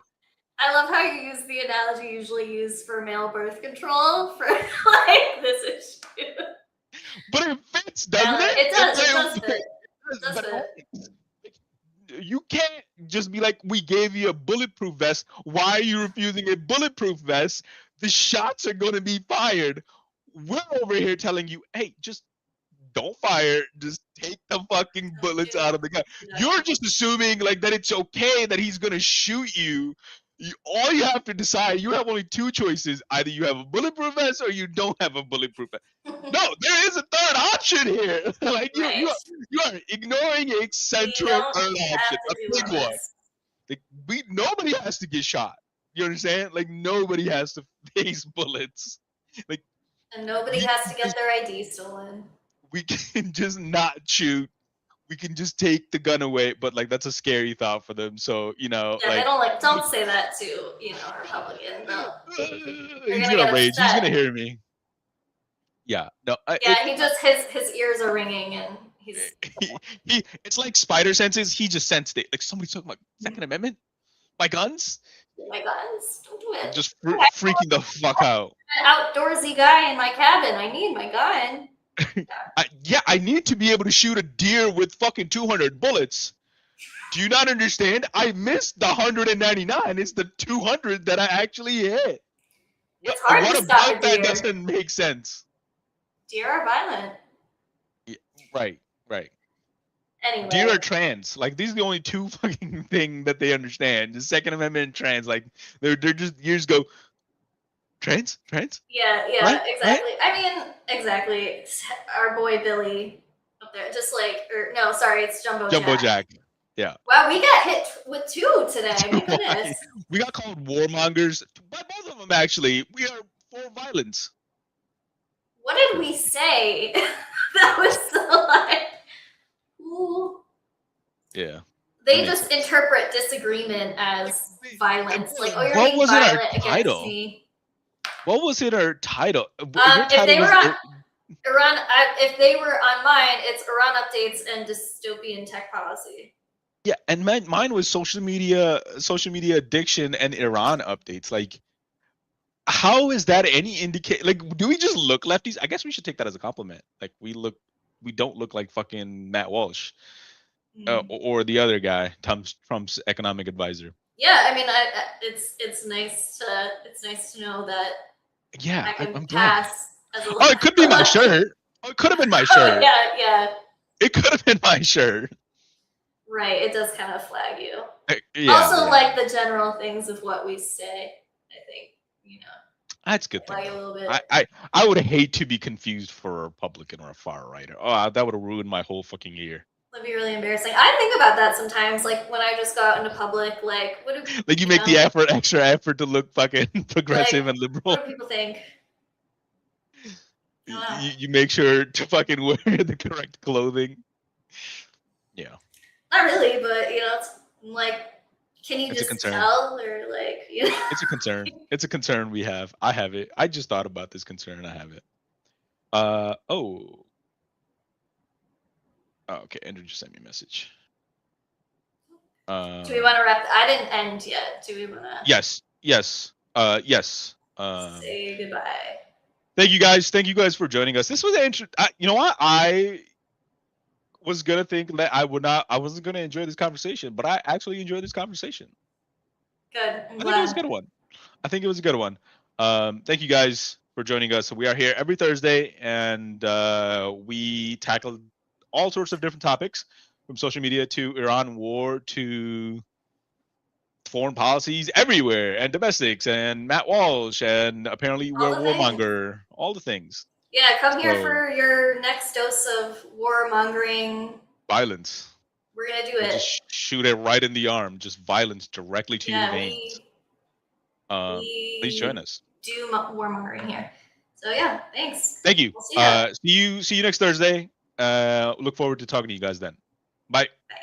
I love how you use the analogy usually used for male birth control for like this issue. But it fits, doesn't it? It does fit. You can't just be like, we gave you a bulletproof vest. Why are you refusing a bulletproof vest? The shots are going to be fired. We're over here telling you, hey, just don't fire. Just take the fucking bullets out of the gun. You're just assuming like that it's okay that he's going to shoot you. All you have to decide, you have only two choices. Either you have a bulletproof vest or you don't have a bulletproof vest. No, there is a third option here. Like you are ignoring a central third option, a big one. Like nobody has to get shot. You understand? Like nobody has to face bullets. Like and nobody has to get their ID stolen. We can just not shoot. We can just take the gun away, but like that's a scary thought for them. So, you know, yeah, like, don't say that to, you know, a Republican. No. He's gonna rage. He's gonna hear me. Yeah. No. He just his ears are ringing and It's like spider senses. He just sensed it. Like somebody's talking about Second Amendment. My guns. My guns. Don't do it. Just freaking the fuck out. An outdoorsy guy in my cabin. I need my gun. I need to be able to shoot a deer with fucking 200 bullets. Do you not understand? I missed the 199. It's the 200 that I actually hit. It's hard what to stop about a deer. that doesn't make sense? Deer are violent. Yeah, right. Anyway. Deer are trans. Like these are the only two fucking thing that they understand. The Second Amendment and trans. Like they're just years go. Trans. Yeah, right? exactly. Right? I mean, exactly. Our boy Billy up there, just like, or no, sorry, it's Jumbo Jack. Yeah. Wow, we got hit with 2 today. My goodness. We got called warmongers by both of them. Actually, we are for violence. What did we say? That was so like, ooh. Yeah. They just interpret disagreement as violence. Like, oh, you're what being was violent it our against title? Me. What was it our title? If they were on Iran, if they were on mine, it's Iran updates and dystopian tech policy. Yeah, and mine was social media addiction and Iran updates. Like, how is that any indicate? Like, do we just look lefties? I guess we should take that as a compliment. Like, we don't look like fucking Matt Walsh or the other guy, Trump's economic advisor. Yeah, I mean, it's nice to know that. Yeah, I'm glad. Oh, it could be my shirt. Oh, it could have been my shirt. Oh, yeah. It could have been my shirt. Right, it does kind of flag you. Yeah, also, like the general things of what we say, I think, that's good. Flag you a little bit. I would hate to be confused for a Republican or a far righter. Oh, that would have ruined my whole fucking year. That'd be really embarrassing. I think about that sometimes, like when I just go out into public, like what do like you make the extra effort to look fucking progressive and liberal. What do people think? You make sure to fucking wear the correct clothing. Yeah. Not really, but it's like, can you just tell or like, It's a concern. It's a concern we have. I have it. I just thought about this concern. I have it. Okay, Andrew just sent me a message. Do we want to wrap? I didn't end yet. Do we want to? Yes. Yes. Say goodbye. Thank you guys. Thank you guys for joining us. This was interesting. You know what? I was gonna think that I wasn't gonna enjoy this conversation, but I actually enjoyed this conversation. Good. I think it was a good one. Thank you guys for joining us. We are here every Thursday, and we tackle all sorts of different topics, from social media to Iran war to foreign policies everywhere, and domestics, and Matt Walsh, and apparently we're warmonger, all the things. Yeah, come here for your next dose of warmongering violence. We're gonna do it. Just shoot it right in the arm, just violence directly to your veins. Please join us. Do warmongering here. So yeah, thanks. Thank you. We'll see you next Thursday. Look forward to talking to you guys then. Bye. Bye.